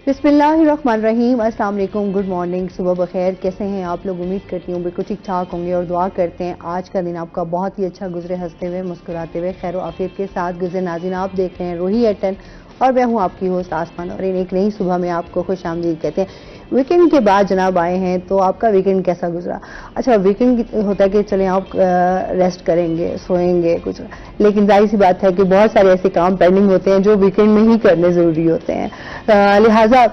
बिस्मिल्लाहिर्रहमानिर्रहीम। अस्सलाम वालेकुम, गुड मॉर्निंग, सुबह बखैर। कैसे हैं आप लोग? उम्मीद करती हूँ बिल्कुल ठीक ठाक होंगे और दुआ करते हैं आज का दिन आपका बहुत ही अच्छा गुजरे, हंसते हुए मुस्कुराते हुए खैर आफियत के साथ गुजरे। नाज़रीन, आप देख रहे हैं रूही एटन और मैं हूँ आपकी होस्ट आसमान, और इन एक नई सुबह में आपको खुश आमदीद कहते हैं। वीकेंड के बाद जनाब आए हैं, तो आपका वीकेंड कैसा गुजरा? अच्छा, वीकेंड होता है कि चलें आप रेस्ट करेंगे, सोएंगे कुछ, लेकिन जाहिर सी बात है कि बहुत सारे ऐसे काम पेंडिंग होते हैं जो वीकेंड में ही करने ज़रूरी होते हैं। लिहाजा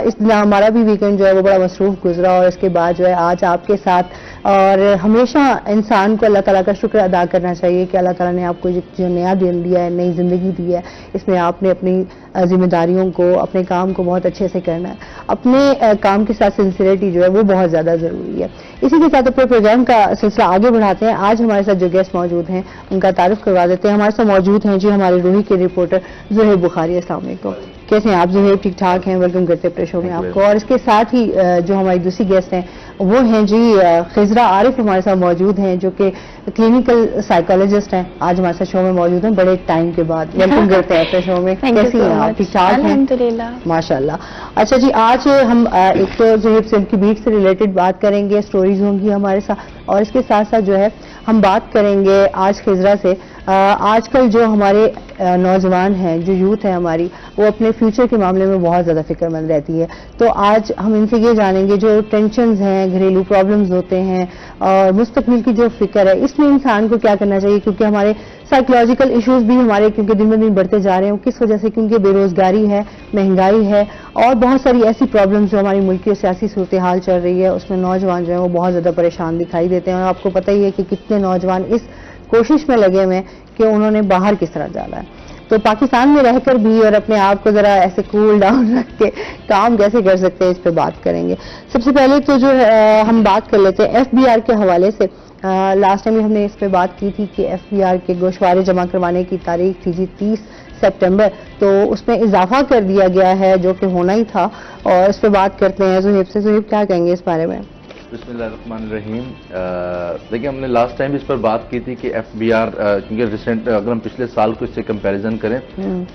इस दिन हमारा भी वीकेंड जो है वो बड़ा मसरूफ गुजरा, और इसके बाद जो है आज आपके साथ, और हमेशा इंसान को अल्लाह ताला का शुक्र अदा करना चाहिए कि अल्लाह ताला ने आपको जो नया दिन दिया है, नई ज़िंदगी दी है, इसमें आपने अपनी जिम्मेदारियों को, अपने काम को बहुत अच्छे से करना है। अपने काम के साथ सिंसियरिटी जो है वो बहुत ज़्यादा ज़रूरी है। इसी के साथ अपने प्रोग्राम का सिलसिला आगे बढ़ाते हैं। आज हमारे साथ जो गेस्ट मौजूद हैं उनका तारुफ करवा देते हैं। हमारे साथ मौजूद हैं जी हमारे रूही के रिपोर्टर ज़ुहैब बुखारी। अस्सलाम वालेकुम, कैसे हैं आप ज़ुहैब? ठीक ठाक हैं? वेलकम करते हैं अपने शो में आपको। और इसके साथ ही जो हमारी दूसरी गेस्ट हैं वो हैं जी खिजरा आरिफ, हमारे साथ मौजूद हैं, जो कि क्लिनिकल साइकोलॉजिस्ट हैं। आज हमारे साथ शो में मौजूद हैं बड़े टाइम के बाद। वेलकम करते हैं अपने शो में। कैसी हैं आप? ठीक ठाक हैं? अल्हम्दुलिल्लाह, माशाल्लाह। अच्छा जी, आज हम एक तो ज़ुहैब से उनकी बीट से रिलेटेड बात करेंगे, स्टोरीज होंगी हमारे साथ, और इसके साथ साथ जो है हम बात करेंगे आज खिजरा से। आजकल जो हमारे नौजवान हैं, जो यूथ है हमारी, वो अपने फ्यूचर के मामले में बहुत ज़्यादा फिक्रमंद रहती है। तो आज हम इनसे ये जानेंगे जो टेंशन्स हैं, घरेलू प्रॉब्लम्स होते हैं, और मुस्तकबिल की जो फिक्र है, इसमें इंसान को क्या करना चाहिए, क्योंकि हमारे साइकोलॉजिकल इश्यूज भी हमारे क्योंकि दिन ब दिन बढ़ते जा रहे हैं। किस वजह से? क्योंकि बेरोजगारी है, महंगाई है, और बहुत सारी ऐसी प्रॉब्लम्स जो हमारी मुल्क की सियासी सूरत हाल चल रही है, उसमें नौजवान जो है वो बहुत ज़्यादा परेशान दिखाई देते हैं। और आपको पता ही है कि कितने नौजवान इस कोशिश में लगे हुए हैं कि उन्होंने बाहर किस तरह जाना है। तो पाकिस्तान में रहकर भी और अपने आप को जरा ऐसे कूल डाउन रख के काम कैसे कर सकते हैं, इस पे बात करेंगे। सबसे पहले तो जो हम बात कर लेते हैं FBR के हवाले से। लास्ट टाइम हमने इस पे बात की थी कि FBR के गोशवारे जमा करवाने की तारीख थी जी 30 सितंबर, तो उसमें इजाफा कर दिया गया है जो कि होना ही था, और इस पे बात करते हैं ज़ुहैब से। ज़ुहैब, क्या कहेंगे इस बारे में? बिस्मिल्लाहिर्रहमानिर्रहीम। देखिए, हमने लास्ट टाइम इस पर बात की थी कि FBR, क्योंकि रिसेंट अगर हम पिछले साल को इससे कंपैरिजन करें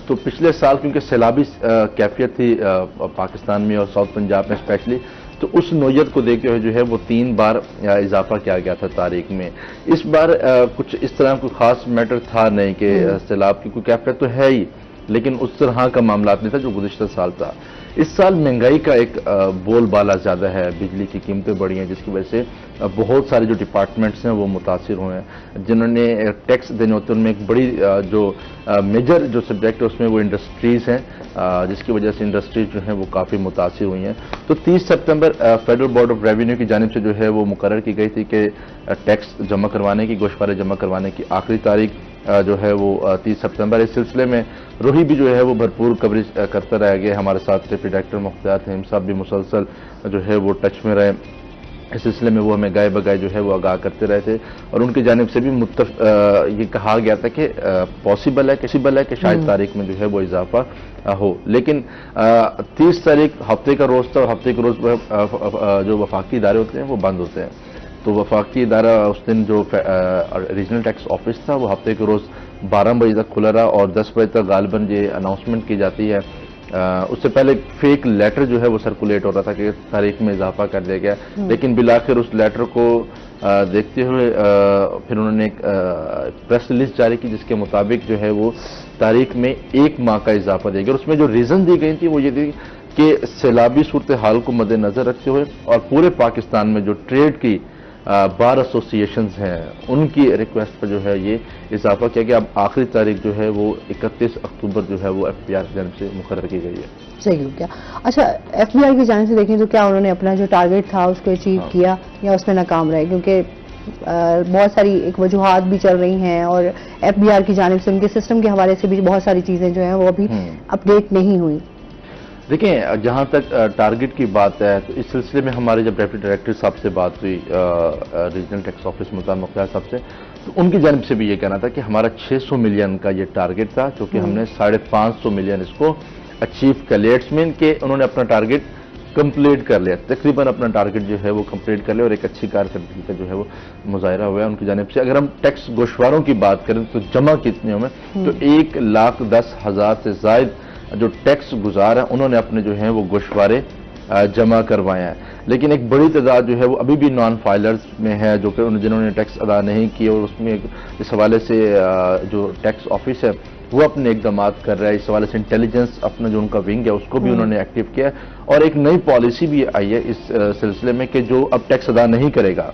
तो पिछले साल क्योंकि सैलाबी कैफियत थी पाकिस्तान में और साउथ पंजाब में स्पेशली, तो उस नोयत को देखते हुए जो है वो 3 बार इजाफा किया गया था तारीख में। इस बार कुछ इस तरह कोई खास मैटर था नहीं कि सैलाब की कोई कैफियत तो है ही, लेकिन उस तरह का मामला नहीं था जो गुज़िश्ता साल था। इस साल महंगाई का एक बोलबाला ज़्यादा है, बिजली की कीमतें बढ़ी हैं, जिसकी वजह से बहुत सारे जो डिपार्टमेंट्स हैं वो मुतासिर हुए हैं। जिन्होंने टैक्स देने होते हैं उनमें एक बड़ी जो मेजर जो सब्जेक्ट है उसमें वो इंडस्ट्रीज़ हैं, जिसकी वजह से इंडस्ट्रीज जो हैं वो काफ़ी मुतासिर हुई हैं। तो 30 सितंबर फेडरल बोर्ड ऑफ रेवेन्यू की जानिब से जो है वो मुकर्रर की गई थी कि टैक्स जमा करवाने की, गोशवारे जमा करवाने की आखिरी तारीख जो है वो 30 सितंबर। इस सिलसिले में रूही भी जो है वो भरपूर कवरेज करता रह गया। हमारे साथ डिप्टी डायरेक्टर मुख्तार थे, हम सब भी मुसलसल जो है वो टच में रहे। इस सिलसिले में वो हमें गाय बगाए जो है वो आगाह करते रहे थे, और उनकी जानिब से भी ये कहा गया था कि पॉसिबल है कि शायद तारीख में जो है वो इजाफा हो। लेकिन 30 तारीख हफ्ते का रोज़ था, और हफ्ते के रोज़ जो वफाकी इदारे होते हैं वो बंद होते हैं। तो वफाकी इदारा उस दिन जो रीजनल टैक्स ऑफिस था वो हफ्ते के रोज़ 12 बजे तक खुला रहा, और 10 बजे तक गालिबन ये अनाउंसमेंट की जाती है। उससे पहले फेक लेटर जो है वो सर्कुलेट हो रहा था कि तारीख में इजाफा कर दिया गया, लेकिन बिलाखिर उस लेटर को देखते हुए फिर उन्होंने एक प्रेस रिलीज जारी की, जिसके मुताबिक जो है वो तारीख में 1 माह का इजाफा दिया गया। और उसमें जो रीज़न दी गई थी वो ये थी कि सैलाबी सूरत हाल को मद्देनजर रखते हुए और पूरे पाकिस्तान में जो ट्रेड की बार एसोसिएशंस हैं उनकी रिक्वेस्ट पर जो है ये इजाफा किया गया। अब आखिरी तारीख जो है वो 31 अक्टूबर जो है वो FBR की जानिब से मुकर्रर की गई है। सही हो गया। अच्छा, FBR की जानिब से देखें तो क्या उन्होंने अपना जो टारगेट था उसको अचीव किया, या उसमें नाकाम रहे? क्योंकि बहुत सारी एक वजूहात भी चल रही हैं, और FBR की जानिब से उनके सिस्टम के हवाले से भी बहुत सारी चीज़ें जो हैं वो अभी अपडेट नहीं हुई। देखिए, जहाँ तक टारगेट की बात है तो इस सिलसिले में हमारे जब डेप्टी डायरेक्टर साहब से बात हुई regional tax office Multan Mukhtar साहब से, तो उनकी जानिब से भी ये कहना था कि हमारा 600 मिलियन का ये टारगेट था, क्योंकि हमने 550 मिलियन इसको अचीव कर लिया। इट्स मीन के उन्होंने अपना टारगेट कंप्लीट कर लिया, तकरीबन अपना टारगेट जो है वो कंप्लीट कर लिया, और एक अच्छी कारकर्दगी का जो है वो मुजाहिरा हुआ है उनकी जानिब से। अगर हम टैक्स गोशवारों की बात करें तो जमा कितने में, तो 1,10,000 से जायद जो टैक्स गुजार हैं उन्होंने अपने जो हैं वो गोशवारे जमा करवाए हैं। लेकिन एक बड़ी तादाद जो है वो अभी भी नॉन फाइलर्स में है, जो कि जिन्होंने टैक्स अदा नहीं किए, और उसमें इस हवाले से जो टैक्स ऑफिस है वो अपने इकदाम कर रहा है। इस हवाले से इंटेलिजेंस अपना जो उनका विंग है उसको भी उन्होंने एक्टिव किया है, और एक नई पॉलिसी भी आई है इस सिलसिले में कि जो अब टैक्स अदा नहीं करेगा,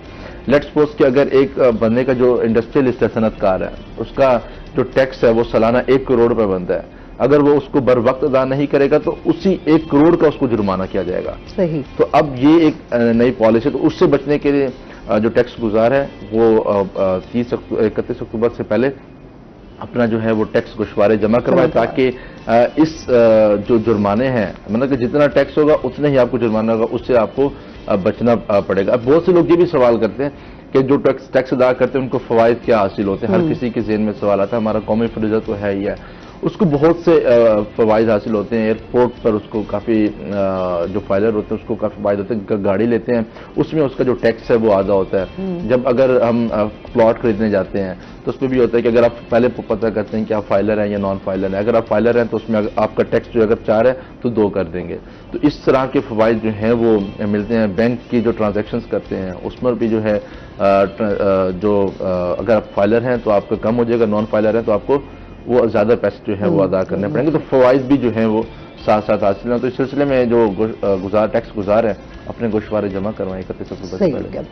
लेट्स सपोज कि अगर एक बंदे का जो इंडस्ट्रियलिस्ट है, सनतकार है, उसका जो टैक्स है वो सालाना 1 करोड़ रुपए बनता है, अगर वो उसको बर वक्त अदा नहीं करेगा तो उसी 1 करोड़ का उसको जुर्माना किया जाएगा। सही। तो अब ये एक नई पॉलिसी, तो उससे बचने के लिए जो टैक्स गुजार है वो 31 अक्टूबर से पहले अपना जो है वो टैक्स गोशवारे जमा करवाए, ताकि इस जो जुर्माने हैं, मतलब कि जितना टैक्स होगा उतना ही आपको जुर्माना होगा, उससे आपको बचना पड़ेगा। अब बहुत से लोग ये भी सवाल करते हैं कि जो टैक्स अदा करते हैं उनको फवायद क्या हासिल होते हैं। हर किसी के ज़हन में सवाल आता है। हमारा कौमी फरीज़ा तो है ही है, उसको बहुत से फवायद हासिल होते हैं। एयरपोर्ट पर उसको काफ़ी जो फाइलर होते हैं उसको काफ़ी फायदे होते हैं। गाड़ी लेते हैं उसमें उसका जो टैक्स है वो आधा होता है। जब अगर हम प्लॉट खरीदने जाते हैं तो उसमें भी होता है कि अगर आप पहले पता करते हैं कि आप फाइलर हैं या नॉन फाइलर हैं। अगर आप फाइलर हैं तो उसमें आपका टैक्स जो अगर 4 है तो 2 कर देंगे। तो इस तरह के फवायद जो हैं वो मिलते हैं। बैंक की जो ट्रांजेक्शन्स करते हैं उसमें भी जो है अगर आप फाइलर हैं तो आपका कम हो जाएगा, नॉन फाइलर हैं तो आपको वो ज्यादा पैसे जो है वो अदा करने पड़ेंगे। तो फवाइद भी जो है वो साथ साथ हासिल हैं। तो इस सिलसिले में जो टैक्स गुजार है अपने गोशवारे जमा करवाएं 31 अक्टूबर से पहले।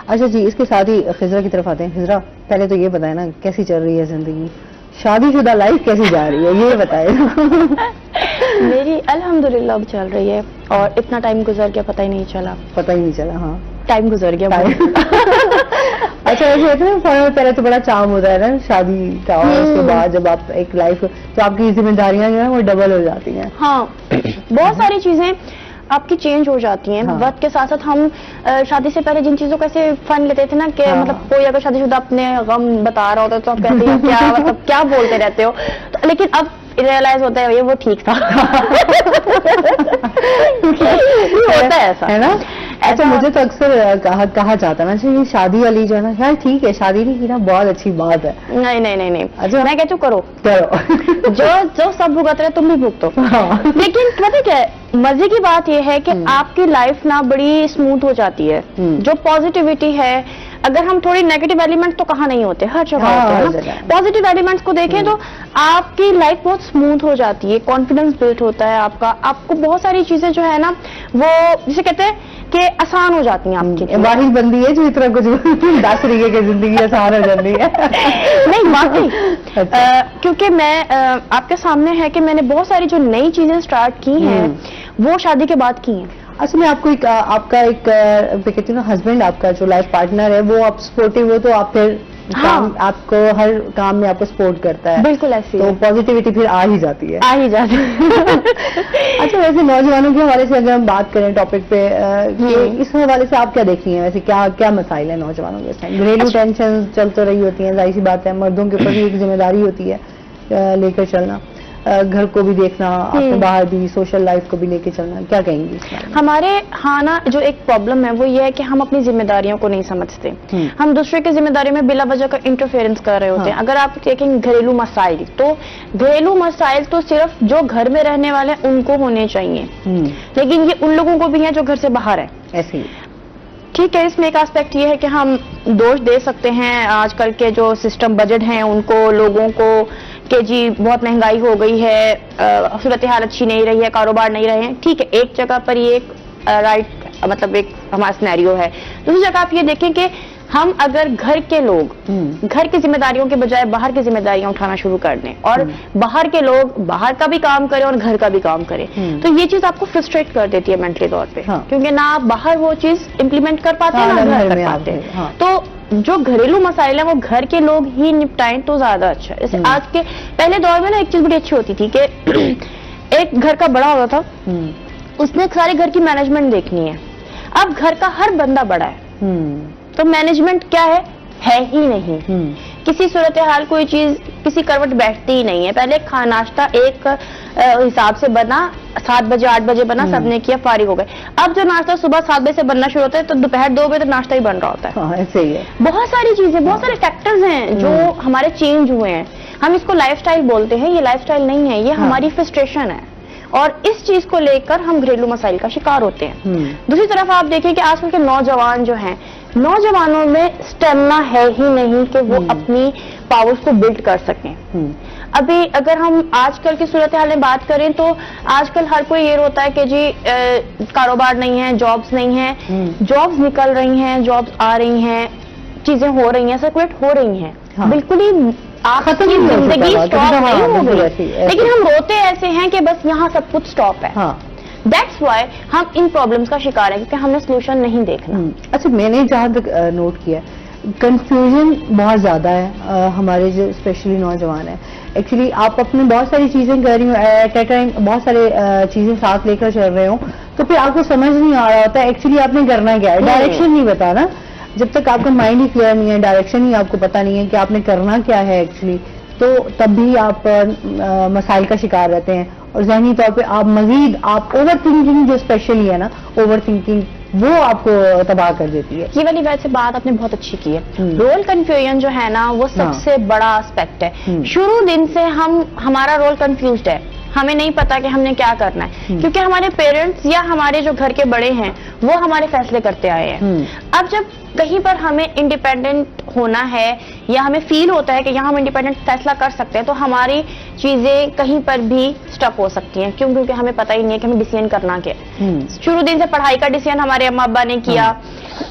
अच्छा जी, इसके साथ ही खिजरा की तरफ आते हैं। खिजरा, पहले तो ये बताए ना कैसी चल रही है जिंदगी, शादीशुदा लाइफ कैसी जा रही है, ये बताए। मेरी अल्हम्दुलिल्लाह अब चल रही है, और इतना टाइम गुजर गया पता ही नहीं चला। पता ही नहीं चला। हाँ, टाइम गुजर गया। अच्छा, ऐसे होता है ना, पहले तो बड़ा चाम होता है ना शादी का, और उसके बाद जब आप एक लाइफ, तो आपकी जिम्मेदारियां जो है वो डबल हो जाती हैं। हाँ, बहुत सारी चीजें आपकी चेंज हो जाती हैं। हाँ। वक्त के साथ साथ हम शादी से पहले जिन चीजों का ऐसे फन लेते थे ना कि हाँ। मतलब कोई अगर शादीशुदा अपने गम बता रहा होता है तो आप कहते हैं क्या मतलब क्या बोलते रहते हो, तो लेकिन अब रियलाइज होता है ये वो ठीक था। होता है ऐसा, है ना। अच्छा, मुझे तो अक्सर कहा जाता है ना, ये शादी वाली जो है ना, यार ठीक है शादी नहीं की ना, बहुत अच्छी बात है। नहीं नहीं नहीं नहीं, अच्छा, मैं कहती हूँ करो करो। जो सब भुगत रहे तुम भी भुगतो। हाँ। लेकिन पता क्या है, मजे की बात यह है कि आपकी लाइफ ना बड़ी स्मूथ हो जाती है। जो पॉजिटिविटी है, अगर हम थोड़ी नेगेटिव एलिमेंट्स तो कहाँ नहीं होते, हर जगह होते हैं। पॉजिटिव एलिमेंट्स को देखें तो आपकी लाइफ बहुत स्मूथ हो जाती है, कॉन्फिडेंस बिल्ड होता है आपका, आपको बहुत सारी चीजें जो है ना वो जिसे कहते हैं कि आसान हो जाती हैं आपकी। वाहिद बंदी है जो इतना कुछ 10 तरीके की जिंदगी आसान हो जाती है। नहीं वाकई, क्योंकि मैं आपके सामने है कि मैंने बहुत सारी जो नई चीजें स्टार्ट की हैं वो शादी के बाद की हैं। असल में आपको आपका एक कहती हूँ ना, हस्बैंड आपका जो लाइफ पार्टनर है वो आप सपोर्टिव हो, तो आप फिर काम, आपको हर काम में आपको सपोर्ट करता है। बिल्कुल ऐसी तो पॉजिटिविटी फिर आ ही जाती है। अच्छा, वैसे नौजवानों के हवाले से अगर हम बात करें टॉपिक पे, कि इस हवाले से आप क्या देखती हैं, वैसे क्या क्या मसाइल है नौजवानों के साथ? घरेलू टेंशन चल तो रही होती है, जाहिर सी बात है, मर्दों के ऊपर भी एक जिम्मेदारी होती है लेकर चलना, घर को भी देखना, अपने बाहर भी सोशल लाइफ को भी लेके चलना। क्या कहेंगी हमारे ना जो एक प्रॉब्लम है वो ये है कि हम अपनी जिम्मेदारियों को नहीं समझते। हम दूसरे की जिम्मेदारी में बिला वजह का इंटरफेरेंस कर रहे होते हैं। अगर आप देखेंगे घरेलू मसाइल, तो घरेलू मसाइल तो सिर्फ जो घर में रहने वाले उनको होने चाहिए, लेकिन ये उन लोगों को भी है जो घर से बाहर है। ऐसे ही ठीक है, इसमें एक एस्पेक्ट ये है कि हम दोष दे सकते हैं आजकल के जो सिस्टम बजट हैं उनको, लोगों को, कि जी बहुत महंगाई हो गई है, सूरत हाल अच्छी नहीं रही है, कारोबार नहीं रहे हैं। ठीक है, एक जगह पर ये एक राइट मतलब एक हमारा सिनेरियो है। दूसरी जगह आप ये देखें कि हम अगर घर के लोग घर की जिम्मेदारियों के बजाय बाहर की जिम्मेदारियां उठाना शुरू कर दें, और बाहर के लोग बाहर का भी काम करें और घर का भी काम करें, तो ये चीज आपको फ्रस्ट्रेट कर देती है मेंटली तौर पे। क्योंकि ना आप बाहर वो चीज इंप्लीमेंट कर पाते हैं ना घर कर पाते हैं। तो जो घरेलू मसाइल है वो घर के लोग ही निपटाएं तो ज्यादा अच्छा है। जैसे आज के पहले दौर में ना एक चीज बड़ी अच्छी होती थी कि एक घर का बड़ा होता था, उसने सारे घर की मैनेजमेंट देखनी है। अब घर का हर बंदा बड़ा है, तो मैनेजमेंट क्या है ही नहीं। किसी सूरत हाल कोई चीज किसी करवट बैठती ही नहीं है। पहले नाश्ता एक हिसाब से बना, 7 बजे 8 बजे बना, सबने किया, फारिग हो गए। अब जो नाश्ता सुबह 7 बजे से बनना शुरू होता है तो दोपहर 2 बजे तक नाश्ता ही बन रहा होता है। ऐसे ही है। बहुत सारी चीजें, बहुत सारे फैक्टर्स हैं जो हमारे चेंज हुए हैं। हम इसको लाइफस्टाइल बोलते हैं, ये लाइफस्टाइल नहीं है, ये हमारी फ्रस्ट्रेशन है। और इस चीज को लेकर हम घरेलू मसाइल का शिकार होते हैं। दूसरी तरफ आप देखिए कि आजकल के नौजवान जो हैं, नौजवानों में स्टेमिना है ही नहीं कि वो अपनी पावर्स को बिल्ड कर सकें। अभी अगर हम आजकल की सूरत हाल में बात करें तो आजकल हर कोई ये होता है कि जी कारोबार नहीं है, जॉब्स नहीं है, जॉब्स निकल रही हैं, जॉब्स आ रही हैं, चीजें हो रही हैं, सर्कुलेट हो रही हैं। हाँ। बिल्कुल ही आपकी जिंदगी स्टॉप नहीं हो गई, लेकिन हम रोते ऐसे हैं कि बस यहाँ सब कुछ स्टॉप है। हाँ। That's why हम इन प्रॉब्लम्स का शिकार है, क्योंकि हमने सोल्यूशन नहीं देखना। अच्छा, मैंने जहां तक नोट किया, कंफ्यूजन बहुत ज्यादा है हमारे जो स्पेशली नौजवान है। एक्चुअली आप अपने बहुत सारी चीजें कर रही हो एट ए टाइम, बहुत सारे चीजें साथ लेकर चल रहे हो, तो फिर आपको समझ नहीं आ रहा होता एक्चुअली आपने करना क्या है, डायरेक्शन नहीं बता ना। जब तक आपका माइंड ही क्लियर नहीं है, डायरेक्शन ही आपको पता नहीं है कि आपने करना क्या है एक्चुअली, तो तब भी आप मसाइल का शिकार रहते हैं और ज़हनी तौर पे आप मजीद आप ओवर थिंकिंग जो स्पेशली है ना, ओवर थिंकिंग वो आपको तबाह कर देती है। ये वाली वैसे बात आपने बहुत अच्छी की है। रोल कंफ्यूजन जो है ना वो सबसे बड़ा एस्पेक्ट है। शुरू दिन से हमारा रोल कंफ्यूज्ड है, हमें नहीं पता कि हमने क्या करना है, क्योंकि हमारे पेरेंट्स या हमारे जो घर के बड़े हैं वो हमारे फैसले करते आए हैं। अब जब कहीं पर हमें इंडिपेंडेंट होना है या हमें फील होता है कि यहाँ हम इंडिपेंडेंट फैसला कर सकते हैं, तो हमारी चीजें कहीं पर भी स्टक हो सकती हैं। क्यों? क्योंकि हमें पता ही नहीं है कि हमें डिसीजन करना क्या है। शुरू दिन से पढ़ाई का डिसीजन हमारे अम्मा अब्बा ने किया,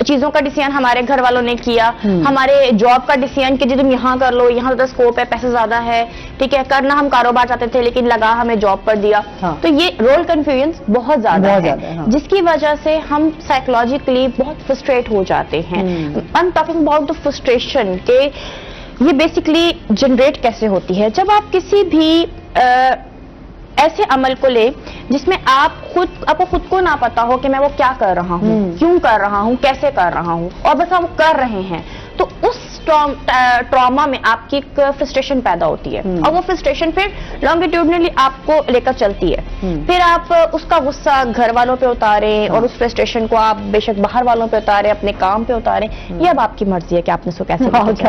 चीजों का डिसीजन हमारे घर वालों ने किया, हमारे जॉब का डिसीजन कि जी तुम यहाँ कर लो, यहाँ ज्यादा स्कोप है, पैसा ज्यादा है, ठीक है, करना हम कारोबार चाहते थे लेकिन लगा हमें जॉब पर दिया। तो ये रोल कंफ्यूजन बहुत ज्यादा है, जिसकी वजह से हम साइकोलॉजिकली बहुत फ्रस्ट्रेट हो जाते हैं। I am talking about the frustration के ये बेसिकली जनरेट कैसे होती है जब आप किसी भी ऐसे अमल को ले जिसमें आपको खुद को ना पता हो कि मैं वो क्या कर रहा हूँ, क्यों कर रहा हूँ, कैसे कर रहा हूँ, और बस आप कर रहे हैं, तो उस ट्रॉमा में आपकी एक फ्रस्ट्रेशन पैदा होती है और वो फ्रस्ट्रेशन फिर लॉन्गिट्यूडनली आपको लेकर चलती है। फिर आप उसका गुस्सा घर वालों पे उतारें और उस फ्रस्ट्रेशन को आप बेशक बाहर वालों पे उतारें, अपने काम पे उतारें, ये अब आपकी मर्जी है कि आपने इसको कैसे ये आपकी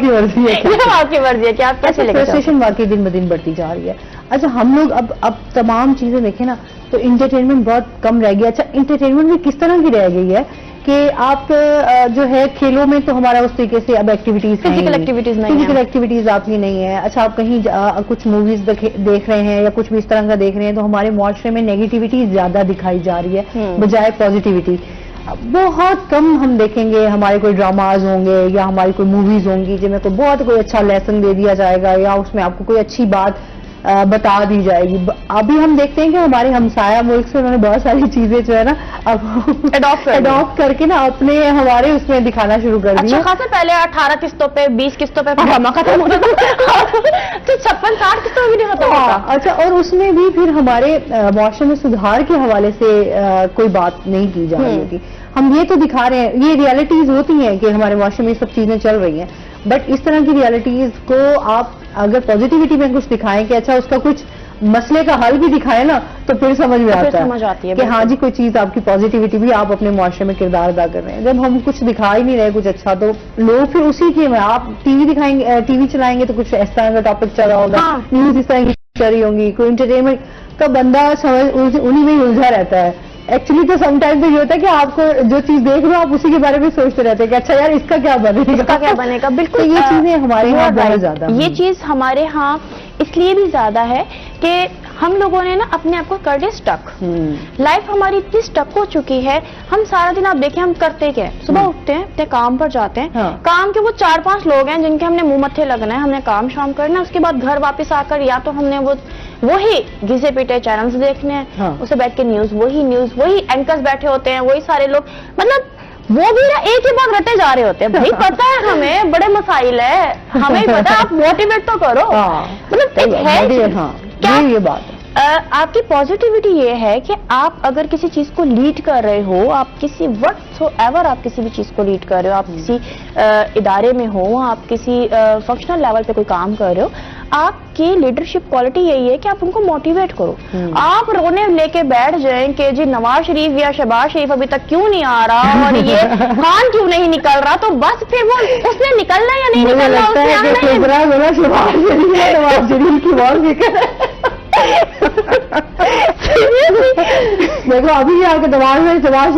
मर्जी है, ये आपकी मर्जी है कि आप कैसे लेकर। फ्रस्ट्रेशन वाकई दिन ब दिन बढ़ती जा रही है। अच्छा, हम लोग अब तमाम चीजें देखें ना तो इंटरटेनमेंट बहुत कम रह गया। अच्छा, इंटरटेनमेंट भी किस तरह की रह गई है कि आप जो है खेलों में तो हमारा उस तरीके से अब एक्टिविटीज फिजिकल एक्टिविटीज नहीं है, फिजिकल एक्टिविटीज आपकी नहीं है। अच्छा, आप कहीं कुछ मूवीज देख रहे हैं या कुछ भी इस तरह का देख रहे हैं तो हमारे मुआशरे में नेगेटिविटी ज्यादा दिखाई जा रही है बजाय पॉजिटिविटी। बहुत कम हम देखेंगे हमारे कोई ड्रामाज होंगे या हमारी कोई मूवीज होंगी जिनमें कोई बहुत कोई अच्छा लेसन दे दिया जाएगा या उसमें आपको कोई अच्छी बात बता दी जाएगी। अभी हम देखते हैं कि हमारे हमसाया मुल्क से उन्होंने बहुत सारी चीजें जो है ना अब अडॉप्ट करके ना अपने हमारे उसमें दिखाना शुरू कर दिया। अच्छा खासा पहले 18 किस्तों पे 20 किस्तों पे ड्रामा खत्म होता था, तो 56-60 किस्तों भी नहीं खत्म होता। अच्छा, और उसमें भी फिर हमारे मुआशरे में सुधार के हवाले से कोई बात नहीं की जा रही होती। हम ये तो दिखा रहे हैं, ये रियलिटीज होती हैं कि हमारे मुआशरे में सब चीजें चल रही हैं, बट इस तरह की रियलिटीज को आप अगर पॉजिटिविटी में कुछ दिखाएं कि अच्छा उसका कुछ मसले का हल भी दिखाए ना तो फिर समझ में आता है कि हाँ जी कोई चीज आपकी पॉजिटिविटी भी आप अपने मुआशरे में किरदार अदा कर रहे हैं। जब हम कुछ दिखा ही नहीं रहे कुछ अच्छा तो लोग फिर उसी के में आप टीवी दिखाएंगे, टीवी चलाएंगे तो कुछ इस तरह का टॉपिक चल रहा होगा, न्यूज इस तरह की चल रही होंगी, कोई इंटरटेनमेंट का बंदा समझ उन्हीं में उलझा रहता है। एक्चुअली तो समटाइम तो ये होता है कि आपको जो चीज देख रहे हो आप उसी के बारे में सोचते रहते हैं कि अच्छा यार इसका क्या बनेगा, बिल्कुल। तो ये चीजें हमारे यहाँ बहुत ज्यादा, ये चीज हमारे यहाँ इसलिए भी ज्यादा है कि हम लोगों ने ना अपने आप को कर दिया स्टक। लाइफ हमारी इतनी स्टक हो चुकी है, हम सारा दिन आप देखें हम करते क्या है, सुबह उठते हैं अपने काम पर जाते हैं, काम के वो 4-5 लोग हैं जिनके हमने मुंह मत्थे लगना है, हमने काम शाम करना है, उसके बाद घर वापस आकर या तो हमने वही घिसे पीटे चैनल्स देखने हैं, उसे बैठ के वही एंकर्स बैठे होते हैं, वही सारे लोग, मतलब वो भी ना एक ही बात रटे जा रहे होते हैं। भाई पता है हमें बड़े मसाइल है, हमें पता है, आप मोटिवेट तो करो, मतलब क्या ये बात आपकी पॉजिटिविटी ये है कि आप अगर किसी चीज को लीड कर रहे हो, आप किसी व्हाटसोएवर आप किसी भी चीज को लीड कर रहे हो, आप किसी इदारे में हो, आप किसी फंक्शनल लेवल पे कोई काम कर रहे हो, आपकी लीडरशिप क्वालिटी यही है कि आप उनको मोटिवेट करो। आप रोने लेके बैठ जाएं कि जी नवाज शरीफ या शहबाज शरीफ अभी तक क्यों नहीं आ रहा और ये खान क्यों नहीं निकल रहा, तो बस फिर वो उसने निकलना या नहीं निकलना, देखो अभी आके दिमाग में सवाल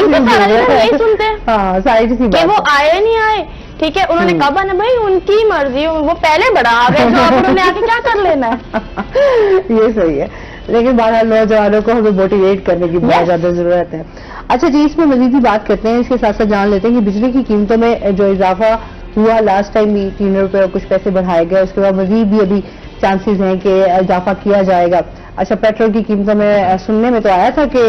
नहीं सुनते। हाँ सारी सी बात वो आए नहीं आए, ठीक है, उन्होंने कब आना भाई, उनकी मर्जी, वो पहले बड़ा आ गए तो अब उन्होंने आके क्या कर लेना है। ये सही है, लेकिन बहरहाल नौजवानों को हमें मोटिवेट करने की बहुत ज्यादा जरूरत है। अच्छा जी, इसमें मजीद भी बात करते हैं, इसके साथ साथ जान लेते हैं कि बिजली की कीमतों में जो इजाफा हुआ, लास्ट टाइम भी 3 रुपए और कुछ पैसे बढ़ाए गए, उसके बाद मजीद भी अभी चांसेस हैं कि इजाफा किया जाएगा। अच्छा, पेट्रोल की कीमतों में सुनने में तो आया था कि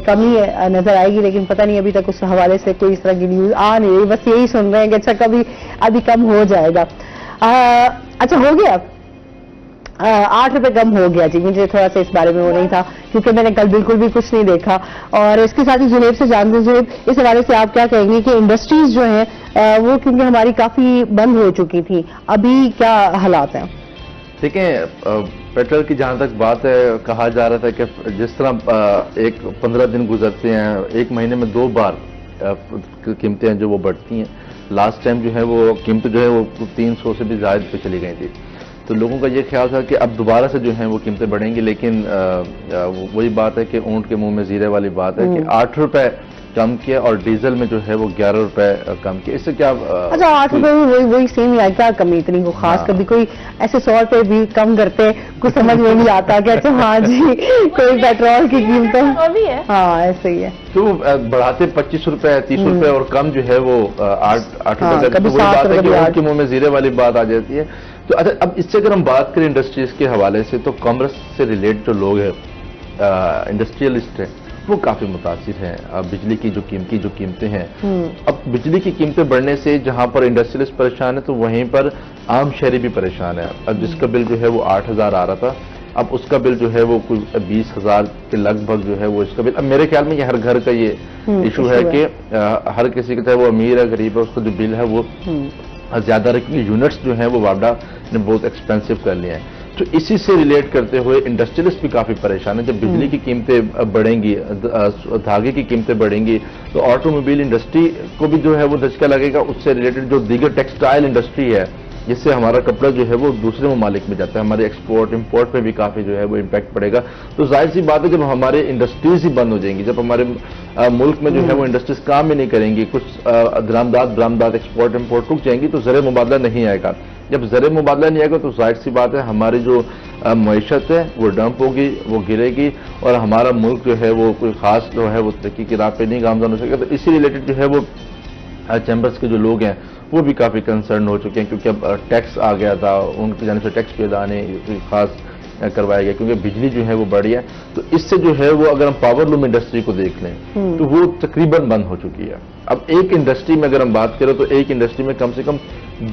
कमी नजर आएगी, लेकिन पता नहीं अभी तक उस हवाले से कोई इस तरह की न्यूज आ नहीं रही, बस यही सुन रहे हैं कि अच्छा कभी अभी कम हो जाएगा। अच्छा हो गया 8 रुपए कम हो गया जी, मुझे थोड़ा सा इस बारे में वो नहीं था क्योंकि मैंने कल बिल्कुल भी कुछ नहीं देखा। और इसके साथ ही जुनेब से जानते हैं, जुनेब इस हवाले से आप क्या कहेंगे कि इंडस्ट्रीज जो हैं वो क्योंकि हमारी काफी बंद हो चुकी थी, अभी क्या हालात हैं? देखें, पेट्रोल की जहां तक बात है, कहा जा रहा था कि जिस तरह एक 15 दिन गुजरते हैं, एक महीने में 2 बार कीमतें हैं जो वो बढ़ती हैं। लास्ट टाइम जो है वो कीमत जो है वो 300 से भी ज्यादा पे चली गई थी, तो लोगों का ये ख्याल था कि अब दोबारा से जो है वो कीमतें बढ़ेंगी, लेकिन वही बात है कि ऊंट के मुंह में जीरे वाली बात है कि 8 रुपए कम किया और डीजल में जो है वो 11 रुपए कम किया। इससे क्या अच्छा 8 रुपए में वही सेम है, क्या कमी इतनी को खास? कभी कोई ऐसे 100 रुपए भी कम करते, कुछ समझ में नहीं आता कि अच्छा हाँ जी कोई पेट्रोल की कीमतों भी है, हाँ ऐसे ही है, तो बढ़ाते 25 रुपए 30 रुपए और कम जो है वो 8 रुपए, तो वही बात है कि ऊंट के मुंह में जीरे वाली बात आ जाती है। तो अच्छा, अब इससे अगर हम बात करें इंडस्ट्रीज के हवाले से, तो कॉमर्स से रिलेटेड जो लोग हैं, इंडस्ट्रियलिस्ट हैं, वो काफी मुतासिर हैं। अब बिजली की जो कीमतें हैं, अब बिजली की कीमतें बढ़ने से जहां पर इंडस्ट्रियलिस्ट परेशान है, तो वहीं पर आम शहरी भी परेशान है। अब जिसका बिल जो है वो 8,000 आ रहा था, अब उसका बिल जो है वो कुछ 20,000 के लगभग जो है वो इसका बिल। अब मेरे ख्याल में ये हर घर का ये इशू है कि हर किसी के, चाहे वो अमीर है गरीब है, उसका जो बिल है वो ज्यादा है, क्योंकि यूनिट्स जो है वो वापडा ने बहुत एक्सपेंसिव कर लिए हैं। तो इसी से रिलेट करते हुए इंडस्ट्रियलिस्ट भी काफी परेशान है। जब बिजली की कीमतें बढ़ेंगी, धागे की कीमतें बढ़ेंगी, तो ऑटोमोबाइल इंडस्ट्री को भी जो है वो धचका लगेगा। उससे रिलेटेड जो दीगर टेक्सटाइल इंडस्ट्री है, जिससे हमारा कपड़ा जो है वो दूसरे ममालिक में जाता है, हमारे एक्सपोर्ट इंपोर्ट पे भी काफी जो है वो इम्पैक्ट पड़ेगा। तो जाहिर सी बात है जब हमारे इंडस्ट्रीज ही बंद हो जाएंगी, जब हमारे मुल्क में जो है वो इंडस्ट्रीज काम ही नहीं करेंगी, कुछ दरामदात एक्सपोर्ट इंपोर्ट रुक जाएंगी, तो ज़र मुबादला नहीं आएगा। जब ज़र मुबादला नहीं आएगा तो जाहिर सी बात है हमारी जो मईशत है वो डंप होगी, वो गिरेगी, और हमारा मुल्क जो है वो कोई खास जो है वो तरक्की की राह पे नहीं गामज़न हो सकेगा। तो इसी रिलेटेड जो है वो चैम्बर्स के जो लोग हैं वो भी काफी कंसर्न हो चुके हैं, क्योंकि अब टैक्स आ गया था, उनकी जानिब से टैक्स पे अदा नहीं खास करवाया गया, क्योंकि बिजली जो है वो बढ़ी है। तो इससे जो है वो अगर हम पावर लूम इंडस्ट्री को देख लें तो वो तकरीबन बंद हो चुकी है। अब एक इंडस्ट्री में अगर हम बात करें तो एक इंडस्ट्री में कम से कम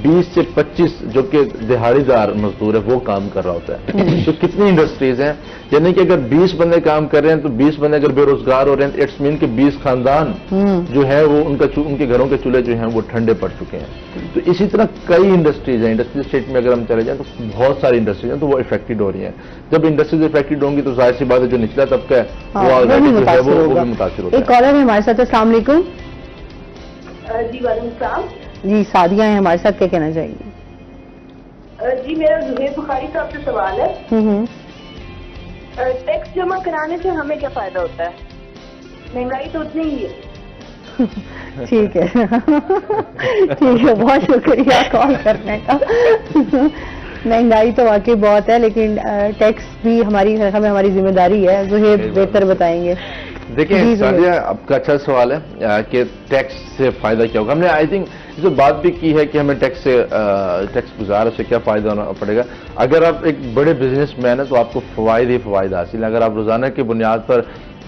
20 से 25 जो कि दिहाड़ीदार मजदूर है वो काम कर रहा होता है। तो कितनी इंडस्ट्रीज हैं, यानी कि अगर 20 बंदे काम कर रहे हैं तो 20 बंदे अगर बेरोजगार हो रहे हैं, तो इट्स मीन के 20 खानदान जो है वो उनके घरों के चूल्हे जो हैं वो ठंडे पड़ चुके हैं। तो इसी तरह कई इंडस्ट्रीज हैं। इंडस्ट्रियल स्टेट में अगर हम चले जाएं तो बहुत सारी इंडस्ट्रीज हैं, तो वो इफेक्टेड हो रही हैं। जब इंडस्ट्रीज इफेक्टेड होंगी तो जाहिर सी बात है जो निचला तबका है वो ऑलरेडी जो है वो भी मुतासिर होगा। एक कॉलर है हमारे साथ, अस्सलाम वालेकुम। जी वालेकुम सलाम। जी सादिया है हमारे साथ, क्या कहना चाहिए? जी मेरा जुनेब बुखारी साहब से सवाल है। टैक्स जमा कराने से हमें क्या फायदा होता है? महंगाई तो उतनी ही है। ठीक है ठीक है, बहुत शुक्रिया कॉल करने का। महंगाई तो वाकई बहुत है, लेकिन टैक्स भी हमारी जिम्मेदारी है। जुनेब बेहतर बताएंगे। देखिए सादिया, आपका अच्छा सवाल है कि टैक्स से फायदा क्या होगा। हमने आई थिंक जो बात भी की है कि हमें टैक्स गुजारा से क्या फायदा होना पड़ेगा। अगर आप एक बड़े बिजनेसमैन है तो आपको फवायद ही फवायद हासिल है। अगर आप रोजाना की बुनियाद पर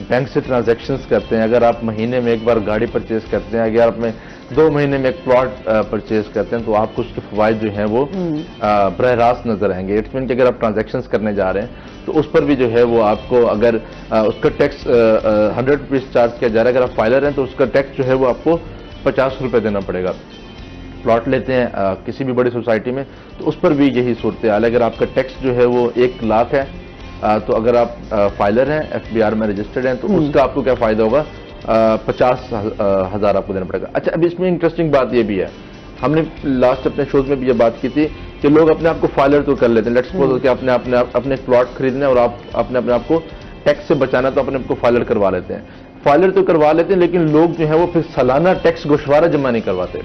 बैंक से ट्रांजैक्शंस करते हैं, अगर आप महीने में एक बार गाड़ी परचेज करते हैं, अगर आप में 2 महीने में एक प्लॉट परचेज करते हैं, तो आपको उसके फवायद जो हैं वो बरह रास्त नजर आएंगे। इट्स मीन कि अगर आप ट्रांजैक्शंस करने जा रहे हैं तो उस पर भी जो है वो आपको अगर उसका टैक्स 100 रुपीज चार्ज किया जा रहा है, अगर आप फाइलर हैं तो उसका टैक्स जो है वो आपको 50 रुपए देना पड़ेगा। प्लॉट लेते हैं किसी भी बड़ी सोसाइटी में तो उस पर भी यही सूरत हाल है। अगर आपका टैक्स जो है वो 1 लाख है तो अगर आप फाइलर हैं, FBR में रजिस्टर्ड हैं, तो उसका आपको क्या फायदा होगा, 50,000 आपको देना पड़ेगा। अच्छा, अब इसमें इंटरेस्टिंग बात यह भी है हमने लास्ट अपने शोज में भी ये बात की थी कि लोग अपने आप को फाइलर तो कर लेते हैं। लेट्स सपोज कि अपने प्लॉट खरीदना है और आप अपने आप को टैक्स से बचाना, तो अपने आप को फाइलर करवा लेते हैं। फाइलर तो करवा लेते हैं, लेकिन लोग जो है वो फिर सालाना टैक्स गोशवारा जमा नहीं करवाते,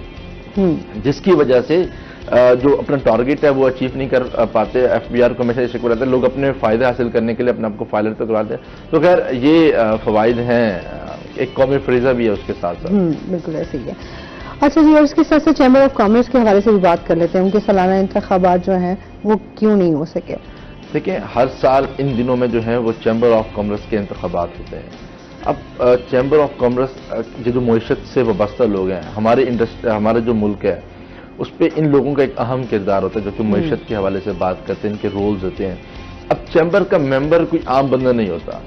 जिसकी वजह से जो अपना टारगेट है वो अचीव नहीं कर पाते। एफबीआर को हमेशा शिकवा रहता है, लोग अपने फायदे हासिल करने के लिए अपने आप को फाइलर तो करवाते हैं। तो खैर ये फवाइद हैं, एक कौमी फरीजा भी है उसके साथ साथ। बिल्कुल ऐसे ही है। अच्छा जी, और इसके साथ साथ चैम्बर ऑफ कॉमर्स के हवाले से भी बात कर लेते हैं। उनके सालाना इंतखाबात जो हैं वो क्यों नहीं हो सके? देखिए, हर साल इन दिनों में जो है वो चैम्बर ऑफ कॉमर्स के इंतखाबात होते हैं। अब चैम्बर ऑफ कॉमर्स जो मईशत से वाबस्ता लोग हैं, हमारे जो मुल्क है उस पर इन लोगों का एक अहम किरदार होता है, जो कि मईशत के हवाले से बात करते हैं, इनके रोल्स होते हैं। अब चैम्बर का मेंबर कोई आम बंदा नहीं होता,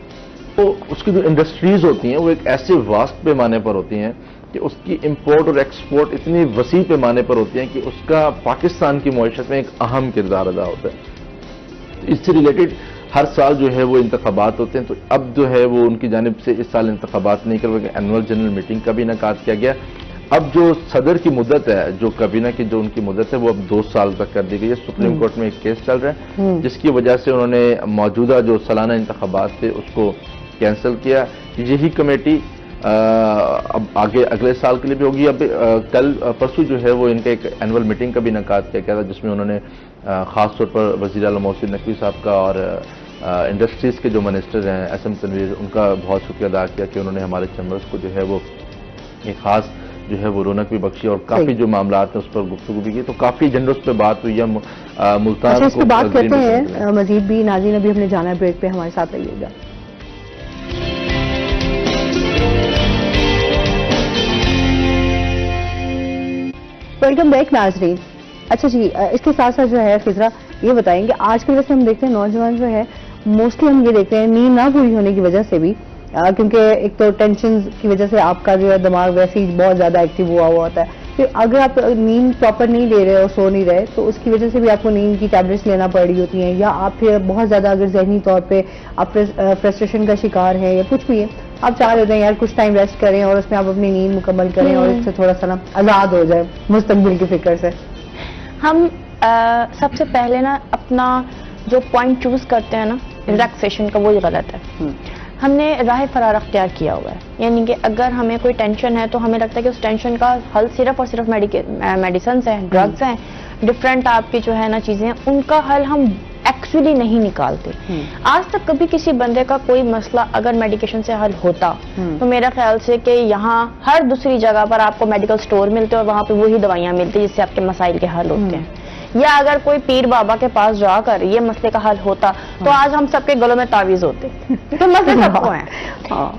तो उसकी जो इंडस्ट्रीज होती हैं वो एक ऐसे वास्ट पैमाने पर होती हैं कि उसकी इंपोर्ट और एक्सपोर्ट इतनी वसी पैमाने पर होती हैं कि उसका पाकिस्तान की मईशत में एक अहम किरदार अदा होता है। इससे रिलेटेड हर साल जो है वो इंतखाबात होते हैं। तो अब जो है वो उनकी जानिब से इस साल इंतखाबात नहीं करवाए, एनुअल जनरल मीटिंग का भी इनेकाद किया गया। अब जो सदर की मुद्दत है, जो काबीना की जो उनकी मुद्दत है, वो अब 2 साल तक कर दी गई है। सुप्रीम कोर्ट में एक केस चल रहा है जिसकी वजह से उन्होंने मौजूदा जो सालाना इंतखाबात थे उसको कैंसिल किया। यही कमेटी अब आगे अगले साल के लिए भी होगी। अब कल परसों जो है वो इनका एक एनुअल मीटिंग का भी इनेकाद किया गया था, जिसमें उन्होंने खासतौर पर वज़ीर आला मोहसिन नकवी साहब का और इंडस्ट्रीज के जो मिनिस्टर हैं एसएम तनवीर, उनका बहुत शुक्रिया अदा किया कि उन्होंने हमारे चैम्बर्स को जो है वो एक खास जो है वो रौनक भी बख्शी और काफी जो मामला हैं उस पर गुफ्तगू भी की। तो काफी एजेंडों पर बात हुई है। मुल्तान अच्छा, इस पर बात करते हैं मजीद भी। नाज़रीन, अभी हमने जाना है ब्रेक पे, हमारे साथ रहिएगा। वेलकम बैक नाज़रीन। अच्छा जी, इसके साथ साथ जो है फिजरा ये बताएंगे, आजकल वैसे हम देखते हैं नौजवान जो है मोस्टली हम ये देखते हैं नींद ना पूरी होने की वजह से भी, क्योंकि एक तो टेंशन की वजह से आपका जो है दिमाग वैसे ही बहुत ज्यादा एक्टिव हुआ होता है। फिर अगर आप नींद प्रॉपर नहीं ले रहे और सो नहीं रहे तो उसकी वजह से भी आपको नींद की टैबलेट्स लेना पड़ रही होती हैं, या आप फिर बहुत ज्यादा अगर जहनी तौर पे आप फ्रस्ट्रेशन का शिकार हैं या कुछ भी है, आप चाह रहे हैं यार कुछ टाइम रेस्ट करें और उसमें आप अपनी नींद मुकम्मल करें और इससे थोड़ा सा ना आजाद हो जाए मुस्तकबिल की फिक्र से। हम सबसे पहले ना अपना जो पॉइंट चूज करते हैं ना रिलैक्सेशन का, वही गलत है। हमने राह फरार अख्तियार किया हुआ है, यानी कि अगर हमें कोई टेंशन है तो हमें लगता है कि उस टेंशन का हल सिर्फ और सिर्फ मेडिसिन हैं, ड्रग्स हैं, डिफरेंट आपकी जो है ना चीजें, उनका हल हम एक्चुअली नहीं निकालते। आज तक कभी किसी बंदे का कोई मसला अगर मेडिकेशन से हल होता तो मेरा ख्याल से कि यहाँ हर दूसरी जगह पर आपको मेडिकल स्टोर मिलते और वहां पे वही दवाइयां मिलती जिससे आपके मसाइल के हल होते हैं। या अगर कोई पीर बाबा के पास जाकर ये मसले का हल होता तो आज हम सबके गलों में तावीज होते। तो मसले सबको हैं,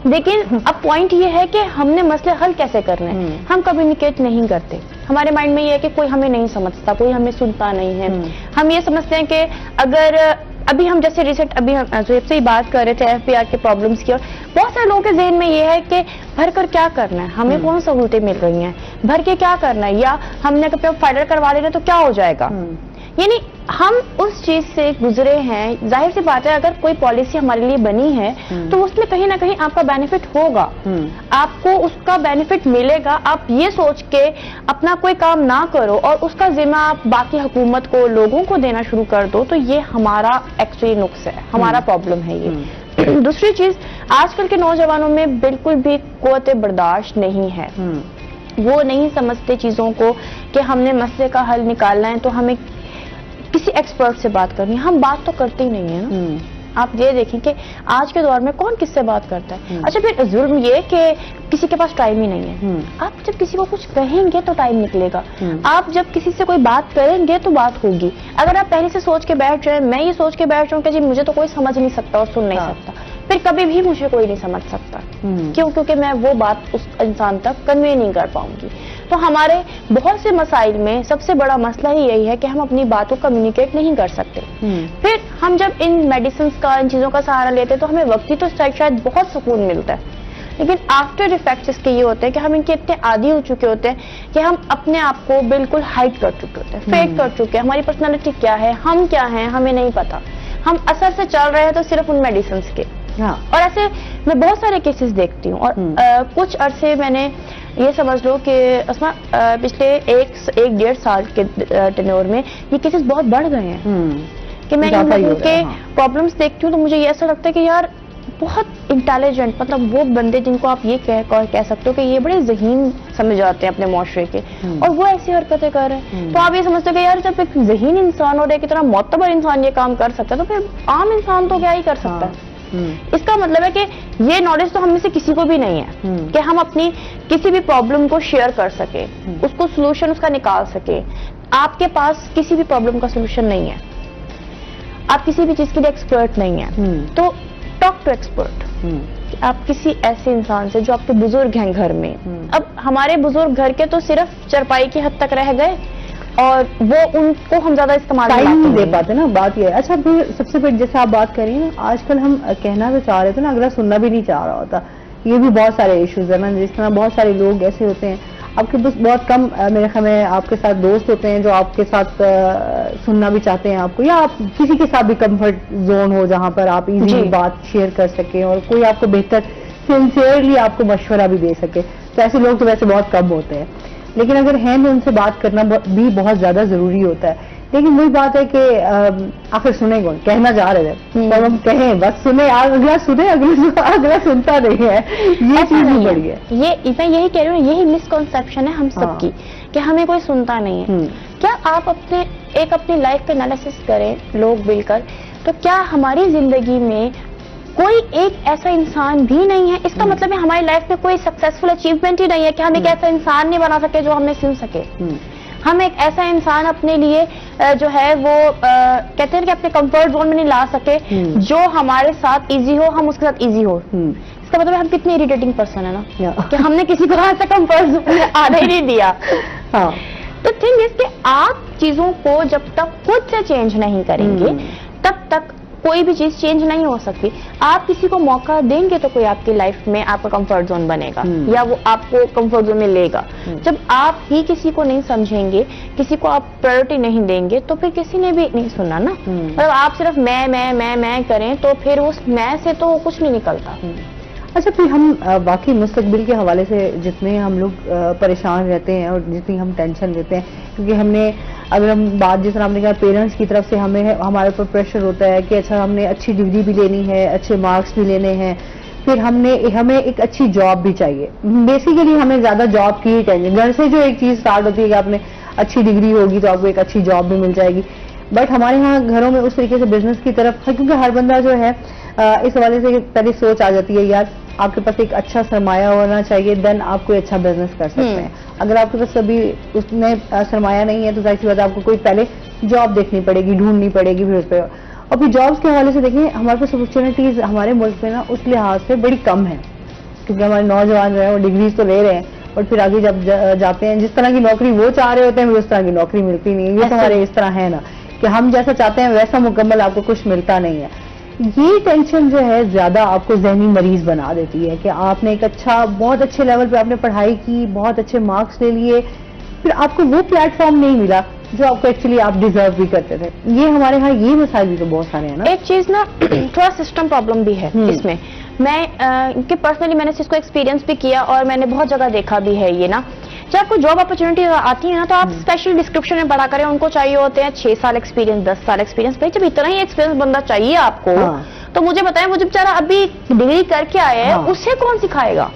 लेकिन अब पॉइंट ये है कि हमने मसले हल कैसे करने हैं। हम कम्युनिकेट नहीं करते, हमारे माइंड में ये है कि कोई हमें नहीं समझता, कोई हमें सुनता नहीं है। हम ये समझते हैं कि अगर अभी हम जैसे रिसेंट अभी हम जोएब से ही बात कर रहे थे एफबीआर के प्रॉब्लम्स की, और बहुत सारे लोगों के जहन में ये है कि भर कर क्या करना है, हमें कौन सहूलतें मिल रही हैं, भर के क्या करना है, या हमने कभी फाइडर करवा लेना तो क्या हो जाएगा। यानी हम उस चीज से गुजरे हैं। जाहिर सी बात है अगर कोई पॉलिसी हमारे लिए बनी है तो उसमें कहीं ना कहीं आपका बेनिफिट होगा, आपको उसका बेनिफिट मिलेगा। आप ये सोच के अपना कोई काम ना करो और उसका जिम्मा आप बाकी हुकूमत को, लोगों को देना शुरू कर दो, तो ये हमारा एक्चुअली नुक्स है, हमारा प्रॉब्लम है ये। दूसरी चीज, आजकल के नौजवानों में बिल्कुल भी क़ुव्वत बर्दाश्त नहीं है। वो नहीं समझते चीजों को कि हमने मसले का हल निकालना है तो हमें किसी एक्सपर्ट से बात करनी है। हम बात तो करते ही नहीं है ना। आप ये देखें कि आज के दौर में कौन किससे बात करता है। अच्छा, फिर जुर्म ये कि किसी के पास टाइम ही नहीं है। आप जब किसी को कुछ कहेंगे तो टाइम निकलेगा, आप जब किसी से कोई बात करेंगे तो बात होगी। अगर आप पहले से सोच के बैठ जाए, मैं ये सोच के बैठ जाऊं कि जी मुझे तो कोई समझ नहीं सकता और सुन नहीं सकता, फिर कभी भी मुझे कोई नहीं समझ सकता। क्यों? क्योंकि मैं वो बात उस इंसान तक कन्वे नहीं कर पाऊंगी। तो हमारे बहुत से मसाइल में सबसे बड़ा मसला ही यही है कि हम अपनी बात को कम्युनिकेट नहीं कर सकते। फिर हम जब इन मेडिसिन का, इन चीजों का सहारा लेते हैं तो हमें वक्ती तो शायद बहुत सुकून मिलता है, लेकिन आफ्टर इफेक्ट्स इसके ये होते हैं कि हम इनके इतने आदी हो चुके होते हैं कि हम अपने आप को बिल्कुल हाइड कर चुके होते हैं, फेक कर चुके हैं। हमारी पर्सनैलिटी क्या है, हम क्या हैं, हमें नहीं पता। हम असर से चल रहे हैं तो सिर्फ उन मेडिसिन के। और ऐसे मैं बहुत सारे केसेस देखती हूँ और कुछ अरसे मैंने ये समझ लो कि अस्मा पिछले एक डेढ़ साल के टेन्योर में ये केसेस बहुत बढ़ गए हैं कि मैं इन लोगों के प्रॉब्लम्स देखती हूँ तो मुझे ये ऐसा लगता है कि यार बहुत इंटेलिजेंट, मतलब वो बंदे जिनको आप ये कह सकते हो कि ये बड़े ज़हीन समझ जाते हैं अपने मुआशरे के, और वो ऐसी हरकतें कर रहे हैं। तो आप ये समझते हो कि यार जब एक ज़हीन इंसान और एक इतना मोतबर इंसान ये काम कर सकता है तो फिर आम इंसान तो क्या ही कर सकता है। इसका मतलब है कि ये नॉलेज तो हम में से किसी को भी नहीं है कि हम अपनी किसी भी प्रॉब्लम को शेयर कर सके, उसको सोल्यूशन उसका निकाल सके। आपके पास किसी भी प्रॉब्लम का सोल्यूशन नहीं है, आप किसी भी चीज के लिए एक्सपर्ट नहीं है, तो टॉक टू एक्सपर्ट। आप किसी ऐसे इंसान से जो आपके बुजुर्ग हैं घर में, अब हमारे बुजुर्ग घर के तो सिर्फ चरपाई की हद तक रह गए और वो उनको हम ज्यादा इस्तेमाल नहीं दे पाते ना, बात ये है। अच्छा फिर सबसे पहले जैसे आप बात करिए ना, आजकल हम कहना तो चाह रहे थे ना, अगला सुनना भी नहीं चाह रहा होता। ये भी बहुत सारे इश्यूज है ना, जिस तरह बहुत सारे लोग ऐसे होते हैं, आपके पास बहुत कम मेरे ख्याल में आपके साथ दोस्त होते हैं जो आपके साथ सुनना भी चाहते हैं आपको, या आप किसी के साथ भी कंफर्ट जोन हो जहां पर आप इजीली बात शेयर कर सके और कोई आपको बेहतर सिंसियरली आपको मशवरा भी दे सके। तो ऐसे लोग तो वैसे बहुत कम होते हैं, लेकिन अगर हैं तो उनसे बात करना भी बहुत ज्यादा जरूरी होता है। लेकिन वही बात है कि आखिर सुने कौन, कहना जा रहे थे तो हम कहें बस सुने, अगला सुने, अगला सुनता नहीं है, ये चीज भी बड़ी है। ये मैं यही कह रही हूँ, यही मिसकॉन्सेप्शन है हम सबकी कि हमें कोई सुनता नहीं है। क्या आप अपनी लाइफ पे एनालिसिस करें लोग मिलकर, तो क्या हमारी जिंदगी में कोई एक ऐसा इंसान भी नहीं है? इसका मतलब है हमारी लाइफ में कोई सक्सेसफुल अचीवमेंट ही नहीं है कि हम एक ऐसा इंसान नहीं बना सके जो हमें सुन सके। हम एक ऐसा इंसान अपने लिए जो है वो कहते हैं कि अपने कंफर्ट जोन में नहीं ला सके जो हमारे साथ इजी हो, हम उसके साथ इजी हो। इसका मतलब हम कितने इरिटेटिंग पर्सन है ना कि हमने किसी को ऐसा कंफर्ट जोन में आने ही नहीं दिया। तो थिंग इज कि आप चीजों को जब तक खुद से चेंज नहीं करेंगे तब तक कोई भी चीज चेंज नहीं हो सकती। आप किसी को मौका देंगे तो कोई आपकी लाइफ में आपका कंफर्ट जोन बनेगा या वो आपको कंफर्ट जोन में लेगा। जब आप ही किसी को नहीं समझेंगे, किसी को आप प्रायोरिटी नहीं देंगे, तो फिर किसी ने भी नहीं सुनना ना। मतलब आप सिर्फ मैं करें तो फिर उस मैं से तो कुछ नहीं निकलता। अच्छा फिर हम बाकी मुस्तकबिल के हवाले से जितने हम लोग परेशान रहते हैं और जितनी हम टेंशन लेते हैं, क्योंकि हमने अगर हम बात जिस तरह हमने कहा पेरेंट्स की तरफ से हमारे ऊपर प्रेशर होता है कि अच्छा हमने अच्छी डिग्री भी लेनी है, अच्छे मार्क्स भी लेने हैं, फिर हमें एक अच्छी जॉब भी चाहिए। बेसिकली हमें ज्यादा जॉब की ही टेंशन, घर से जो एक चीज स्टार्ट होती है कि आपने अच्छी डिग्री होगी तो आपको एक अच्छी जॉब भी मिल जाएगी। बट हमारे यहाँ घरों में उस तरीके से बिजनेस की तरफ, क्योंकि हर बंदा जो है इस हवाले से पहले सोच आ जाती है यार आपके पास एक अच्छा सरमाया होना चाहिए, देन आप कोई अच्छा बिजनेस कर सकते हैं। अगर आपके पास अभी उसमें सरमाया नहीं है तो जाहिर सी बात है आपको कोई पहले जॉब देखनी पड़ेगी, ढूंढनी पड़ेगी फिर उस पर। और फिर जॉब्स के हवाले से देखें हमारे पास अपॉर्चुनिटीज हमारे मुल्क में ना उस लिहाज से बड़ी कम है, क्योंकि हमारे नौजवान जो है वो डिग्रीज तो ले रहे हैं और फिर आगे जब जाते हैं जिस तरह की नौकरी वो चाह रहे होते हैं उस तरह की नौकरी मिलती नहीं है। ये तो हमारे इस तरह है ना कि हम जैसा चाहते हैं वैसा मुकम्मल आपको कुछ मिलता नहीं है। ये टेंशन जो है ज्यादा आपको ज़हनी मरीज बना देती है कि आपने एक बहुत अच्छे लेवल पे आपने पढ़ाई की, बहुत अच्छे मार्क्स ले लिए, फिर आपको वो प्लेटफॉर्म नहीं मिला जो आपको एक्चुअली आप डिजर्व भी करते थे। ये हमारे यहाँ ये मसाइल भी तो बहुत सारे हैं ना। एक चीज ना थोड़ा सिस्टम प्रॉब्लम भी है इसमें। मैं कि पर्सनली मैंने इसको एक्सपीरियंस भी किया और मैंने बहुत जगह देखा भी है ये ना, जब आपको जॉब अपॉर्चुनिटी आती है ना तो आप स्पेशल डिस्क्रिप्शन में पढ़ा करें, उनको चाहिए होते हैं 6 साल एक्सपीरियंस, 10 साल एक्सपीरियंस। भाई जब इतना ही एक्सपीरियंस बंदा चाहिए आपको तो मुझे बताएं, वो जो बेचारा अभी डिग्री करके आया है उसे कौन सिखाएगा?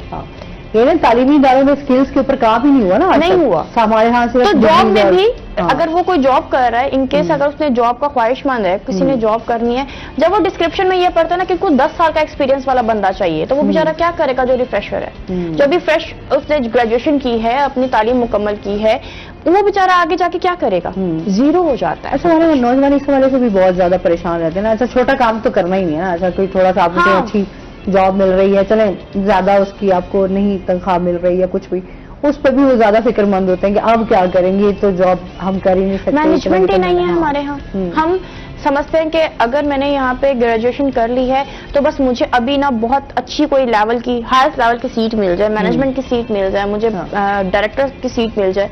ये ना तालीमी इदारों में स्किल्स के ऊपर काम ही नहीं हुआ ना, नहीं हुआ हमारे यहाँ से। तो जॉब में भी अगर वो कोई जॉब कर रहा है, इनकेस अगर उसने जॉब का ख्वाहिशमंद है, किसी ने जॉब करनी है, जब वो डिस्क्रिप्शन में ये पढ़ता है ना कि कुछ 10 साल का एक्सपीरियंस वाला बंदा चाहिए, तो वो बेचारा क्या करेगा? जो रिफ्रेशर है, जो भी फ्रेश उसने ग्रेजुएशन की है, अपनी तालीम मुकम्मल की है, वो बेचारा आगे जाके क्या करेगा? जीरो हो जाता है। अच्छा हमारे नौजवान इस हवाले से भी बहुत ज्यादा परेशान रहते हैं ना। अच्छा छोटा काम तो करना ही नहीं है ना, अच्छा कोई थोड़ा सा आपको अच्छी जॉब मिल रही है, चले ज्यादा उसकी आपको नहीं तनख्वाह मिल रही है कुछ भी, उस पर भी वो ज्यादा फिक्रमंद होते हैं कि अब क्या करेंगे, तो जॉब हम कर ही नहीं सकते, मैनेजमेंट ही नहीं है हमारे यहाँ। हम समझते हैं कि अगर मैंने यहाँ पे ग्रेजुएशन कर ली है तो बस मुझे अभी ना बहुत अच्छी कोई लेवल की, हाईएस्ट लेवल की सीट मिल जाए, मैनेजमेंट की सीट मिल जाए, मुझे डायरेक्टर की सीट मिल जाए।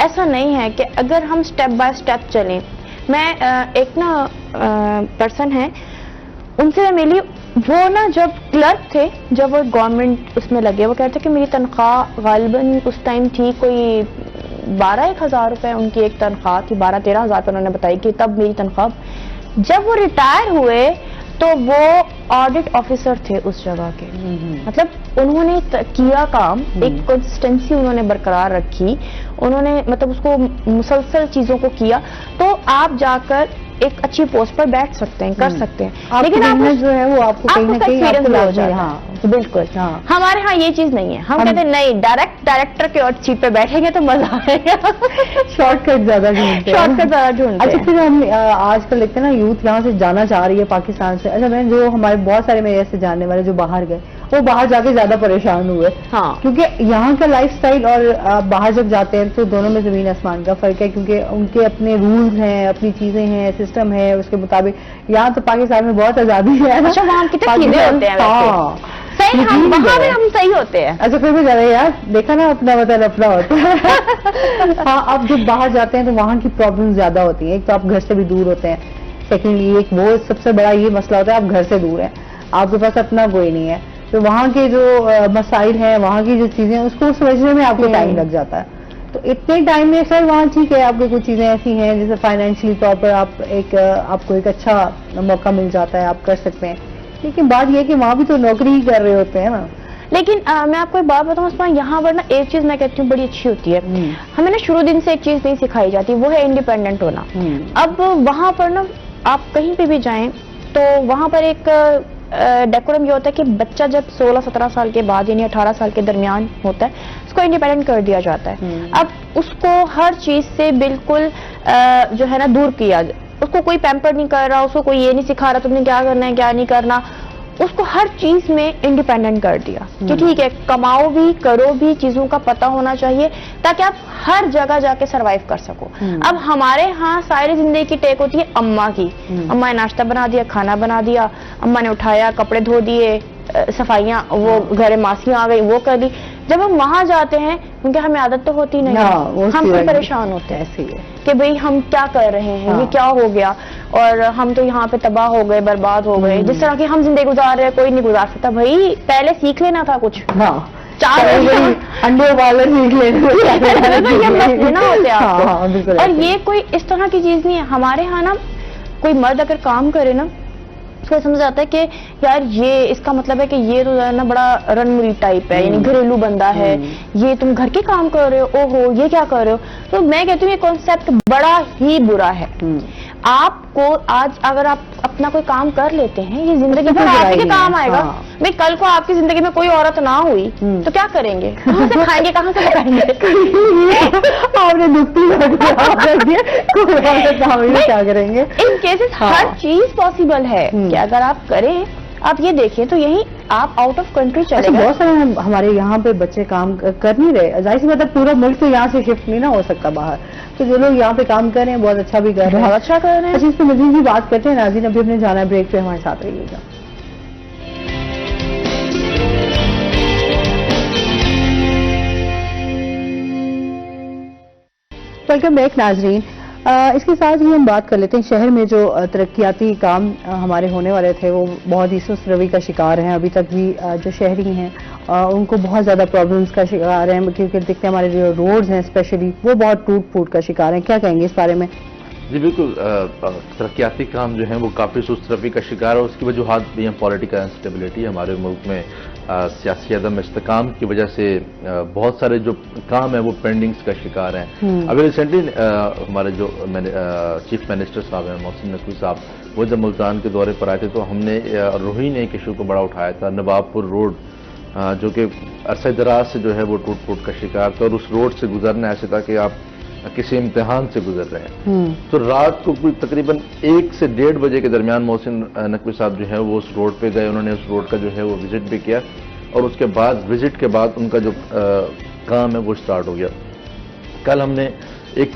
ऐसा नहीं है कि अगर हम स्टेप बाय स्टेप चलें। मैं एक ना पर्सन है, उनसे मैं मिली, वो ना जब क्लर्क थे, जब वो गवर्नमेंट उसमें लगे, वो कहते कि मेरी तनख्वाह गालिबन उस टाइम थी कोई 12-1 हज़ार रुपए उनकी एक तनख्वाह थी, 12-13 हज़ार रुपए उन्होंने बताई कि तब मेरी तनख्वाह। जब वो रिटायर हुए तो वो ऑडिट ऑफिसर थे उस जगह के। मतलब उन्होंने किया काम, एक कंसिस्टेंसी उन्होंने बरकरार रखी, उन्होंने मतलब उसको मुसलसल चीजों को किया, तो आप जाकर एक अच्छी पोस्ट पर बैठ सकते हैं, कर सकते हैं। लेकिन आप जो है वो आपको कहीं ना कहीं आपको हो जाता है। बिल्कुल। हमारे यहाँ ये चीज नहीं है, हम कहते हैं नहीं, डायरेक्टर के और सीट पे बैठेंगे तो मजा आएगा। शॉर्टकट ज्यादा ढूंढते हैं। शॉर्टकट ज्यादा ढूंढते हैं। अच्छा, फिर हम आजकल देखते हैं ना, यूथ यहाँ से जाना चाह रही है पाकिस्तान से। अच्छा, मैं जो हमारे बहुत सारे मेरे ऐसे जानने वाले जो बाहर गए, वो बाहर जाके ज्यादा परेशान हुए। हाँ। क्योंकि यहाँ का लाइफस्टाइल और बाहर जब जाते हैं तो दोनों में जमीन आसमान का फर्क है, क्योंकि उनके अपने रूल्स हैं, अपनी चीजें हैं, सिस्टम है, उसके मुताबिक। यहाँ तो पाकिस्तान में बहुत आजादी है। अच्छा, वहाँ कितने सीधे होते हैं। हाँ, सही, हम वहाँ भी हम सही होते हैं। अच्छा, फिर भी ज्यादा यार देखा ना, अपना मतलब अपना होता है। हाँ, आप जब बाहर जाते हैं तो वहाँ की प्रॉब्लम ज्यादा होती है। एक तो आप घर से भी दूर होते हैं, सेकेंडली एक वो सबसे बड़ा ये मसला होता है, आप घर से दूर हैं, आपके पास अपना कोई नहीं है, तो वहाँ के जो मसाइल हैं, वहाँ की जो चीजें हैं, उसको समझने में आपको टाइम लग जाता है। तो इतने टाइम में सर वहाँ ठीक है, आपको कुछ चीजें ऐसी हैं जैसे फाइनेंशियली तौर पर आपको एक अच्छा मौका मिल जाता है, आप कर सकते हैं। लेकिन बात यह कि वहाँ भी तो नौकरी ही कर रहे होते हैं ना। लेकिन मैं आपको एक बात बताऊं उसमें, यहाँ पर ना एक चीज मैं कहती हूँ बड़ी अच्छी होती है। हमें ना शुरू दिन से एक चीज नहीं सिखाई जाती, वो है इंडिपेंडेंट होना। अब वहाँ पर ना आप कहीं पे भी जाएं तो वहाँ पर एक डेकोरम ये होता है कि बच्चा जब 16-17 साल के बाद यानी 18 साल के दरमियान होता है, उसको इंडिपेंडेंट कर दिया जाता है। अब उसको हर चीज से बिल्कुल जो है ना दूर किया, उसको कोई पैम्पर नहीं कर रहा, उसको कोई ये नहीं सिखा रहा तुमने क्या करना है क्या नहीं करना, उसको हर चीज में इंडिपेंडेंट कर दिया कि ठीक है, कमाओ भी करो भी, चीजों का पता होना चाहिए ताकि आप हर जगह जाके सरवाइव कर सको। अब हमारे यहाँ सारी जिंदगी की टेक होती है अम्मा की। अम्मा ने नाश्ता बना दिया, खाना बना दिया, अम्मा ने उठाया, कपड़े धो दिए, सफाइयाँ, वो घर मासियाँ आ गई, वो कर दी। जब हम वहां जाते हैं, क्योंकि हमें आदत तो होती नहीं है, हम फिर परेशान होते हैं ऐसे कि भाई हम क्या कर रहे हैं, ये क्या हो गया, और हम तो यहाँ पे तबाह हो गए, बर्बाद हो गए। जिस तरह की हम जिंदगी गुजार रहे हैं कोई नहीं गुजार सकता। भाई पहले सीख लेना था कुछ। अंडे वाले सीख लेना होते आपको। और ये कोई इस तरह की चीज नहीं है। हमारे यहाँ ना कोई मर्द अगर काम करे ना, उसको समझ आता है कि यार ये इसका मतलब है कि ये तो ना बड़ा रनमुरी टाइप है, यानी घरेलू बंदा है, ये तुम घर के काम कर रहे हो, ओहो ये क्या कर रहे हो। तो मैं कहती हूँ ये कॉन्सेप्ट बड़ा ही बुरा है। आपको आज अगर आप अपना कोई काम कर लेते हैं, ये जिंदगी भर आपके काम आएगा। भाई कल को आपकी जिंदगी में कोई औरत ना हुई तो क्या करेंगे, कहाँ से खाएंगे, कहाँ से पकाएंगे। आपने क्या करेंगे। इन केसेस हर चीज पॉसिबल है कि अगर आप करें। आप ये देखिए तो यही आप आउट ऑफ कंट्री चले गए। बहुत सारे हमारे यहाँ पे बच्चे काम कर नहीं रहे, जाहिर सी बात है पूरा मुल्क तो यहाँ से शिफ्ट नहीं ना हो सकता बाहर, तो जो लोग यहाँ पे काम कर रहे हैं बहुत अच्छा भी कर रहे हैं, बहुत अच्छा कर रहे हैं। अच्छा, इस पर मजीद भी बात करते हैं। नाज़रीन अभी हमने जाना है ब्रेक पे, हमारे साथ रहिएगा। वेलकम बैक नाजरीन। इसके साथ ही हम बात कर लेते हैं, शहर में जो तरक्याती काम हमारे होने वाले थे वो बहुत ही सुस्त रवि का शिकार हैं। अभी तक भी जो शहरी हैं उनको बहुत ज़्यादा प्रॉब्लम्स का शिकार हैं, क्योंकि देखते हैं हमारे जो रोड्स हैं स्पेशली वो बहुत टूट फूट का शिकार हैं। क्या कहेंगे इस बारे में? जी बिल्कुल, तरक्याती काम जो है वो काफ़ी सुस्त रवि का शिकार है। उसकी वजूहत भी हैं पॉलिटिकल इंस्टेबिलिटी, हमारे मुल्क में सियासी अदम इस्तेकाम की वजह से बहुत सारे जो काम है वो पेंडिंग्स का शिकार हैं। अभी रिसेंटली हमारे जो चीफ मिनिस्टर साहब हैं मोहसिन नकवी साहब, वो जब मुल्तान के दौरे पर आए थे तो हमने रोही ने एक इशू को बड़ा उठाया था, नवाबपुर रोड जो कि अरसे दराज से जो है वो टूट फूट का शिकार था, और उस रोड से गुजरना ऐसे था कि आप किसी इम्तिहान से गुजर रहे हैं। तो रात को कोई तकरीबन 1 से 1:30 बजे के दरमियान मोहसिन नकवी साहब जो है वो उस रोड पे गए, उन्होंने उस रोड का जो है वो विजिट भी किया, और उसके बाद विजिट के बाद उनका जो काम है वो स्टार्ट हो गया। कल हमने एक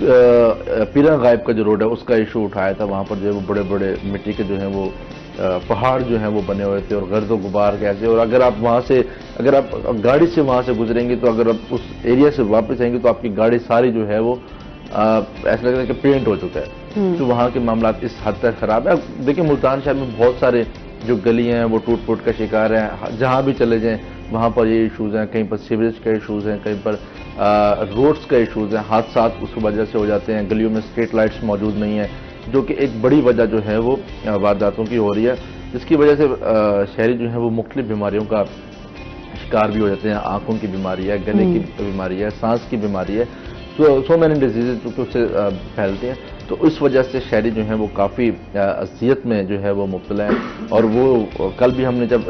पीरा गायब का जो रोड है उसका इशू उठाया था। वहाँ पर जो है वो बड़े बड़े मिट्टी के जो है वो पहाड़ जो है वो बने हुए थे, और गर्द व गुबार कैसे, और अगर आप वहाँ से अगर आप गाड़ी से वहाँ से गुजरेंगे तो अगर आप उस एरिया से वापस आएंगे तो आपकी गाड़ी सारी जो है वो ऐसा लगता है कि पेंट हो चुका है। तो वहाँ के मामला इस हद तक खराब है। देखिए मुल्तान शहर में बहुत सारे जो गलियां हैं वो टूट फूट का शिकार हैं, जहां भी चले जाएं वहां पर ये इश्यूज हैं, कहीं पर सीवरेज का इश्यूज हैं, कहीं पर रोड्स का इश्यूज हैं, हादसात उस वजह से हो जाते हैं, गलियों में स्ट्रीट लाइट्स मौजूद नहीं है, जो कि एक बड़ी वजह जो है वो वारदातों की हो रही है, जिसकी वजह से शहरी जो है वो मुख्तलिफ बीमारियों का शिकार भी हो जाते हैं। आंखों की बीमारी है, गले की बीमारी है, सांस की बीमारी है, सो मैनी डिजीजेज जो कि उससे फैलते हैं। तो इस वजह से शहरी जो हैं वो काफ़ी अज़ियत में जो है वो मुब्तला हैं। और वो कल भी हमने जब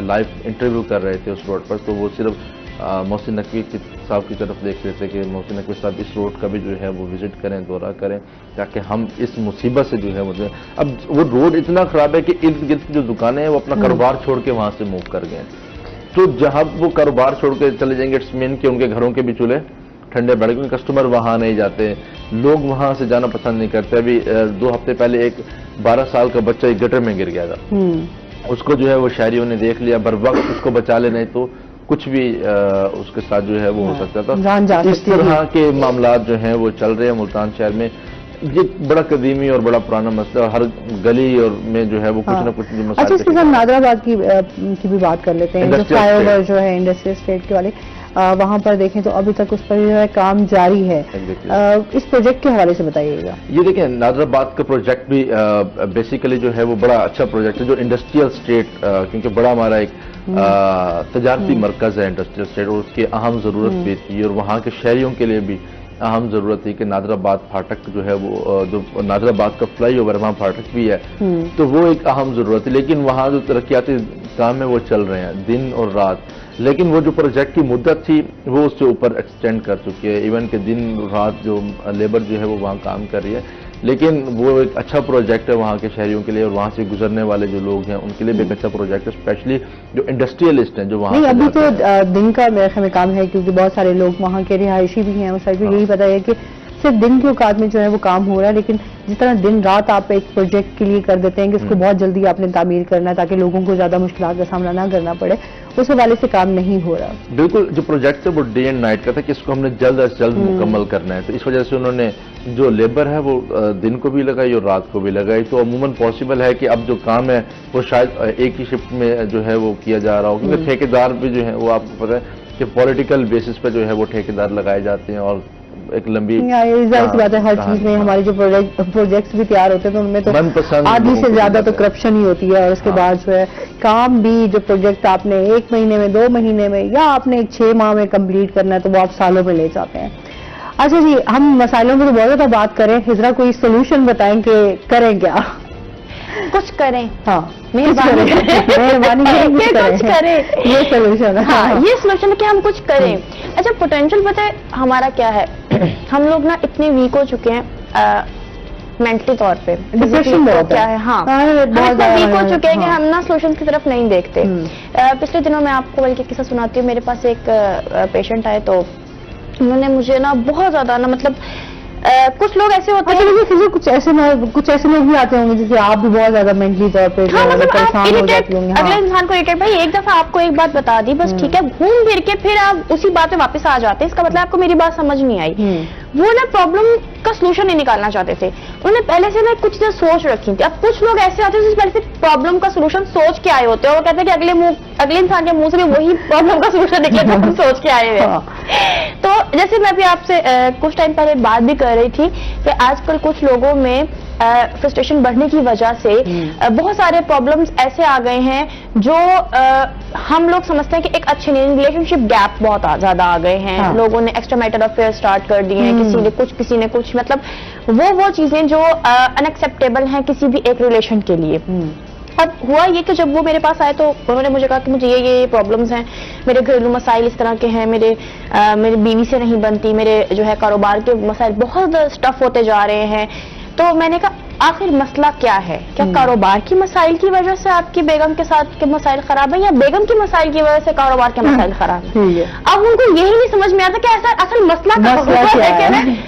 लाइव इंटरव्यू कर रहे थे उस रोड पर, तो वो सिर्फ मोहसिन नकवी साहब की तरफ देख रहे थे कि मोहसिन नकवी साहब इस रोड का भी जो है वो विजिट करें, दौरा करें, ताकि हम इस मुसीबत से जो है वो अब वो रोड इतना ख़राब है कि इर्द गिर्द की जो दुकानें हैं वो अपना कारोबार छोड़ के वहाँ से मूव कर गए। तो जहाँ वो कारोबार छोड़ के चले जाएंगे, इट्स मीन कि उनके घरों के भी चूल्हे ठंडे बैठ, क्योंकि कस्टमर वहाँ नहीं जाते, लोग वहाँ से जाना पसंद नहीं करते। अभी 2 हफ्ते पहले एक 12 साल का बच्चा एक गटर में गिर गया था, उसको जो है वो शहरियों ने देख लिया, बर वक्त उसको बचा ले, नहीं तो कुछ भी उसके साथ जो है वो हो सकता था। इस तरह के मामलात जो हैं वो चल रहे हैं मुल्तान शहर में। ये बड़ा कदीमी और बड़ा पुराना मसला, हर गली और में जो है वो कुछ ना कुछ मसला। अच्छा, इसके साथ नादराबाद की भी बात कर लेते हैं, जो फ्लाईओवर जो है इंडस्ट्रियल स्टेट के वाले, वहां पर देखें तो अभी तक उस पर जो है काम जारी है। इस प्रोजेक्ट के हवाले से बताइएगा। ये देखें, नादराबाद का प्रोजेक्ट भी बेसिकली जो है वो बड़ा अच्छा प्रोजेक्ट है, जो इंडस्ट्रियल स्टेट, क्योंकि बड़ा हमारा एक तजारती मरकज है इंडस्ट्रियल स्टेट, और उसकी अहम जरूरत भी थी, और वहाँ के शहरियों के लिए भी अहम जरूरत थी कि नादराबाद फाटक जो है वो, जो नादराबाद का फ्लाईओवर वहाँ फाटक भी है, तो वो एक अहम जरूरत है। लेकिन वहाँ जो तरक्याती काम है वो चल रहे हैं दिन और रात, लेकिन वो जो प्रोजेक्ट की मुद्दत थी वो उससे ऊपर एक्सटेंड कर चुकी है। इवन के दिन रात जो लेबर जो है वो वहाँ काम कर रही है, लेकिन वो एक अच्छा प्रोजेक्ट है वहाँ के शहरियों के लिए, और वहाँ से गुजरने वाले जो लोग हैं उनके लिए भी एक अच्छा प्रोजेक्ट है, स्पेशली जो इंडस्ट्रियलिस्ट हैं जो वहाँ। नहीं, अभी तो दिन का मेरे ख्याल में काम है, क्योंकि बहुत सारे लोग वहाँ के रिहायशी भी हैं, उस साइड पे यही पता है कि सिर्फ दिन के औकात में जो है वो काम हो रहा है, लेकिन जिस तरह दिन रात आप एक प्रोजेक्ट के लिए कर देते हैं कि इसको बहुत जल्दी आपने तामीर करना है ताकि लोगों को ज्यादा मुश्किलात का सामना ना करना पड़े, उस हवाले से काम नहीं हो रहा। बिल्कुल, जो प्रोजेक्ट है वो डे एंड नाइट का था कि इसको हमने जल्द अज जल्द मुकम्मल करना है, तो इस वजह से उन्होंने जो लेबर है वो दिन को भी लगाई और रात को भी लगाई। तो अमूमन पॉसिबल है कि अब जो काम है वो शायद एक ही शिफ्ट में जो है वो किया जा रहा हो, क्योंकि ठेकेदार भी जो है वो आपको पता है कि पॉलिटिकल बेसिस पे जो है वो ठेकेदार लगाए जाते हैं, और एक लंबी जाहिर बात है हर चीज में हमारे जो प्रोजेक्ट्स भी तैयार होते हैं तो उनमें तो आधी से ज्यादा तो करप्शन ही होती है, और उसके बाद जो है काम भी, जो प्रोजेक्ट आपने 1 महीने में 2 महीने में या आपने 6 माह में कंप्लीट करना है तो वो आप सालों में ले जाते हैं। अच्छा जी, हम मसाइलों में तो बहुत ज्यादा बात करें, हिजरा कोई सोल्यूशन बताएं कि करें क्या? कुछ करें, हाँ मेहरबानी कुछ करें, ये सोल्यूशन है। हाँ, ये सोल्यूशन है कि हम कुछ करें। अच्छा, पोटेंशियल पता है हमारा क्या है? हम लोग ना इतने वीक हो चुके हैं मेंटली तौर पे, डिप्रेशन क्या है, हाँ बहुत वीक हो चुके हैं कि हम ना सोल्यूशन की तरफ नहीं देखते। पिछले दिनों मैं आपको बल्कि किस्सा सुनाती हूँ। मेरे पास एक पेशेंट आए, तो उन्होंने मुझे ना बहुत ज्यादा ना, मतलब कुछ लोग ऐसे होते हैं, कुछ ऐसे लोग भी आते होंगे जैसे आप भी बहुत ज्यादा मेंटली तौर पे परेशान हो जाते होंगे। अगले इंसान को इरिटेट, भाई एक दफा आपको एक बात बता दी बस, ठीक है, घूम फिर के फिर आप उसी बात पे वापस आ जाते हैं, इसका मतलब आपको मेरी बात समझ नहीं आई। वो ना प्रॉब्लम का सलूशन नहीं निकालना चाहते थे, उन्होंने पहले से ना कुछ चीजें सोच रखी थी। अब कुछ लोग ऐसे आते हैं पहले से प्रॉब्लम का सलूशन सोच के आए होते हैं, वो कहते हैं कि अगले इंसान के मुंह से भी वही प्रॉब्लम का सलूशन निकलेगा हम सोच के आए हुए। तो जैसे मैं भी आपसे कुछ टाइम पहले बात भी कर रही थी कि आजकल कुछ लोगों में फ्रस्ट्रेशन बढ़ने की वजह से बहुत सारे प्रॉब्लम्स ऐसे आ गए हैं जो हम लोग समझते हैं कि एक अच्छे नहीं, रिलेशनशिप गैप बहुत ज्यादा आ गए हैं। हाँ। लोगों ने एक्स्ट्रा मैरिटल अफेयर स्टार्ट कर दिए हैं, किसी ने कुछ, मतलब वो चीजें जो अनएक्सेप्टेबल हैं किसी भी एक रिलेशन के लिए। अब हुआ ये कि जब वो मेरे पास आए तो उन्होंने मुझे कहा कि मुझे ये प्रॉब्लम्स हैं, मेरे घरेलू मसाइल इस तरह के हैं, मेरी बीवी से नहीं बनती, मेरे जो है कारोबार के मसाइल बहुत स्टफ होते जा रहे हैं। तो मैंने कहा आखिर मसला क्या है? क्या कारोबार की मसाइल की वजह से आपकी बेगम के साथ के मसाइल खराब है, या बेगम की मसाइल की वजह से कारोबार के मसाइल खराब है? अब उनको यही नहीं समझ में आता कि ऐसा असल मसला क्या है।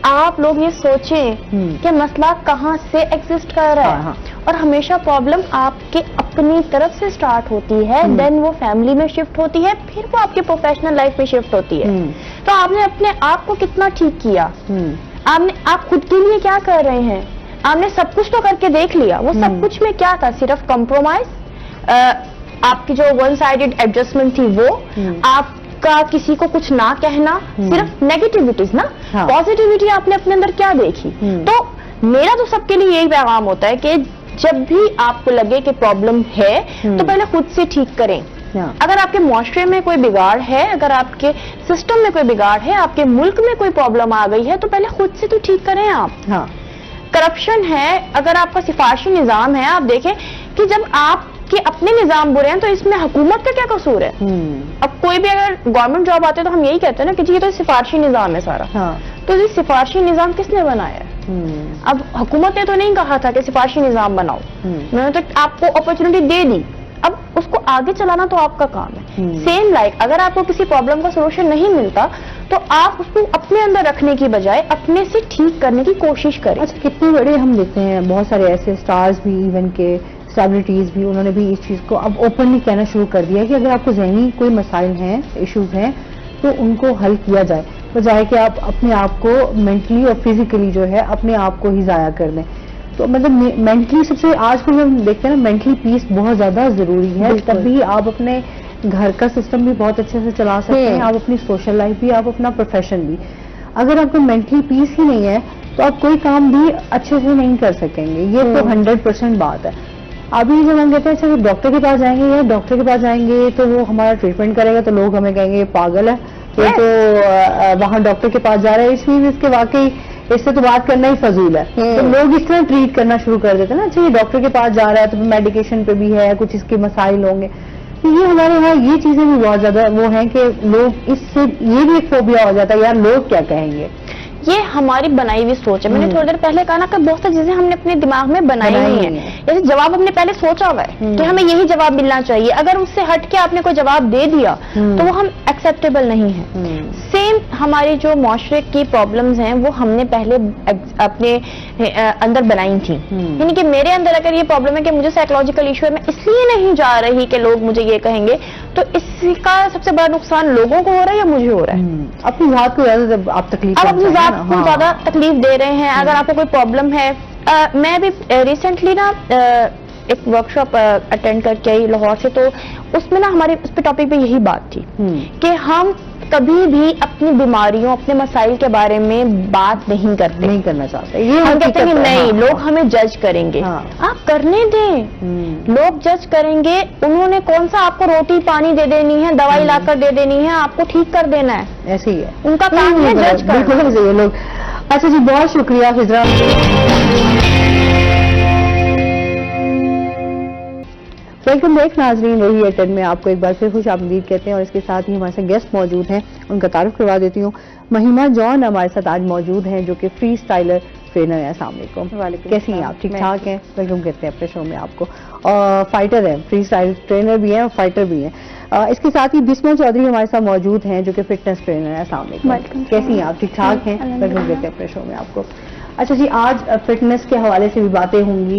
आप लोग ये सोचें कि मसला कहाँ से एग्जिस्ट कर रहा है। और हमेशा प्रॉब्लम आपके अपनी तरफ से स्टार्ट होती है, देन वो फैमिली में शिफ्ट होती है, फिर वो आपके प्रोफेशनल लाइफ में शिफ्ट होती है। तो आपने अपने आप को कितना ठीक किया, आप खुद के लिए क्या कर रहे हैं? आपने सब कुछ तो करके देख लिया, वो सब कुछ में क्या था, सिर्फ कॉम्प्रोमाइज, आपकी जो वन साइडेड एडजस्टमेंट थी वो, आपका किसी को कुछ ना कहना, सिर्फ नेगेटिविटीज ना, पॉजिटिविटी आपने अपने अंदर क्या देखी। तो मेरा तो सबके लिए यही पैगाम होता है कि जब भी आपको लगे कि प्रॉब्लम है तो पहले खुद से ठीक करें। अगर आपके मुआशरे में कोई बिगाड़ है, अगर आपके सिस्टम में कोई बिगाड़ है, आपके मुल्क में कोई प्रॉब्लम आ गई है, तो पहले खुद से तो ठीक करें आप। करप्शन है, अगर आपका सिफारशी निजाम है, आप देखें कि जब आपके अपने निजाम बुरे हैं तो इसमें हुकूमत का क्या कसूर है। अब कोई भी अगर गवर्नमेंट जॉब आते हैं तो हम यही कहते हैं ना कि जी ये तो सिफारशी निजाम है सारा। तो ये सिफारशी निजाम किसने बनाया है? अब हुकूमत ने तो नहीं कहा था कि सिफारशी निजाम बनाओ, उन्होंने तो आपको अपॉर्चुनिटी दे दी, अब उसको आगे चलाना तो आपका काम है। सेम लाइक अगर आपको किसी प्रॉब्लम का सोल्यूशन नहीं मिलता तो आप उसको अपने अंदर रखने की बजाय अपने से ठीक करने की कोशिश करें। अच्छा, कितने बड़े हम देखते हैं, बहुत सारे ऐसे स्टार्स भी, इवन के सेलिब्रिटीज भी, उन्होंने भी इस चीज को अब ओपनली कहना शुरू कर दिया है कि अगर आपको ज़हनी कोई मसाइल हैं, इश्यूज हैं, तो उनको हल किया जाए, बजाय कि आप अपने आप को मेंटली और फिजिकली जो है अपने आप को ही जाया कर दें। तो मतलब मेंटली सबसे आजकल हम देखते हैं ना, मेंटली पीस बहुत ज्यादा जरूरी है, तभी आप अपने घर का सिस्टम भी बहुत अच्छे से चला सकते हैं, आप अपनी सोशल लाइफ भी, आप अपना प्रोफेशन भी। अगर आपको मेंटली पीस ही नहीं है तो आप कोई काम भी अच्छे से नहीं कर सकेंगे, ये तो 100% बात है। अभी जब हम कहते हैं अच्छा डॉक्टर के पास जाएंगे, या डॉक्टर के पास जाएंगे तो वो हमारा ट्रीटमेंट करेगा, तो लोग हमें कहेंगे ये पागल है, ये तो वहां डॉक्टर के पास जा रहा है, इसलिए इसके वाकई इससे तो बात करना ही फजूल है। तो लोग इस तरह ट्रीट करना शुरू कर देते हैं ना, अच्छा ये डॉक्टर के पास जा रहा है तो मेडिकेशन पे भी है, कुछ इसके मसाइल होंगे। तो ये हमारे यहाँ ये चीजें भी बहुत ज्यादा वो हैं कि लोग इससे ये भी एक फोबिया हो जाता है, यार लोग क्या कहेंगे। ये हमारी बनाई हुई सोच है। मैंने थोड़ी देर पहले कहा ना कि बहुत सारी चीजें हमने अपने दिमाग में बनाई हुई है, जैसे जवाब हमने पहले सोचा हुआ है कि हमें यही जवाब मिलना चाहिए, अगर उससे हट के आपने कोई जवाब दे दिया तो वो हम एक्सेप्टेबल नहीं है। सेम हमारी जो मुआशरे की प्रॉब्लम्स हैं वो हमने पहले अपने अंदर बनाई थी, यानी कि मेरे अंदर अगर ये प्रॉब्लम है कि मुझे साइकोलॉजिकल इशू है, मैं इसलिए नहीं जा रही कि लोग मुझे ये कहेंगे, तो इसका सबसे बड़ा नुकसान लोगों को हो रहा है या मुझे हो रहा है? अपनी जात को ज्यादा आप तकलीफ, आप अपनी जात को ज्यादा तकलीफ दे रहे हैं। अगर आपको कोई प्रॉब्लम है, मैं भी रिसेंटली ना एक वर्कशॉप अटेंड करके आई लाहौर से, तो उसमें ना हमारे उस पे टॉपिक पे यही बात थी कि हम कभी भी अपनी बीमारियों, अपने मसाइल के बारे में बात नहीं करते, नहीं करना चाहते। ये हम कहते हैं नहीं, लोग हमें जज करेंगे। आप करने दें, लोग जज करेंगे। उन्होंने कौन सा आपको रोटी पानी दे देनी है, दवाई लाकर दे देनी है, आपको ठीक कर देना है, ऐसे ही है, उनका काम है जज करना। लोग। अच्छा जी, बहुत शुक्रिया फिजरा। वेलकम बैक नाजरीन, वही एटेन में आपको एक बार फिर खुश आमदीद कहते हैं, और इसके साथ ही हमारे साथ गेस्ट मौजूद हैं, उनका तारुफ करवा देती हूँ। महिमा जॉन हमारे साथ आज मौजूद हैं, जो कि फ्री स्टाइलर ट्रेनर है। अस्सलाम वालेकुम, कैसी हैं आप? ठीक ठाक हैं? वेलकम कहते हैं अपने शो में आपको। और फाइटर है, फ्री स्टाइल ट्रेनर भी हैं और फाइटर भी हैं। इसके साथ ही बिस्मा चौधरी हमारे साथ मौजूद हैं, जो कि फिटनेस ट्रेनर है। अस्सलाम वालेकुम, कैसी हैं आप? ठीक ठाक हैं? वेलकम कहते हैं अपने शो में आपको। अच्छा जी, आज फिटनेस के हवाले से भी बातें होंगी,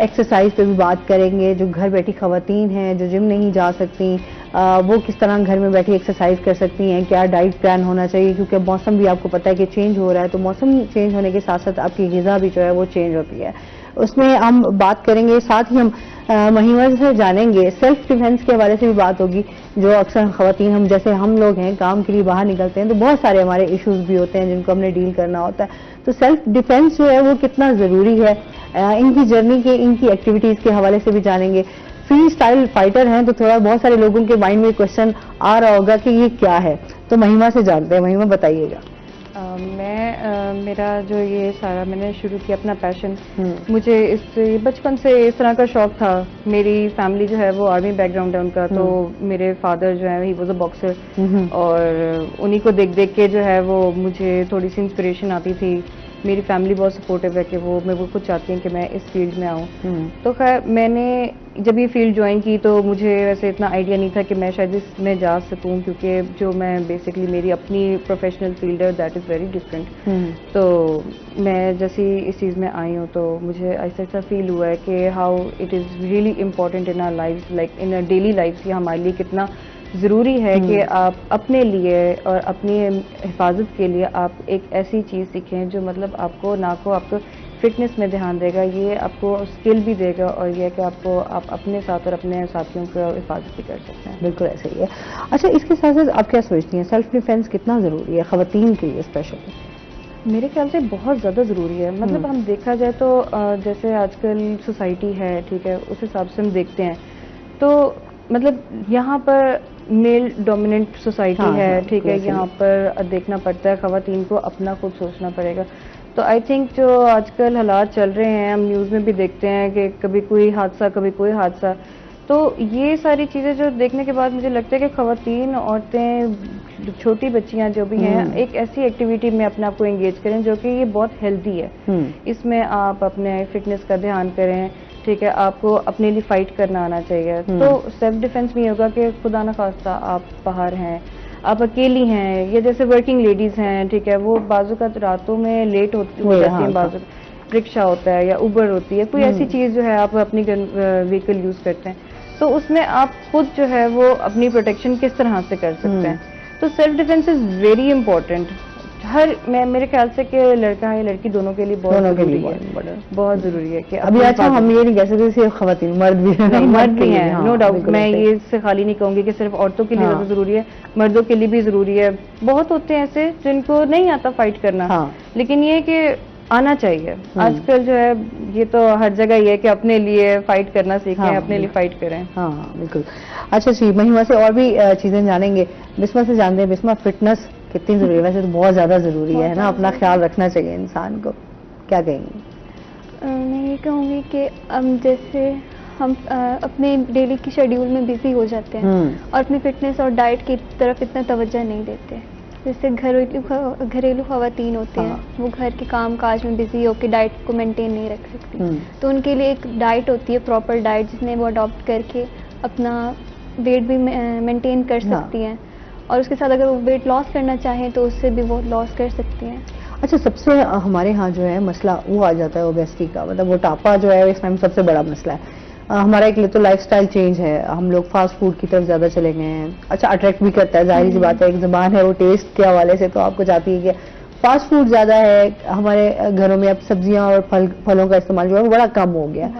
एक्सरसाइज पे भी बात करेंगे। जो घर बैठी खवातीन हैं, जो जिम नहीं जा सकती, वो किस तरह घर में बैठी एक्सरसाइज कर सकती हैं, क्या डाइट प्लान होना चाहिए, क्योंकि मौसम भी आपको पता है कि चेंज हो रहा है, तो मौसम चेंज होने के साथ साथ आपकी ग़िज़ा भी जो है वो चेंज होती है, उसमें हम बात करेंगे। साथ ही हम महिमा से जानेंगे, सेल्फ डिफेंस के हवाले से भी बात होगी। जो अक्सर खवातीन, हम जैसे हम लोग हैं, काम के लिए बाहर निकलते हैं तो बहुत सारे हमारे इश्यूज भी होते हैं जिनको हमने डील करना होता है, तो सेल्फ डिफेंस जो है वो कितना ज़रूरी है, इनकी जर्नी के, इनकी एक्टिविटीज़ के हवाले से भी जानेंगे। फ्री स्टाइल फाइटर हैं तो थोड़ा बहुत सारे लोगों के माइंड में क्वेश्चन आ रहा होगा कि ये क्या है, तो महिमा से जानते हैं। महिमा बताइएगा। मेरा जो ये सारा मैंने शुरू किया अपना पैशन, मुझे इस बचपन से इस तरह का शौक था। मेरी फैमिली जो है वो आर्मी बैकग्राउंड है उनका, तो मेरे फादर जो है ही वाज अ बॉक्सर, और उन्हीं को देख देख के जो है वो मुझे थोड़ी सी इंस्पिरेशन आती थी। मेरी फैमिली बहुत सपोर्टिव है कि मैं वो खुद चाहती हैं कि मैं इस फील्ड में आऊँ। तो खैर मैंने जब ये फील्ड ज्वाइन की तो मुझे वैसे इतना आइडिया नहीं था कि मैं शायद इसमें जा सकूँ, क्योंकि जो मैं बेसिकली मेरी अपनी प्रोफेशनल फील्ड है दैट इज़ वेरी डिफरेंट। तो मैं जैसे इस चीज़ में आई हूँ तो मुझे ऐसा फील हुआ है कि how it is really important in our life, like in a daily life, ये हमारे लिए कितना ज़रूरी है कि आप अपने लिए और अपनी हिफाजत के लिए आप एक ऐसी चीज़ सीखें जो मतलब आपको ना को आपको फिटनेस में ध्यान देगा, ये आपको स्किल भी देगा और ये कि आपको आप अपने साथ और अपने साथियों को हिफाजत भी कर सकते हैं। बिल्कुल ऐसे ही है। अच्छा, इसके साथ साथ आप क्या सोचती हैं, सेल्फ डिफेंस कितना ज़रूरी है ख़वातीन के लिए स्पेशली? मेरे ख्याल से बहुत ज़्यादा ज़रूरी है। मतलब हम देखा जाए तो जैसे आजकल सोसाइटी है, ठीक है, उस हिसाब से हम देखते हैं तो मतलब यहाँ पर मेल डोमिनेंट सोसाइटी है, ठीक है, यहाँ पर देखना पड़ता है, ख़वातीन को अपना खुद सोचना पड़ेगा। तो आई थिंक जो आजकल हालात चल रहे हैं, हम न्यूज़ में भी देखते हैं कि कभी कोई हादसा कभी कोई हादसा, तो ये सारी चीज़ें जो देखने के बाद मुझे लगता है कि ख़वातीन, औरतें, छोटी बच्चियां जो भी हैं, एक ऐसी एक्टिविटी में अपने आप को एंगेज करें जो कि ये बहुत हेल्दी है। इसमें आप अपने फिटनेस का ध्यान करें, ठीक है, आपको अपने लिए फाइट करना आना चाहिए। तो सेल्फ डिफेंस में ये होगा कि खुदा न खास्ता आप बाहर हैं, आप अकेली हैं, या जैसे वर्किंग लेडीज हैं, ठीक है, वो बाजू का रातों में लेट हो जाती हैं, बाजू रिक्शा होता है या उबर होती है, कोई ऐसी चीज़ जो है आप अपनी व्हीकल यूज़ करते हैं, तो उसमें आप खुद जो है वो अपनी प्रोटेक्शन किस तरह से कर सकते हैं। तो self defence is very important. मेरे ख्याल से कि लड़का है लड़की दोनों के लिए बहुत जरूरी है, बहुत जरूरी है कि अभी अच्छा हम ये नहीं कह सकते सिर्फ ख़वातीन, मर्द भी हैं, मर्द भी हैं, नो डाउट। मैं ये इससे खाली नहीं कहूंगी कि सिर्फ औरतों के लिए ज़्यादा जरूरी है, मर्दों के लिए भी जरूरी है। बहुत होते हैं ऐसे जिनको नहीं आता फाइट करना, लेकिन ये कि आना चाहिए। आजकल जो है ये तो हर जगह ये है कि अपने लिए फाइट करना सीखें, अपने लिए फाइट करें। हाँ बिल्कुल। अच्छा जी, महिमा से और भी चीजें जानेंगे। बिस्मा से जानते हैं, बिस्मा फिटनेस कितनी जरूरी है? वैसे तो बहुत ज्यादा जरूरी है ना, अपना ख्याल रखना चाहिए इंसान को, क्या कहेंगे? मैं ये कहूँगी कि जैसे हम अपने डेली की शेड्यूल में बिजी हो जाते हैं और अपनी फिटनेस और डाइट की तरफ इतना तवज्जो नहीं देते। जैसे घरेलू ख़वातीन होते हैं, वो घर के काम काज में बिजी होकर डाइट को मेंटेन नहीं रख सकती, तो उनके लिए एक डाइट होती है, प्रॉपर डाइट, जिसमें वो अडॉप्ट करके अपना वेट भी मेंटेन कर सकती हैं, और उसके साथ अगर वो वेट लॉस करना चाहें तो उससे भी वो लॉस कर सकती हैं। अच्छा, सबसे हमारे यहाँ जो है मसला वो आ जाता है ओबेसिटी का, मतलब मोटापा जो है इस टाइम सबसे बड़ा मसला है। हमारा एक तो लाइफस्टाइल चेंज है, हम लोग फास्ट फूड की तरफ ज्यादा चले गए हैं। अच्छा, अट्रैक्ट भी करता है, जाहिर सी बात है, एक ज़बान है वो टेस्ट के हवाले से तो आपको जाती है कि फास्ट फूड ज्यादा है हमारे घरों में। अब सब्जियां और फलों का इस्तेमाल जो है वो बड़ा कम हो गया।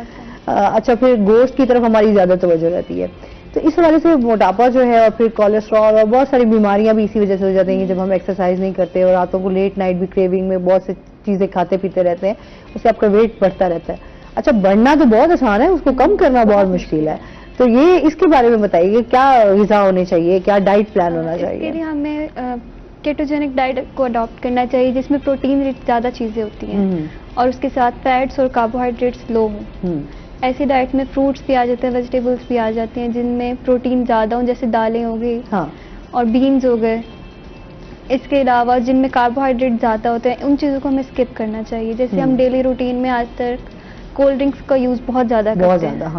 अच्छा, फिर गोश्त की तरफ हमारी ज्यादा तवज्जो रहती है, तो इस हवाले से मोटापा जो है और फिर कोलेस्ट्रॉल और बहुत सारी बीमारियां भी इसी वजह से हो जाती हैं कि जब हम एक्सरसाइज नहीं करते और रातों को लेट नाइट भी क्रेविंग में बहुत सी चीजें खाते पीते रहते हैं, उससे आपका वेट बढ़ता रहता है। अच्छा, बढ़ना तो बहुत आसान है, उसको कम करना बहुत मुश्किल है, तो ये इसके बारे में बताइए, क्या ग़िज़ा होने चाहिए, क्या डाइट प्लान होना चाहिए? इसके लिए हमें केटोजेनिक डाइट को अडॉप्ट करना चाहिए, जिसमें प्रोटीन रिच ज़्यादा चीज़ें होती हैं और उसके साथ फैट्स और कार्बोहाइड्रेट्स लो हों। ऐसी डाइट में फ्रूट्स भी आ जाते हैं, वेजिटेबल्स भी आ जाती हैं जिनमें प्रोटीन ज़्यादा हो, जैसे दालें हो गई और बीन्स हो गए। इसके अलावा जिनमें कार्बोहाइड्रेट ज़्यादा होते हैं, उन चीज़ों को हमें स्किप करना चाहिए। जैसे हम डेली रूटीन में आज तक कोल्ड ड्रिंक्स का यूज बहुत ज्यादा करते हैं,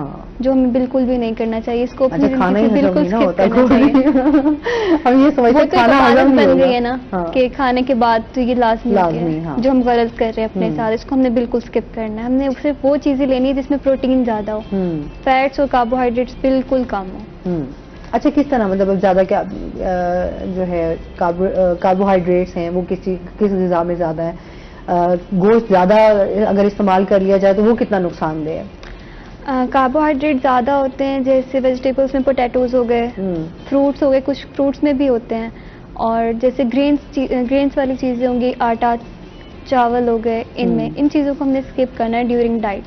जो हमें बिल्कुल भी नहीं करना चाहिए। इसको अपनी जिंदगी से बिल्कुल स्किप करना चाहिए। हम ये समझते हैं खाना हजम बन गई है ना कि खाने के बाद तो ये लाजमी है, जो हम गलत कर रहे हैं अपने साथ, इसको हमने बिल्कुल स्किप करना है। हमने सिर्फ वो चीजें लेनी है जिसमें प्रोटीन ज्यादा हो, फैट्स और कार्बोहाइड्रेट्स बिल्कुल कम हो। अच्छा, किस तरह, मतलब ज्यादा क्या जो है कार्बोहाइड्रेट्स हैं वो किस ग़िज़ा में ज्यादा है? गोश्त ज्यादा अगर इस्तेमाल कर लिया जाए तो वो कितना नुकसानदेह है? कार्बोहाइड्रेट ज़्यादा होते हैं, जैसे वेजिटेबल्स में पोटैटोज हो गए, फ्रूट्स हो गए, कुछ फ्रूट्स में भी होते हैं, और जैसे ग्रेन्स वाली चीज़ें होंगी, आटा चावल हो गए, इनमें इन चीज़ों को हमने स्किप करना है ड्यूरिंग डाइट,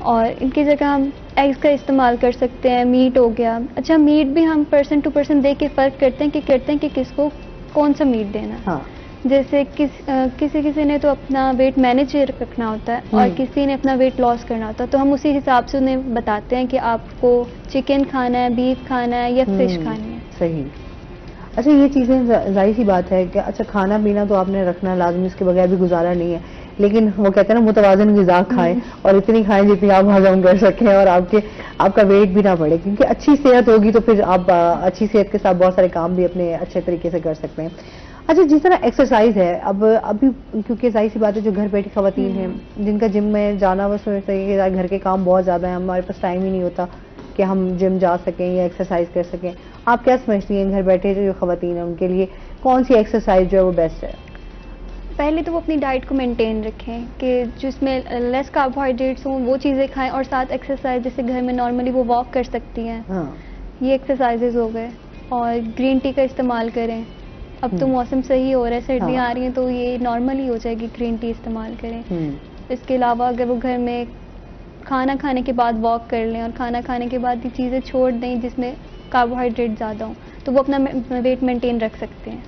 और इनकी जगह हम एग्स का इस्तेमाल कर सकते हैं, मीट हो गया। अच्छा, मीट भी हम पर्सन टू पर्सन देख के फ़र्क करते हैं कि किसको कौन सा मीट देना। जैसे किसी ने तो अपना वेट मैनेज रखना होता है और किसी ने अपना वेट लॉस करना होता है, तो हम उसी हिसाब से उन्हें बताते हैं कि आपको चिकन खाना है, बीफ खाना है या फिश खानी है। सही। अच्छा, ये चीज़ें जाहिर सी बात है कि अच्छा खाना पीना तो आपने रखना लाजमी, इसके बगैर भी गुजारा नहीं है, लेकिन वो कहते हैं ना मुतवाज़िन ग़िज़ा खाएं और इतनी खाएं जितनी आप हजम कर सकें और आपका वेट भी ना बढ़े, क्योंकि अच्छी सेहत होगी तो फिर आप अच्छी सेहत के साथ बहुत सारे काम भी अपने अच्छे तरीके से कर सकते हैं। अच्छा, जिस तरह एक्सरसाइज है, अब अभी क्योंकि जाहिर सी बात है जो घर बैठी ख़वातीन हैं जिनका जिम में जाना, बस सोचते हैं कि घर के काम बहुत ज़्यादा है, हमारे पास टाइम ही नहीं होता कि हम जिम जा सकें या एक्सरसाइज कर सकें, आप क्या समझती हैं घर बैठे जो ख़वातीन हैं उनके लिए कौन सी एक्सरसाइज जो है वो बेस्ट है? पहले तो वो अपनी डाइट को मेंटेन रखें कि जिसमें लेस कार्बोहाइड्रेट्स हों वो चीज़ें खाएं, और साथ एक्सरसाइज, जैसे घर में नॉर्मली वो वॉक कर सकती हैं, हाँ। ये एक्सरसाइजेज हो गए। और ग्रीन टी का इस्तेमाल करें। अब तो मौसम सही हो रहा है, सर्दियाँ हाँ। आ रही हैं, तो ये नॉर्मली हो जाएगी, ग्रीन टी इस्तेमाल करें। इसके अलावा अगर वो घर में खाना खाने के बाद वॉक कर लें और खाना खाने के बाद ये चीज़ें छोड़ दें जिसमें कार्बोहाइड्रेट ज़्यादा हो, तो वो अपना वेट मेंटेन रख सकते हैं।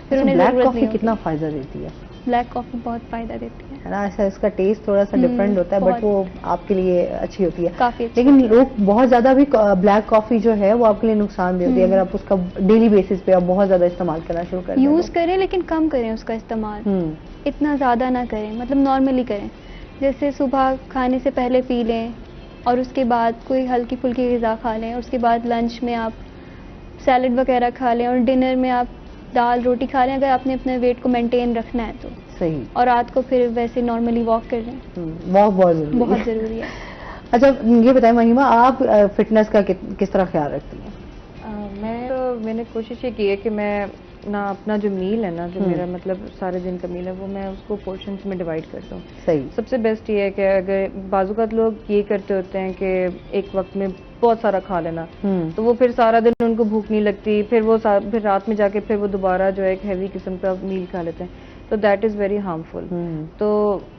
फिर उन्हें ब्लैक ज़रूरत कॉफी नहीं कितना होती। फायदा देती है? ब्लैक कॉफ़ी बहुत फ़ायदा देती है ना, ऐसा इसका टेस्ट थोड़ा सा डिफरेंट होता है, बट बहुत। वो आपके लिए अच्छी होती है। काफ़ी अच्छी लेकिन लोग बहुत ज्यादा भी ब्लैक कॉफी जो है वो आपके लिए नुकसान भी होती है अगर आप उसका डेली बेसिस पे आप बहुत ज्यादा इस्तेमाल करना शुरू कर दें। यूज़ करें, लेकिन कम करें उसका इस्तेमाल, इतना ज़्यादा ना करें, मतलब नॉर्मली करें। जैसे सुबह खाने से पहले पी लें और उसके बाद कोई हल्की फुल्की ग़िज़ा खा लें, और उसके बाद लंच में आप सैलड वगैरह खा लें, और डिनर में आप दाल रोटी खा लें, अगर आपने अपने वेट को मेंटेन रखना है तो। सही। और रात को फिर वैसे नॉर्मली वॉक कर लें। वॉक बहुत जरूरी है। बहुत ज़रूरी है। अच्छा ये बताएं महिमा, आप फिटनेस का किस तरह ख्याल रखती हैं? मैंने कोशिश ये की है कि मैं ना अपना जो मील है ना, जो मेरा मतलब सारे दिन का मील है, वो मैं उसको पोर्शंस में डिवाइड करता हूँ। सही। सबसे बेस्ट ये है कि अगर बाज़ात लोग ये करते होते हैं कि एक वक्त में बहुत सारा खा लेना, तो वो फिर सारा दिन उनको भूख नहीं लगती, फिर रात में जाके फिर वो दोबारा जो है एक हैवी किस्म का मील खा लेते हैं, तो दैट इज़ वेरी हार्मफुल। तो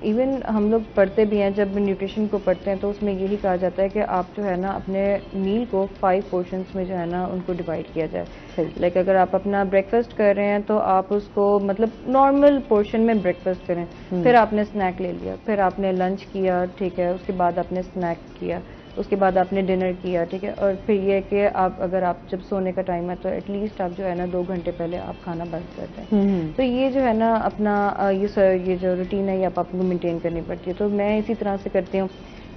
इवन हम लोग पढ़ते भी हैं, जब न्यूट्रिशन को पढ़ते हैं तो उसमें यही कहा जाता है कि आप जो है ना अपने मील को 5 पोर्शंस में जो है ना उनको डिवाइड किया जाए। लाइक अगर आप अपना ब्रेकफास्ट कर रहे हैं तो आप उसको मतलब नॉर्मल पोर्शन में ब्रेकफास्ट करें, फिर आपने स्नैक ले लिया, फिर आपने लंच किया, ठीक है, उसके बाद आपने स्नैक किया, उसके बाद आपने डिनर किया, ठीक है, और फिर ये कि आप अगर आप जब सोने का टाइम है तो एटलीस्ट आप जो है ना 2 घंटे पहले आप खाना बंद करते हैं। तो ये जो है ना अपना ये जो रूटीन है ये आपको मेंटेन करनी पड़ती है। तो मैं इसी तरह से करती हूँ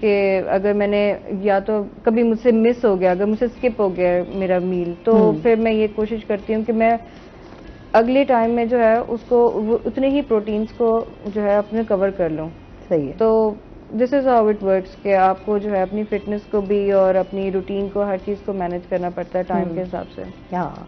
कि अगर मैंने या तो कभी मुझसे मिस हो गया, अगर मुझसे स्किप हो गया मेरा मील, तो फिर मैं ये कोशिश करती हूँ कि मैं अगले टाइम में जो है उसको उतने ही प्रोटीन्स को जो है अपने कवर कर लूँ। सही है। तो this is how it works कि आपको जो है अपनी फिटनेस को भी और अपनी रूटीन को, हर चीज़ को मैनेज करना पड़ता है टाइम के हिसाब से। हाँ।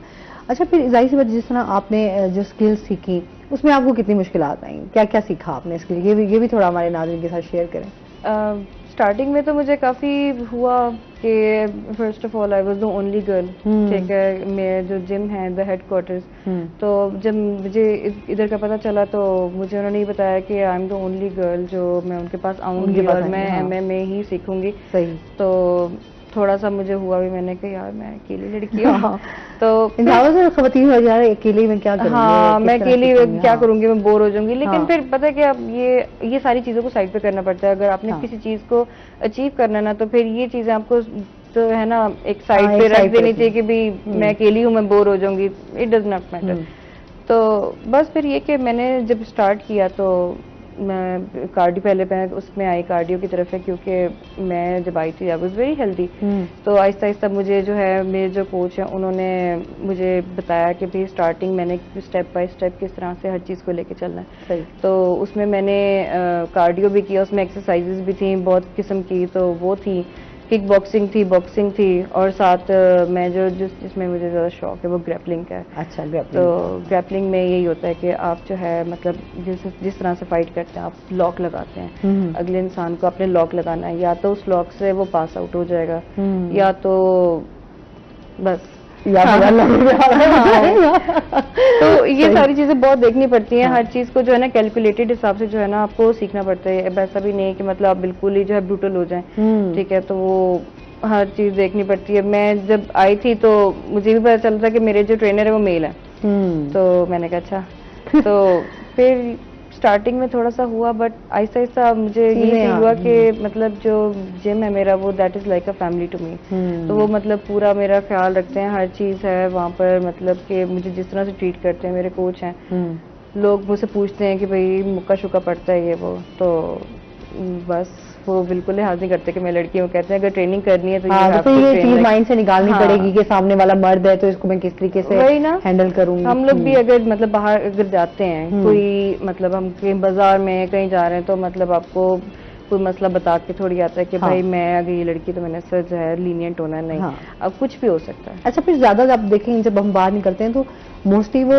अच्छा, फिर जाहिर सी बात, जिस तरह आपने जो स्किल्स सीखी उसमें आपको कितनी मुश्किलात आई, क्या क्या सीखा आपने इसके लिए, ये भी थोड़ा हमारे नाज़रीन के साथ शेयर करें। स्टार्टिंग में तो मुझे काफ़ी हुआ कि first of all I was the only girl, ठीक है, मेरे जो जिम है द हेडक्वार्टर्स, तो जब मुझे इधर का पता चला तो मुझे उन्होंने ये बताया कि I am the only girl जो मैं उनके पास आऊँगी और मैं MMA ही सीखूंगी। सही। तो थोड़ा सा मुझे हुआ भी, मैंने कहा यार मैं अकेली लड़की हूँ, तो खवातीन हो जा रहे अकेले में क्या करूँगी, हाँ मैं अकेली क्या करूँगी, मैं बोर हो जाऊंगी। लेकिन फिर पता है कि अब ये सारी चीज़ों को साइड पे करना पड़ता है। अगर आपने किसी चीज़ को अचीव करना ना, तो फिर ये चीज़ें आपको तो है ना एक साइड पे रख देनी चाहिए कि भाई मैं अकेली हूँ, मैं बोर हो जाऊंगी, इट डज नॉट मैटर। तो बस फिर ये कि मैंने जब स्टार्ट किया तो मैं कार्डियो, पहले मैं उसमें आई कार्डियो की तरफ है, क्योंकि मैं जब आई थी आई वाज वेरी हेल्दी। तो आहिस्ता आहिस्ता मुझे जो है मेरे जो कोच हैं उन्होंने मुझे बताया कि भाई स्टार्टिंग मैंने स्टेप बाय स्टेप किस तरह से हर चीज़ को लेके चलना है। तो उसमें मैंने कार्डियो भी किया, उसमें एक्सरसाइजेज भी थी बहुत किस्म की, तो वो थी किक बॉक्सिंग थी, बॉक्सिंग थी, और साथ मैं जिसमें मुझे ज़्यादा शौक है वो ग्रैपलिंग का है। अच्छा, ग्रैपलिंग। तो ग्रैपलिंग में यही होता है कि आप जो है मतलब जिस तरह से फाइट करते हैं, आप लॉक लगाते हैं, अगले इंसान को आपने लॉक लगाना है, या तो उस लॉक से वो पास आउट हो जाएगा, या तो बस या तो ये सारी चीजें बहुत देखनी पड़ती हैं। हर चीज को जो है ना कैलकुलेटेड हिसाब से जो है ना आपको सीखना पड़ता है। ऐसा भी नहीं कि मतलब आप बिल्कुल ही जो है ब्रूटल हो जाएं, ठीक है, तो वो हर चीज देखनी पड़ती है। मैं जब आई थी तो मुझे भी पता चला था कि मेरे जो ट्रेनर है वो मेल है, तो मैंने कहा अच्छा। तो फिर स्टार्टिंग में थोड़ा सा हुआ, बट आहिस्ता आहिस्ता मुझे ये फील हुआ कि मतलब जो जिम है मेरा वो that is like a family to me. तो वो मतलब पूरा मेरा ख्याल रखते हैं, हर चीज़ है वहाँ पर, मतलब कि मुझे जिस तरह से ट्रीट करते हैं, मेरे कोच हैं, लोग मुझसे पूछते हैं कि भाई मुक्का शुक्का पड़ता है ये वो, तो बस वो बिल्कुल लिहाज नहीं करते कि मैं लड़की हूँ। कहते हैं अगर ट्रेनिंग करनी है तो ये चीज माइंड से निकालनी पड़ेगी कि सामने वाला मर्द है तो इसको मैं किस तरीके से हैंडल करूंगी। हम लोग भी अगर मतलब बाहर अगर जाते हैं, कोई मतलब हम कहीं बाजार में कहीं जा रहे हैं, तो मतलब आपको कोई मसला बता के थोड़ी आता है कि भाई मैं अगर ये लड़की तो मैंने सर जो है लीनियंट होना नहीं। अब कुछ भी हो सकता है। अच्छा, फिर ज्यादा आप देखेंगे जब हम बाहर निकलते हैं तो मोस्टली वो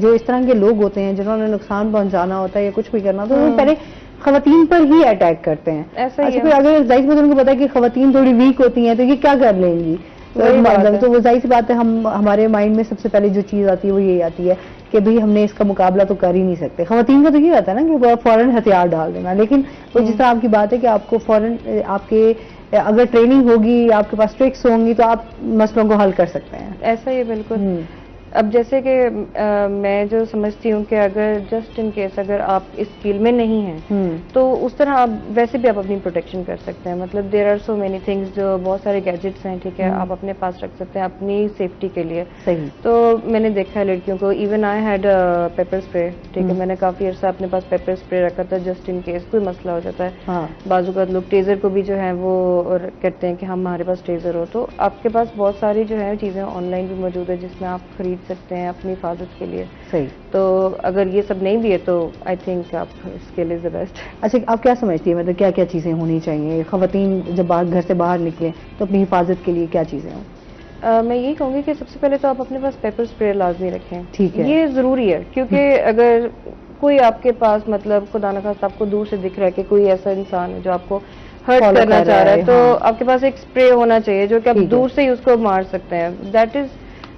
जो इस तरह के लोग होते हैं जिन्होंने नुकसान पहुंचाना होता है या कुछ भी करना होता है, वो पहले खवातीन पर ही अटैक करते हैं। ऐसा ही अच्छा, है। फिर अगर जाहिर बात है उनको पता है कि खवातीन थोड़ी वीक होती हैं तो ये क्या कर लेंगी, वही बात है। तो वो जाहिर सी बात है हमारे माइंड में सबसे पहले जो चीज आती है वो यही आती है कि भाई हमने इसका मुकाबला तो कर ही नहीं सकते। खवातीन का तो ये आता है ना कि वो फौरन हथियार डाल देना, लेकिन वो जिस तरह आपकी बात है कि आपको फौरन आपके अगर ट्रेनिंग होगी, आपके पास ट्रिक्स होंगी तो आप मसलों को हल कर सकते हैं। ऐसा ही है बिल्कुल। अब जैसे कि मैं जो समझती हूँ कि अगर जस्ट इन केस अगर आप इस स्किल में नहीं हैं तो उस तरह आप वैसे भी आप अपनी प्रोटेक्शन कर सकते हैं। मतलब there are so many things, जो बहुत सारे गैजेट्स हैं, ठीक है, आप अपने पास रख सकते हैं अपनी सेफ्टी के लिए। सही। तो मैंने देखा है लड़कियों को, even I had paper spray, ठीक है, मैंने काफी अर्सा अपने पास पेपर स्प्रे रखा था जस्ट इन केस कोई मसला हो जाता है। हाँ। बाजू का लोग टेजर को भी जो है वो कहते हैं कि हमारे पास टेजर हो, तो आपके पास बहुत सारी जो है चीजें ऑनलाइन भी मौजूद है जिसमें आप खरीद सकते हैं अपनी हिफाजत के लिए। सही। तो अगर ये सब नहीं भी है तो आई थिंक आप इसके लिए द बेस्ट। अच्छा, आप क्या समझती है, मतलब क्या क्या चीजें होनी चाहिए खवातीन जब घर से बाहर निकले तो अपनी हिफाजत के लिए क्या चीजें हों? मैं यही कहूंगी कि सबसे पहले तो आप अपने पास पेपर स्प्रे लाजमी रखें। ठीक है। ये जरूरी है क्योंकि अगर कोई आपके पास मतलब खुदा न खास्ता आपको दूर से दिख रहा है कि कोई ऐसा इंसान है जो आपको हर्ट Follow करना कर चाह रहा रहा है, है, तो हाँ। आपके पास एक स्प्रे होना चाहिए जो कि आप ठीक है। दूर से ही उसको मार सकते हैं। दैट इज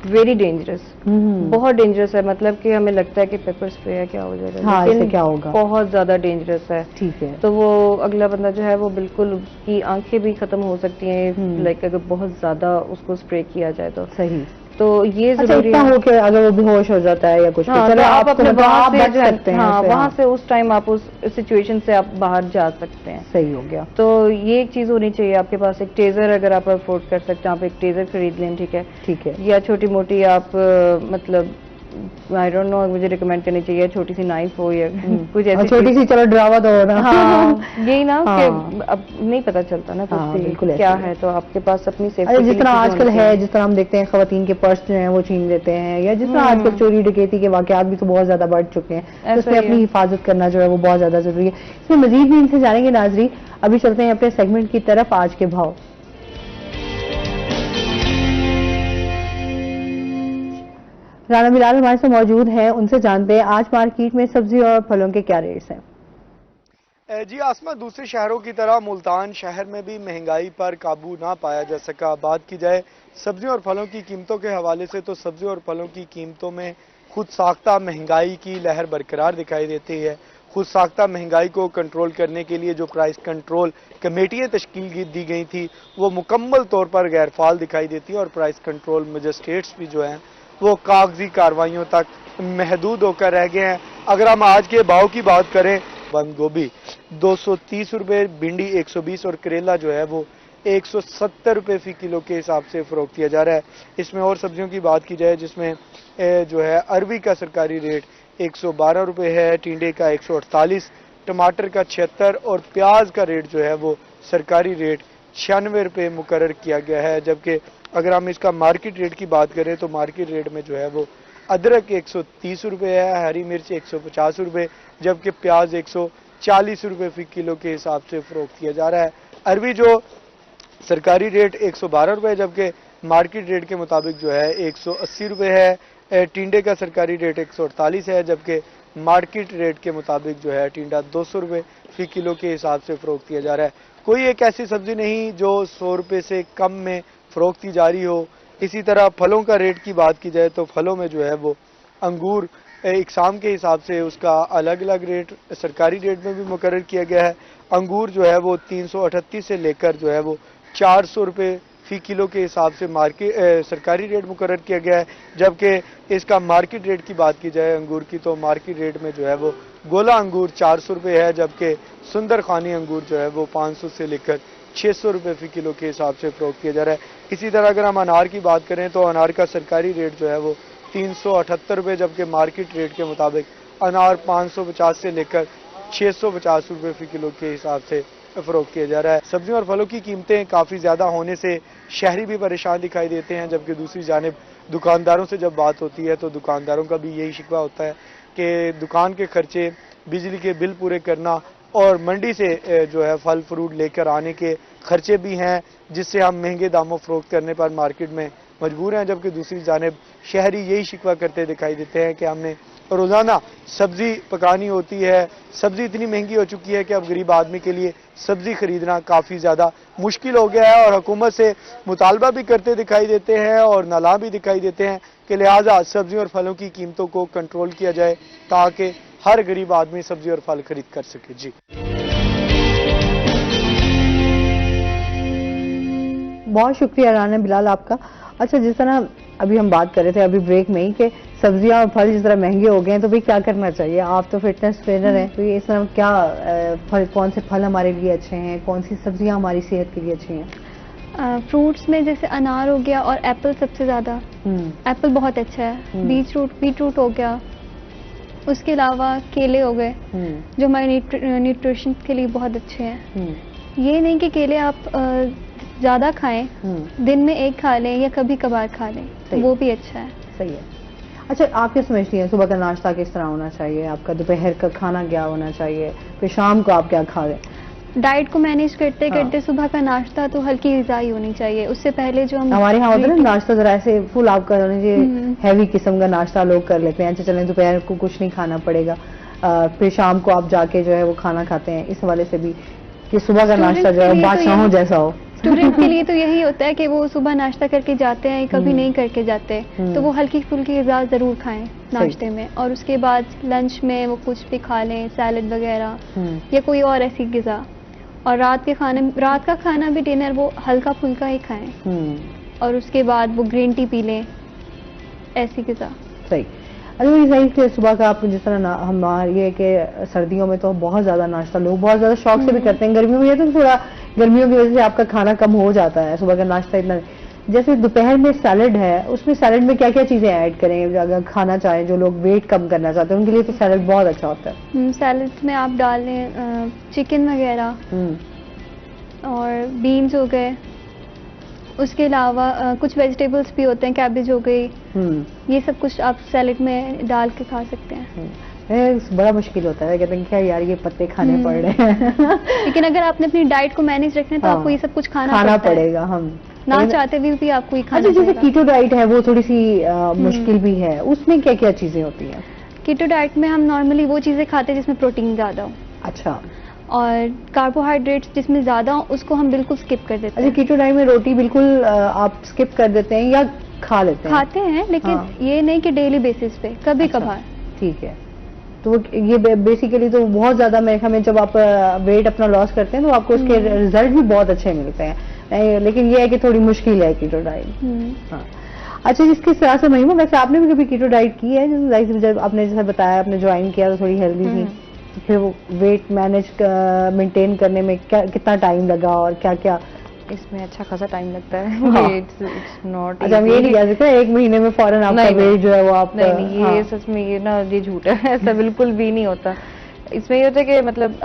वेरी डेंजरस, बहुत डेंजरस है। मतलब कि हमें लगता है कि पेपर स्प्रे है, क्या हो जाएगा, हाँ, लेकिन इससे क्या होगा? बहुत ज्यादा डेंजरस है। ठीक है। तो वो अगला बंदा जो है वो बिल्कुल, उसकी आंखें भी खत्म हो सकती हैं, लाइक अगर बहुत ज्यादा उसको स्प्रे किया जाए तो। सही। तो ये अच्छा, जरूरी इतना है। हो के अगर वो बेहोश हो जाता है या कुछ, हाँ, चलो तो आप आपको अपने मतलब वहां आप से बच जो है, सकते हैं हाँ, उससे, वहां हाँ। से उस टाइम आप उस सिचुएशन से आप बाहर जा सकते हैं। सही हो गया। तो ये एक चीज होनी चाहिए आपके पास। एक टेजर अगर आप अफोर्ड कर सकते हैं, आप एक टेजर खरीद लें, ठीक है। ठीक है। या छोटी मोटी आप मतलब आई डोंट नो, मुझे रिकमेंड करनी चाहिए छोटी सी नाइफ हो या कुछ और ऐसी छोटी चीज। सी, चलो ड्रावा तो हो ना। हाँ, यही ना हाँ। कि अब नहीं पता चलता ना कुछ हाँ, भी बिल्कुल क्या ऐसे ही है, तो आपके पास अपनी सेफ्टी अरे के जिस लिए तरह चीजें आजकल होनी है, चाहिए। जिस तरह हम देखते हैं खवातीन के पर्स जो हैं वो छीन लेते हैं, या जिस तरह आजकल चोरी डकैती के वाकयात भी तो बहुत ज्यादा बढ़ चुके हैं, तो ऐसा उसमें ही अपनी है। हिफाजत करना जो है वो बहुत ज्यादा जरूरी है। इसमें मजीद भी इनसे जानेंगे नाजरी। अभी चलते हैं अपने सेगमेंट की तरफ, आज के भाव। राना बिलाल हमारे साथ मौजूद हैं, उनसे जानते हैं आज मार्केट में सब्जी और फलों के क्या रेट्स हैं। जी आसमा, दूसरे शहरों की तरह मुल्तान शहर में भी महंगाई पर काबू ना पाया जा सका। बात की जाए सब्जियों और फलों की कीमतों के हवाले से तो सब्जी और फलों की कीमतों में खुद साख्ता महंगाई की लहर बरकरार दिखाई देती है। खुद साख्ता महंगाई को कंट्रोल करने के लिए जो प्राइस कंट्रोल कमेटियाँ तश्कील दी गई थी वो मुकम्मल तौर पर गैरफाल दिखाई देती है, और प्राइस कंट्रोल मजिस्ट्रेट्स भी जो हैं वो कागजी कार्रवाइयों तक महदूद होकर रह गए हैं। अगर हम आज के भाव की बात करें, बंद गोभी 230 रुपये, भिंडी 120 और करेला जो है वो 170 रुपये फी किलो के हिसाब से फरोख्त किया जा रहा है। इसमें और सब्जियों की बात की जाए जिसमें जो है अरबी का सरकारी रेट 112 रुपये है, टिंडे का 148, टमाटर का 76 और प्याज का रेट जो है वो सरकारी रेट 96 रुपये मुकर्रर किया गया है। जबकि अगर हम इसका मार्केट रेट की बात करें तो मार्केट रेट में जो है वो अदरक 130 रुपये है, हरी मिर्च 150 रुपये, जबकि प्याज 140 रुपये फी किलो के हिसाब से फरोख्त किया जा रहा है। अरबी जो सरकारी रेट 112 रुपये, जबकि मार्केट रेट के मुताबिक जो है 180 रुपये है। टिंडे का सरकारी रेट 148 है, जबकि मार्केट रेट के मुताबिक जो है टिंडा 200 रुपये फी किलो के हिसाब से फरोख्त किया जा रहा है। कोई एक ऐसी सब्जी नहीं जो 100 रुपये से कम में फरोख्त की जा रही हो। इसी तरह फलों का रेट की बात की जाए तो फलों में जो है वो अंगूर इकसाम के हिसाब से उसका अलग अलग रेट सरकारी रेट में भी मुकर्रर किया गया है। अंगूर जो है वो 338 से लेकर जो है वो 400 रुपये फी किलो के हिसाब से मार्केट सरकारी रेट मुकर्रर किया गया है, जबकि इसका मार्केट रेट की बात की जाए अंगूर की तो मार्केट रेट में जो है वो गोला अंगूर 400 रुपये है, जबकि सुंदर खानी अंगूर जो है वो 500 से लेकर 600 रुपये फी किलो के हिसाब से फरोख्त किया जा रहा है। इसी तरह अगर हम अनार की बात करें तो अनार का सरकारी रेट जो है वो 378 रुपये, जबकि मार्केट रेट के मुताबिक अनार 550 से लेकर 650 रुपये फी किलो के हिसाब से फरोख्त किया जा रहा है। सब्जियों और फलों की कीमतें काफ़ी ज़्यादा होने से शहरी भी परेशान दिखाई देते हैं, जबकि दूसरी जानिब दुकानदारों से जब बात होती है तो दुकानदारों का भी यही शिकवा होता है कि दुकान के खर्चे, बिजली के बिल पूरे करना और मंडी से जो है फल फ्रूट लेकर आने के खर्चे भी हैं, जिससे हम महंगे दामों फरोख्त करने पर मार्केट में मजबूर हैं, जबकि दूसरी जानिब शहरी यही शिकवा करते दिखाई देते हैं कि हमने रोज़ाना सब्ज़ी पकानी होती है, सब्ज़ी इतनी महंगी हो चुकी है कि अब गरीब आदमी के लिए सब्ज़ी खरीदना काफ़ी ज़्यादा मुश्किल हो गया है। और हुकूमत से मुतालबा भी करते दिखाई देते हैं और नाला भी दिखाई देते हैं कि लिहाजा सब्ज़ी और फलों की कीमतों को कंट्रोल किया जाए ताकि हर गरीब आदमी सब्ज़ी और फल खरीद कर सके। जी, बहुत शुक्रिया राना बिलाल आपका। अच्छा, जिस तरह अभी हम बात कर रहे थे अभी ब्रेक में ही कि सब्जियां और फल जिस तरह महंगे हो गए हैं, तो भाई क्या करना चाहिए? आप तो फिटनेस ट्रेनर हैं, तो इस तरह क्या फल, कौन से फल हमारे लिए अच्छे हैं, कौन सी सब्जियां हमारी सेहत के लिए अच्छी हैं? फ्रूट्स में जैसे अनार हो गया और एप्पल सबसे ज़्यादा। एप्पल बहुत अच्छा है। बीटरूट हो गया। उसके अलावा केले हो गए जो हमारे न्यूट्रिशन के लिए बहुत अच्छे हैं। ये नहीं कि केले आप ज़्यादा खाएं, दिन में एक खा लें या कभी कभार खा लें, तो वो भी अच्छा है। सही है। अच्छा, आप क्या समझती हैं सुबह का नाश्ता किस तरह होना चाहिए आपका, दोपहर का खाना क्या होना चाहिए, फिर शाम को आप क्या खा रहे हैं? डाइट को मैनेज करते करते सुबह का नाश्ता तो हल्की ग़िज़ाई होनी चाहिए। उससे पहले जो हम हमारे यहाँ होता है ना नाश्ता जरा ऐसे फुल आपका होना चाहिए, हैवी किस्म का नाश्ता लोग कर लेते हैं। अच्छा चलें, दोपहर को कुछ नहीं खाना पड़ेगा, फिर शाम को आप जाके जो है वो खाना खाते हैं। इस हवाले से भी कि सुबह का नाश्ता जो है बादशाहों जैसा हो। स्टूडेंट के लिए तो यही होता है कि वो सुबह नाश्ता करके जाते हैं, कभी नहीं करके जाते, तो वो हल्की फुल्की ग़िज़ा ज़रूर खाएं नाश्ते में, और उसके बाद लंच में वो कुछ भी खा लें, सैलड वगैरह या कोई और ऐसी ग़िज़ा। और रात का खाना भी, डिनर, वो हल्का फुल्का ही खाएं, और उसके बाद वो ग्रीन टी पी लें, ऐसी ग़िज़ा। सही। अच्छा, ये सही कि सुबह का आप जिस तरह हमारे ये कि सर्दियों में तो बहुत ज़्यादा नाश्ता लोग बहुत ज़्यादा शौक से भी करते हैं, गर्मियों में ये तो थोड़ा गर्मियों की वजह से आपका खाना कम हो जाता है, सुबह का नाश्ता इतना। जैसे दोपहर में सैलड है, उसमें सैलड में क्या क्या चीज़ें ऐड करें अगर खाना चाहें, जो लोग वेट कम करना चाहते हैं उनके लिए तो सैलड बहुत अच्छा होता है। सैलड में आप डाल लें चिकन वगैरह और बीन्स हो गए। उसके अलावा कुछ वेजिटेबल्स भी होते हैं, कैबेज हो गई, ये सब कुछ आप सैलेड में डाल के खा सकते हैं। बड़ा मुश्किल होता है, कहते हैं क्या यार ये पत्ते खाने पड़ रहे हैं। लेकिन अगर आपने अपनी डाइट को मैनेज रखना है तो आपको ये सब कुछ खाना पड़ेगा। हम ना चाहते हुए भी आपको ये खाना पड़ेगा। जैसे कीटो डाइट है वो थोड़ी सी मुश्किल भी है, उसमें क्या क्या चीजें होती हैं? कीटो डाइट में हम नॉर्मली वो चीजें खाते हैं जिसमें प्रोटीन ज्यादा हो। अच्छा। और कार्बोहाइड्रेट्स जिसमें ज्यादा हो उसको हम बिल्कुल स्किप कर देते हैं। अच्छा, कीटो डाइट में रोटी बिल्कुल आप स्किप कर देते हैं या खा लेते हैं? खाते हैं, लेकिन ये नहीं कि डेली बेसिस पे, कभी कभार। ठीक है। तो ये बेसिकली तो बहुत ज्यादा मेरे ख्याल में जब आप वेट अपना लॉस करते हैं तो आपको उसके रिजल्ट भी बहुत अच्छे मिलते हैं, लेकिन ये है कि थोड़ी मुश्किल है कीटो डाइट। हाँ। अच्छा, जिसके तरह से महिमा, वैसे आपने भी कभी कीटो डाइट की है? जब आपने जैसे बताया आपने ज्वाइन किया तो थोड़ी हेल्दी थी, तो फिर वो वेट मेंटेन करने में कितना टाइम लगा और क्या क्या? इसमें अच्छा खासा टाइम लगता है। It's not. अच्छा, हम ये नहीं कह सकते एक महीने में फौरन आपका वेट जो है वो आप नहीं, ये सच में ये झूठ है। ऐसा बिल्कुल भी नहीं होता। इसमें ये होता है कि मतलब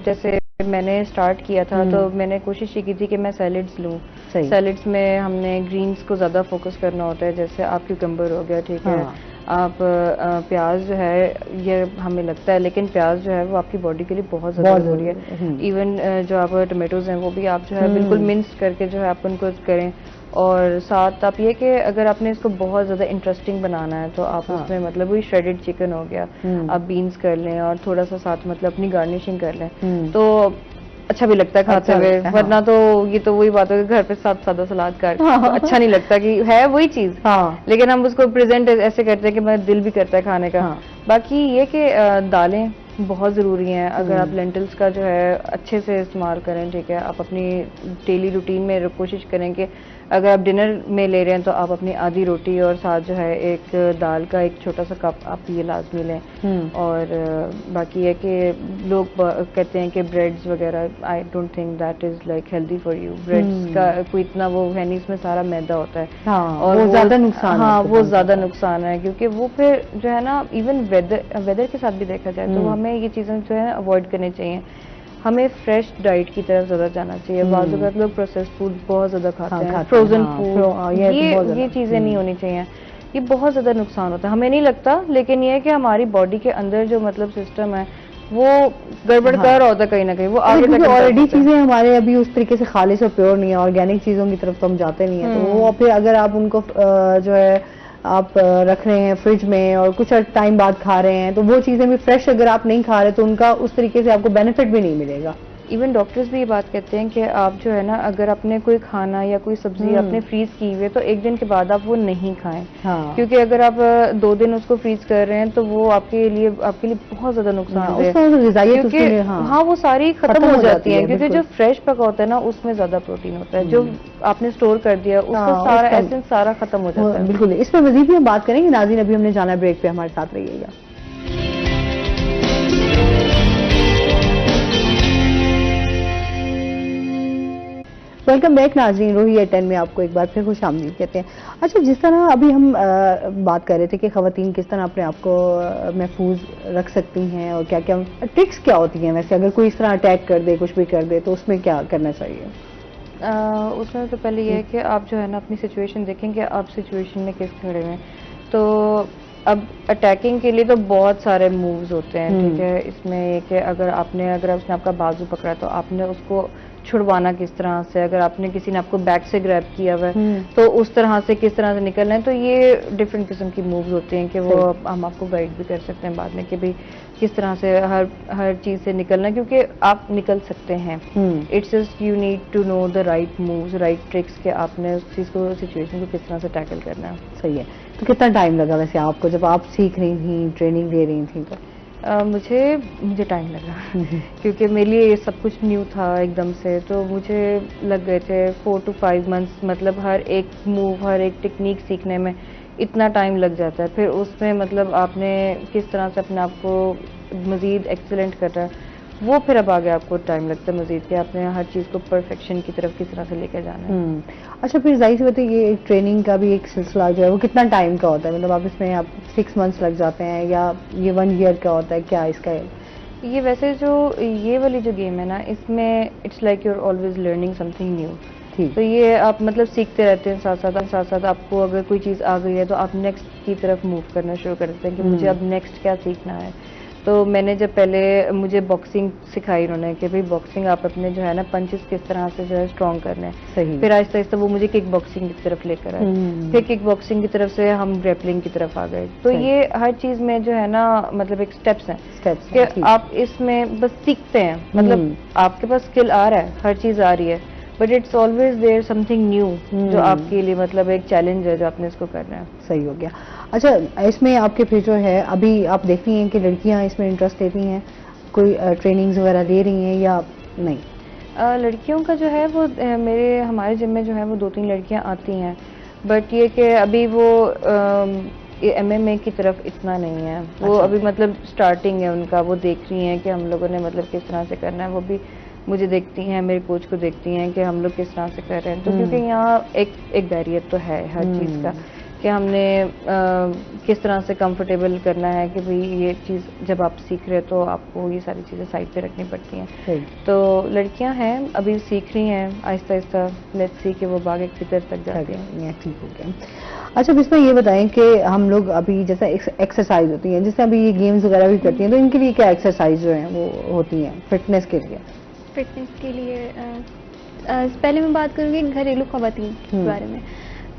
जैसे मैंने स्टार्ट किया था तो मैंने कोशिश ये की थी कि मैं सैलड्स लूँ। सैलड्स में हमने ग्रीन्स को ज़्यादा फोकस करना होता है, जैसे आप क्यूकम्बर हो गया, ठीक है, आप प्याज जो है ये हमें लगता है, लेकिन प्याज जो है वो आपकी बॉडी के लिए बहुत ज़्यादा ज़रूरी है। इवन जो आप टमाटोज हैं वो भी आप जो है बिल्कुल मिन्स करके जो है आप उनको करें। और साथ आप ये कि अगर आपने इसको बहुत ज़्यादा इंटरेस्टिंग बनाना है तो आप उसमें मतलब वही श्रेडेड चिकन हो गया, आप बीन्स कर लें और थोड़ा सा साथ मतलब अपनी गार्निशिंग कर लें तो अच्छा भी लगता है खाते हुए। वरना तो ये तो वही बात है कि घर पे सादा सलाद काट अच्छा नहीं लगता, कि है वही चीज, लेकिन हम उसको प्रेजेंट ऐसे करते हैं कि मेरा दिल भी करता है खाने का। बाकी ये कि दालें बहुत ज़रूरी हैं। अगर आप लेंटिल्स का जो है अच्छे से इस्तेमाल करें, ठीक है, आप अपनी डेली रूटीन में कोशिश करें कि अगर आप डिनर में ले रहे हैं तो आप अपनी आधी रोटी और साथ जो है एक दाल का एक छोटा सा कप आप ये लाजमी लें। और बाकी है कि लोग कहते हैं कि ब्रेड्स वगैरह, I don't think that is like healthy for you. Breads का कोई इतना वो है नहीं, इसमें सारा मैदा होता है और वो ज़्यादा नुकसान, वो ज़्यादा नुकसान है, क्योंकि वो फिर जो है ना इवन वेदर के साथ भी देखा जाए तो हमें ये चीज़ें जो है अवॉइड करनी चाहिए। हमें फ्रेश डाइट की तरफ ज़्यादा जाना चाहिए। बाज़ वक़्त लोग प्रोसेस्ड फूड बहुत ज़्यादा खाते हैं, फ्रोजन फूड, ये चीज़ें नहीं होनी चाहिए। ये बहुत ज़्यादा नुकसान होता है, हमें नहीं लगता, लेकिन ये है कि हमारी बॉडी के अंदर जो मतलब सिस्टम है वो गड़बड़ कर रहा होता है कहीं ना कहीं, वो आगे तक ऑलरेडी चीजें हमारे अभी उस तरीके से खालिश और प्योर नहीं है, ऑर्गेनिक चीजों की तरफ तो हम जाते नहीं है, तो वो फिर अगर आप उनको जो है आप रख रहे हैं फ्रिज में और कुछ टाइम बाद खा रहे हैं, तो वो चीजें भी फ्रेश अगर आप नहीं खा रहे तो उनका उस तरीके से आपको बेनिफिट भी नहीं मिलेगा। इवन डॉक्टर्स भी ये बात कहते हैं कि आप जो है ना, अगर आपने कोई खाना या कोई सब्जी आपने फ्रीज की हुई है तो एक दिन के बाद आप वो नहीं खाएं। हाँ। क्योंकि अगर आप 2 दिन उसको फ्रीज कर रहे हैं तो वो आपके लिए बहुत ज्यादा नुकसान है, क्योंकि हाँ वो सारी खत्म हो जाती है, क्योंकि जो फ्रेश पका होता है ना उसमें ज्यादा प्रोटीन होता है, जो आपने स्टोर कर दिया उसका सारा एसेंस सारा खत्म हो जाता है। बिल्कुल, इस पर मजीद भी हम बात करेंगे। नाज़रीन, अभी हमने जाना ब्रेक पे, हमारे साथ रहिएगा। वेलकम बैक नाज़रीन, रोही एट 10 में आपको एक बार फिर खुशामदीद कहते हैं। अच्छा, जिस तरह अभी हम बात कर रहे थे कि ख़वातीन किस तरह अपने आप को महफूज रख सकती हैं और क्या क्या ट्रिक्स क्या होती हैं, वैसे अगर कोई इस तरह अटैक कर दे, कुछ भी कर दे, तो उसमें क्या करना चाहिए? उसमें तो पहले ये है कि आप जो है ना अपनी सिचुएशन देखें कि आप सिचुएशन में किस खड़े हैं। तो अब अटैकिंग के लिए तो बहुत सारे मूव्स होते हैं, ठीक है। इसमें ये कि अगर उसने आपका बाजू पकड़ा तो आपने उसको छुड़वाना किस तरह से, अगर आपने किसी ने आपको बैक से ग्रैब किया हुआ है तो उस तरह से किस तरह से निकलना है। तो ये डिफरेंट किस्म की मूव्स होते हैं कि वो हम आपको गाइड भी कर सकते हैं बाद में कि भाई किस तरह से हर चीज से निकलना है, क्योंकि आप निकल सकते हैं। It's just you need to know the right moves, right tricks के आपने उस चीज को, सिचुएशन को किस तरह से टैकल करना है। सही है। तो कितना टाइम लगा वैसे आपको, जब आप सीख रही थी, ट्रेनिंग ले रही थी? तो मुझे टाइम लगा क्योंकि मेरे लिए ये सब कुछ न्यू था एकदम से, तो मुझे लग गए थे 4 to 5 months। मतलब हर एक मूव, हर एक टेक्निक सीखने में इतना टाइम लग जाता है। फिर उसमें मतलब आपने किस तरह से अपने आप को मज़ीद एक्सीलेंट करना है, वो फिर अब आगे आपको टाइम लगता है मज़ीद कि आपने हर चीज़ को परफेक्शन की तरफ किस तरह से लेकर जाना है। अच्छा, फिर जाहिर सी बात है ये ट्रेनिंग का भी एक सिलसिला जो है वो कितना टाइम का होता है? मतलब आप इसमें 6 months लग जाते हैं या ये 1 year का होता है, क्या इसका है? ये वैसे जो ये वाली जो गेम है ना, इसमें it's like you're always learning something new. तो ये आप मतलब सीखते रहते हैं, साथ साथ आपको अगर कोई चीज़ आ गई है तो आप नेक्स्ट की तरफ मूव करना शुरू कर देते हैं कि मुझे अब नेक्स्ट क्या सीखना है। तो मैंने जब पहले मुझे बॉक्सिंग सिखाई उन्होंने कि भाई बॉक्सिंग आप अपने जो है ना पंचेस किस तरह से जो है स्ट्रॉन्ग करने हैं। सही। फिर आहिस्ता आहिस्ता वो मुझे किक बॉक्सिंग की तरफ लेकर आए, फिर किक बॉक्सिंग की तरफ से हम ग्रैपलिंग की तरफ आ गए। तो ये हर चीज़ में जो है ना मतलब एक स्टेप्स हैं कि आप इसमें बस सीखते हैं, मतलब आपके पास स्किल आ रहा है, हर चीज़ आ रही है, but it's always there something new जो आपके लिए मतलब एक चैलेंज है जो आपने इसको करना है। सही हो गया। अच्छा, इसमें आपके फिर जो है अभी आप देखती हैं कि लड़कियां इसमें इंटरेस्ट लेती हैं, कोई ट्रेनिंग्स वगैरह ले रही हैं या नहीं? लड़कियों का जो है वो हमारे जिम में जो है वो 2-3 लड़कियां आती हैं, बट ये कि अभी वो MMA की तरफ इतना नहीं है। वो अभी मतलब स्टार्टिंग है उनका, वो देख रही हैं कि हम लोगों ने मतलब किस तरह से करना है। वो भी मुझे देखती हैं, मेरे कोच को देखती हैं कि हम लोग किस तरह से कर रहे हैं। तो क्योंकि यहाँ एक बैरियर तो है हर चीज़ का कि हमने किस तरह से कंफर्टेबल करना है कि भाई ये चीज़ जब आप सीख रहे हो तो आपको ये सारी चीज़ें साइड पे रखनी पड़ती हैं। तो लड़कियां हैं अभी सीख रही हैं आहिस्ता आहिस्ता, लेट्स सी कि वो आगे किधर तक जाती हैं। ठीक हो गया। अच्छा, इसमें ये बताएं कि हम लोग अभी जैसे एक्सरसाइज होती हैं, जैसे अभी ये गेम्स वगैरह भी करती हैं, तो इनके लिए क्या एक्सरसाइज जो है वो होती हैं फिटनेस के लिए? फिटनेस के लिए पहले मैं बात करूँगी घरेलू ख़वातीन के बारे में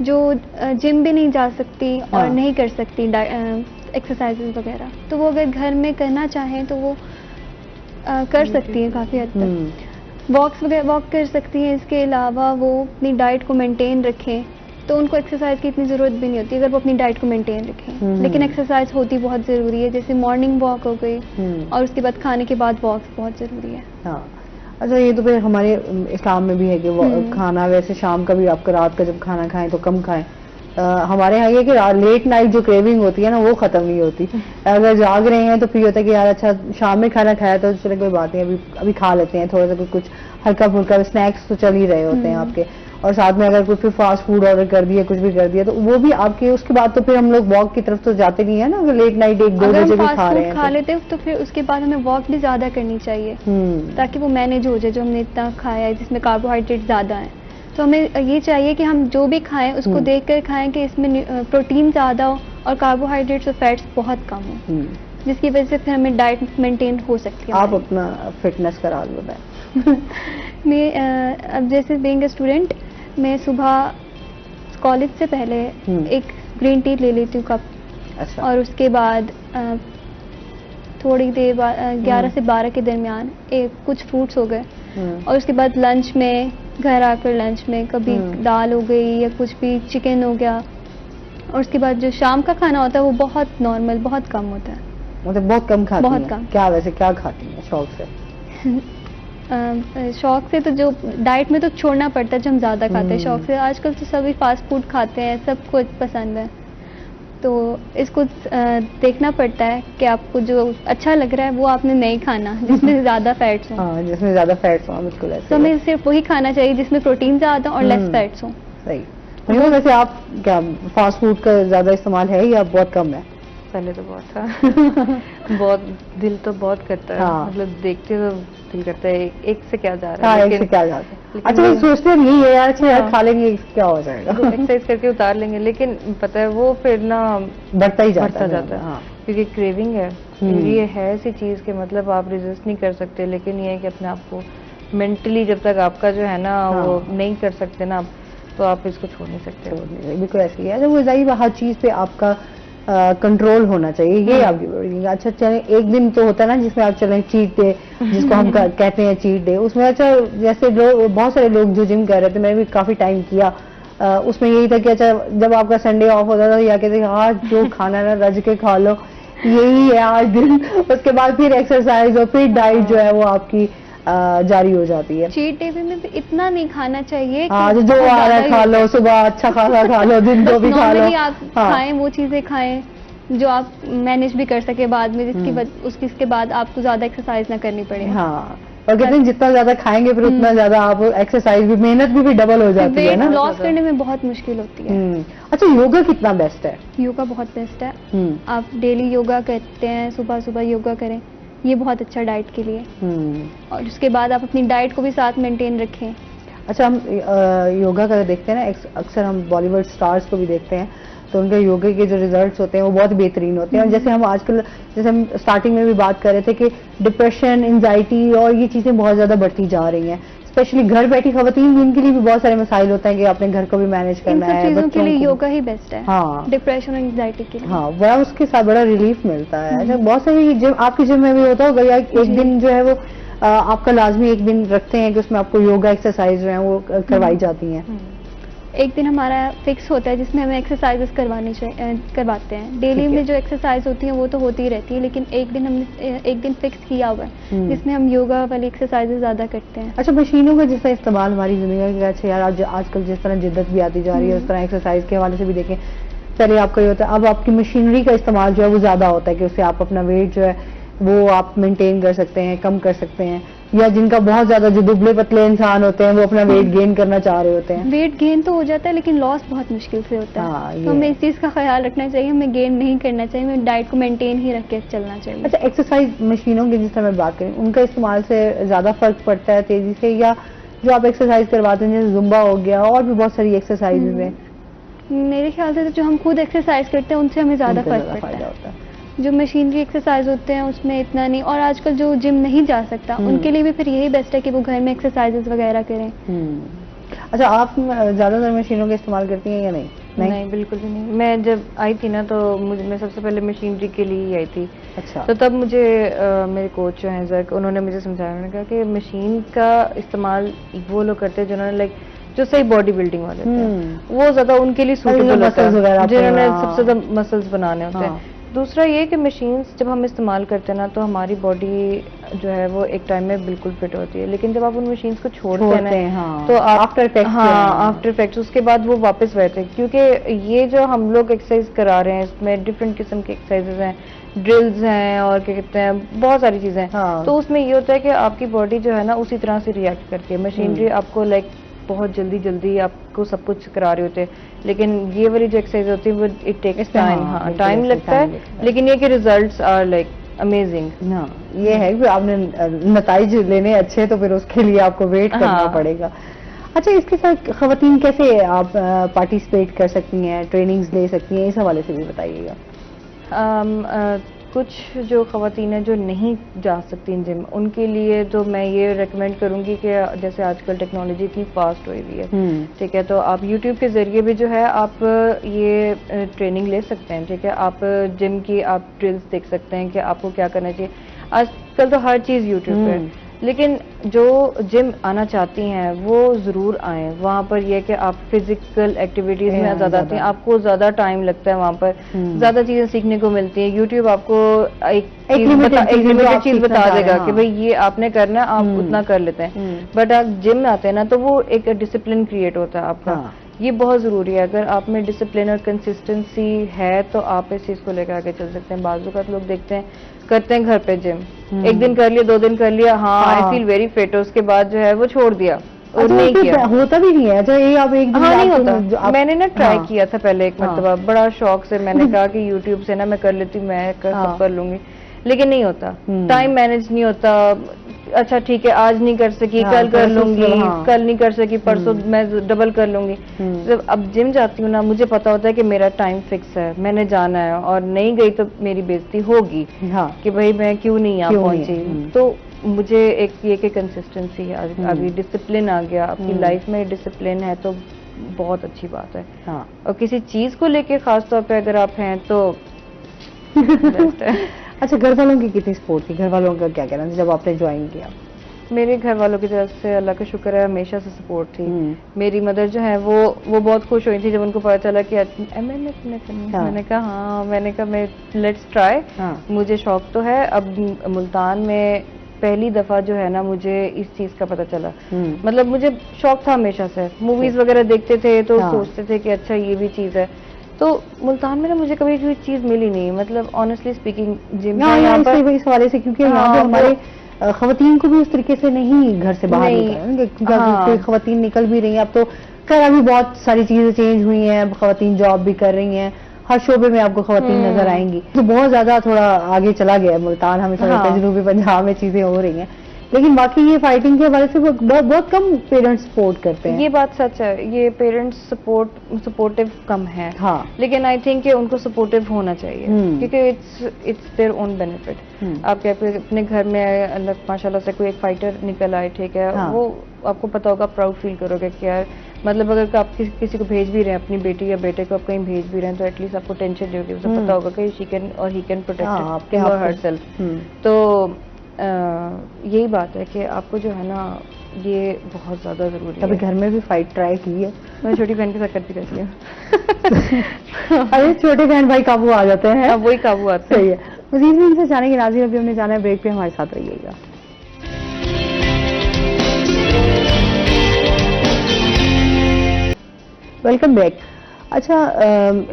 जो जिम भी नहीं जा सकती और नहीं कर सकती एक्सरसाइजेज वगैरह, तो वो अगर घर में करना चाहें तो वो कर सकती हैं काफ़ी हद तक। वॉक कर सकती हैं। इसके अलावा वो अपनी डाइट को मेंटेन रखें तो उनको एक्सरसाइज की इतनी ज़रूरत भी नहीं होती अगर वो अपनी डाइट को मेंटेन रखें। लेकिन एक्सरसाइज होती बहुत ज़रूरी है, जैसे मॉर्निंग वॉक हो गई और उसके बाद खाने के बाद वॉक बहुत ज़रूरी है। हाँ। अच्छा, ये तो फिर हमारे इस्लाम में भी है कि खाना वैसे शाम का भी आपका रात का जब खाना खाएं तो कम खाएं। हमारे यहाँ ये कि लेट नाइट जो क्रेविंग होती है ना वो खत्म नहीं होती। अगर जाग रहे हैं तो फिर होता है कि यार अच्छा शाम में खाना खाया तो चलो कोई बात नहीं, अभी खा लेते हैं थोड़ा सा कुछ हल्का फुल्का, स्नैक्स तो चल ही रहे होते हैं आपके, और साथ में अगर कुछ फिर फास्ट फूड ऑर्डर कर दिया, कुछ भी कर दिया, तो वो भी आपके उसके बाद तो फिर हम लोग वॉक की तरफ तो जाते नहीं है ना। अगर लेट नाइट 1-2 बजे भी खा रहे हैं खा लेते हैं तो फिर उसके बाद हमें वॉक भी ज्यादा करनी चाहिए ताकि वो मैनेज हो जाए जो हमने इतना खाया है जिसमें कार्बोहाइड्रेट ज्यादा है। तो हमें ये चाहिए कि हम जो भी खाएं उसको देख कर खाएं कि इसमें प्रोटीन ज़्यादा हो और कार्बोहाइड्रेट्स और फैट्स बहुत कम हो। जिसकी वजह से फिर हमें डाइट मेंटेन हो सकती है। आप अपना फिटनेस का राज बताएं। मैं अब जैसे बीइंग अ स्टूडेंट, मैं सुबह कॉलेज से पहले एक ग्रीन टी ले लेती हूँ कप, अच्छा। और उसके बाद थोड़ी देर बाद 11 से 12 के दरमियान कुछ फ्रूट्स हो गए, और उसके बाद लंच में, घर आकर लंच में कभी दाल हो गई या कुछ भी, चिकन हो गया, और उसके बाद जो शाम का खाना होता है वो बहुत नॉर्मल, बहुत कम होता है। मतलब बहुत कम खाती बहुत हैं? कम। क्या वैसे क्या खाती हैं शौक से? शौक से तो जो डाइट में तो छोड़ना पड़ता है जो हम ज़्यादा खाते हैं। शौक से आजकल तो सभी फास्ट फूड खाते हैं, सबको पसंद है, तो इसको देखना पड़ता है कि आपको जो अच्छा लग रहा है वो आपने नहीं खाना जिसमें ज़्यादा फैट्स हों। हाँ, जिसमें ज़्यादा फैट्स हों, बिल्कुल ऐसे। तो हमें सिर्फ वही खाना चाहिए जिसमें प्रोटीन ज़्यादा और लेस फैट्स हों। सही। तो वैसे आप क्या फास्ट फूड का ज़्यादा इस्तेमाल है या बहुत कम है? पहले तो बहुत था। बहुत दिल तो बहुत करता है, हाँ। मतलब देखते तो दिल करता है एक से क्या जा रहा हाँ, है, एक से क्या जाता है। अच्छा, वो सोचते हैं यही है यार, अच्छा यार खा लेंगे क्या हो जाएगा, एक्सरसाइज करके उतार लेंगे, लेकिन पता है वो फिर ना बढ़ता ही बढ़ता जाता है। है, क्योंकि क्रेविंग है। ये है ऐसी चीज के मतलब आप रेजिस्ट नहीं कर सकते, लेकिन ये है कि अपने आप को मेंटली जब तक आपका जो है ना वो नहीं कर सकते ना, तो आप इसको छोड़ नहीं सकते। बिल्कुल ऐसे ही है। जब वो जाहिर हर चीज पे आपका कंट्रोल होना चाहिए, ये आपकी बड़ी। अच्छा चले, एक दिन तो होता है ना जिसमें आप चलें चीट डे, जिसको हम कहते हैं चीट डे, उसमें अच्छा जैसे लोग, बहुत सारे लोग जो जिम कर रहे थे, मैंने भी काफी टाइम किया, उसमें यही था कि अच्छा जब आपका संडे ऑफ होता था या कहते आज जो खाना ना रज के खा लो, यही है आज दिन। उसके बाद फिर एक्सरसाइज और फिर डाइट जो है वो आपकी जारी हो जाती है। चीट डे में भी इतना नहीं खाना चाहिए। आज जो आ रहा है खा लो, सुबह अच्छा खासा खा लो, दिन को भी खा लो। आप खाएं वो चीजें खाएं जो आप मैनेज भी कर सके बाद में, उसके बाद आपको ज्यादा एक्सरसाइज ना करनी पड़े। हाँ, और कहते हैं जितना ज्यादा खाएंगे फिर उतना ज्यादा आप एक्सरसाइज भी, मेहनत भी डबल हो जाती है ना। वेट लॉस करने में बहुत मुश्किल होती है। अच्छा, योगा कितना बेस्ट है? योगा बहुत बेस्ट है। आप डेली योगा करते हैं, सुबह सुबह योगा करें, ये बहुत अच्छा डाइट के लिए। और उसके बाद आप अपनी डाइट को भी साथ मेंटेन रखें। अच्छा, हम योगा का देखते हैं ना, अक्सर हम बॉलीवुड स्टार्स को भी देखते हैं, तो उनके योगा के जो रिजल्ट्स होते हैं वो बहुत बेहतरीन होते हैं। और जैसे हम आजकल, जैसे हम स्टार्टिंग में भी बात कर रहे थे कि डिप्रेशन, एंजाइटी और ये चीजें बहुत ज्यादा बढ़ती जा रही हैं, स्पेशली घर बैठी खवातीन, जिनके लिए भी बहुत सारे मसाइल होते हैं कि अपने घर को भी मैनेज करना है। चीजों के लिए योगा ही बेस्ट है। हाँ, डिप्रेशन और एंजाइटी के लिए। हाँ, बड़ा उसके साथ बड़ा रिलीफ मिलता है। अच्छा, बहुत सारी जिम, आपकी जिम में भी होता होगा या एक दिन जो है वो आपका लाजमी एक दिन रखते हैं कि उसमें आपको योगा एक्सरसाइज जो है वो करवाई जाती हैं? एक दिन हमारा फिक्स होता है जिसमें हमें एक्सरसाइजेस करवाते हैं। डेली में जो एक्सरसाइज होती है वो तो होती ही रहती है, लेकिन एक दिन हमने एक दिन फिक्स किया हुआ है जिसमें हम योगा वाली एक्सरसाइजेस ज्यादा करते हैं। अच्छा, मशीनों का जैसा इस्तेमाल हमारी जिंदगी का, अच्छा यार आजकल जिस तरह जिद्दत भी आती जा रही है, उस तरह एक्सरसाइज के हवाले से भी देखें, पहले आपका ये होता है, अब आपकी मशीनरी का इस्तेमाल जो है वो ज्यादा होता है कि उससे आप अपना वेट जो है वो आप मेंटेन कर सकते हैं, कम कर सकते हैं, या जिनका बहुत ज्यादा, जो दुबले पतले इंसान होते हैं वो अपना वेट गेन करना चाह रहे होते हैं। वेट गेन तो हो जाता है लेकिन लॉस बहुत मुश्किल से होता है। तो हमें इस चीज का ख्याल रखना चाहिए, हमें गेन नहीं करना चाहिए, हमें डाइट को मेंटेन ही रख के चलना चाहिए। अच्छा, एक्सरसाइज मशीनों की जिस तरह मैं बात करें, उनका इस्तेमाल से ज्यादा फर्क पड़ता है तेजी से, या जो आप एक्सरसाइज करवाते हैं जैसे जुम्बा हो गया और भी बहुत सारी एक्सरसाइज में? मेरे ख्याल से तो जो हम खुद एक्सरसाइज करते हैं उनसे हमें ज्यादा फर्क पड़ता है। जो मशीनरी एक्सरसाइज होते हैं उसमें इतना नहीं, और आजकल जो जिम नहीं जा सकता उनके लिए भी फिर यही बेस्ट है कि वो घर में एक्सरसाइजेस वगैरह करें। अच्छा, आप ज्यादातर मशीनों का इस्तेमाल करती हैं या नहीं? नहीं, बिल्कुल भी नहीं। मैं जब आई थी ना तो मैं सबसे पहले मशीनरी के लिए ही आई थी। अच्छा। तो तब मुझे मेरे कोच जो हैं जर्क, उन्होंने मुझे समझाया, उन्होंने कहा कि मशीन का इस्तेमाल वो लोग करते हैं जिन्होंने लाइक जो सही बॉडी बिल्डिंग वाले होते हैं, वो ज्यादा उनके लिए सूटेबल होता है, जिन्होंने सबसे ज्यादा मसल्स बनाने होते हैं। दूसरा ये कि मशीन्स जब हम इस्तेमाल करते हैं ना तो हमारी बॉडी जो है वो एक टाइम में बिल्कुल फिट होती है, लेकिन जब आप उन मशीन्स को छोड़ते हैं तो आफ्टर इफेक्ट्स उसके बाद वो वापस रहते हैं, क्योंकि ये जो हम लोग एक्सरसाइज करा रहे हैं इसमें डिफरेंट किस्म के एक्सरसाइजेज हैं, ड्रिल्स हैं और क्या कहते हैं बहुत सारी चीजें हैं। तो उसमें ये होता है कि आपकी बॉडी जो है ना उसी तरह से रिएक्ट करती है। मशीनरी आपको लाइक बहुत जल्दी आपको सब कुछ करा रहे होते हैं, लेकिन ये वाली जो एक्सरसाइज होती है वो इट टेक्स टाइम। हाँ, टाइम लगता है, लेकिन ये कि रिजल्ट्स आर लाइक अमेजिंग। हाँ, ये है कि आपने नताइज लेने अच्छे तो फिर उसके लिए आपको वेट करना पड़ेगा। अच्छा, इसके साथ खवातीन कैसे आप पार्टिसिपेट कर सकती हैं, ट्रेनिंग्स ले सकती हैं, इस हवाले से भी बताइएगा। कुछ जो ख़वातीन हैं जो नहीं जा सकती जिम, उनके लिए तो मैं ये रेकमेंड करूँगी कि जैसे आजकल टेक्नोलॉजी इतनी फास्ट हुई हुई है, ठीक है, तो आप यूट्यूब के ज़रिए भी जो है आप ये ट्रेनिंग ले सकते हैं, ठीक है, आप जिम की आप ड्रिल्स देख सकते हैं कि आपको क्या करना चाहिए। आजकल तो हर चीज़ यूट्यूब पे, लेकिन जो जिम आना चाहती हैं वो ज़रूर आएँ। वहाँ पर यह कि आप फिजिकल एक्टिविटीज़ में ज़्यादा आती हैं, आपको ज़्यादा टाइम लगता है, वहाँ पर ज़्यादा चीज़ें सीखने को मिलती हैं। यूट्यूब आपको एक लिमिटेड चीज़ बता देगा कि भाई ये आपने करना है, आप उतना कर लेते हैं। बट आप जिम में आते हैं ना तो वो एक डिसिप्लिन क्रिएट होता है आपका, ये बहुत ज़रूरी है। अगर आप में डिसिप्लिन और कंसिस्टेंसी है तो आप इस चीज़ को लेकर आगे चल सकते हैं। बाजू का लोग देखते हैं करते हैं घर पे जिम, एक दिन कर लिया, 2 दिन कर लिया, हाँ आई फील वेरी फिट, उसके बाद जो है वो छोड़ दिया और नहीं किया। होता भी नहीं है, अच्छा ये आप एक दिन नहीं होता। मैंने ना ट्राई किया था पहले एक मरतबा, बड़ा शौक से मैंने कहा कि यूट्यूब से ना मैं कर लेती हूँ, मैं सब कर लूंगी, लेकिन नहीं होता, टाइम मैनेज नहीं होता। अच्छा ठीक है, आज नहीं कर सकी, कल कर लूंगी, कल नहीं कर सकी, परसों मैं डबल कर लूंगी। जब अब जिम जाती हूँ ना, मुझे पता होता है कि मेरा टाइम फिक्स है, मैंने जाना है, और नहीं गई तो मेरी बेइज्जती होगी कि भाई मैं क्यों नहीं आ पहुंची। तो मुझे एक ये कि कंसिस्टेंसी है, अभी डिसिप्लिन आ गया, आपकी लाइफ में डिसिप्लिन है तो बहुत अच्छी बात है। और किसी चीज को लेके खास तौर पे अगर आप हैं तो बेस्ट है। अच्छा, घर वालों की कितनी सपोर्ट थी, घर वालों का क्या कहना था जब आपने ज्वाइन किया? मेरे घर वालों की तरफ से अल्लाह का शुक्र है हमेशा से सपोर्ट थी। मेरी मदर जो है वो बहुत खुश हुई थी जब उनको पता चला कि मैंने कहा हाँ, मैंने कहा मैं लेट्स ट्राई, मुझे शौक तो है। अब मुल्तान में पहली दफा जो है ना मुझे इस चीज का पता चला, मतलब मुझे शौक था हमेशा से, मूवीज वगैरह देखते थे तो सोचते थे कि अच्छा ये भी चीज है, तो मुल्तान में ना मुझे कभी कोई चीज मिली नहीं, मतलब ऑनेस्टली स्पीकिंग जिम यहाँ पर इस हवाले से, क्योंकि यहाँ पे हमारे खवातीन को भी उस तरीके से नहीं घर से बाहर निकल, कोई खवातीन निकल भी रही है अब तो। खैर अभी बहुत सारी चीजें चेंज हुई हैं, खवातीन जॉब भी कर रही हैं, हर शोबे में आपको खवातीन नजर आएंगी, तो बहुत ज्यादा थोड़ा आगे चला गया है मुल्तान, हमें समझते हैं जनूबी पंजाब में चीजें हो रही हैं, लेकिन बाकी ये फाइटिंग के हवाले से बहुत कम पेरेंट्स सपोर्ट करते हैं। ये बात सच है, ये पेरेंट्स सपोर्टिव कम है, लेकिन आई थिंक उनको सपोर्टिव होना चाहिए, क्योंकि इट्स देयर ओन बेनिफिट। आप अपने घर में अल्लाह माशाल्लाह से कोई एक फाइटर निकल आए, ठीक है, वो आपको पता होगा, प्राउड फील करोगे कि यार, मतलब अगर आप किसी को भेज भी रहे हैं, अपनी बेटी या बेटे को आप कहीं भेज भी रहे हैं, तो एटलीस्ट आपको टेंशन नहीं होगी, उसे पता होगा कि शी कैन और ही कैन प्रोटेक्ट हरसेल्फ। तो यही बात है कि आपको जो है ना ये बहुत ज्यादा जरूरी है। अभी घर में भी फाइट ट्राई की है, मैं छोटी बहन के साथ करती रहती हूँ। अरे छोटे बहन भाई काबू आ जाते हैं, अब वही काबू आते हैं। सही है। मजीद भी इनसे जाने की नाज़रीन, अभी हमने जाना है ब्रेक पे, हमारे साथ रहिएगा। Welcome back. अच्छा,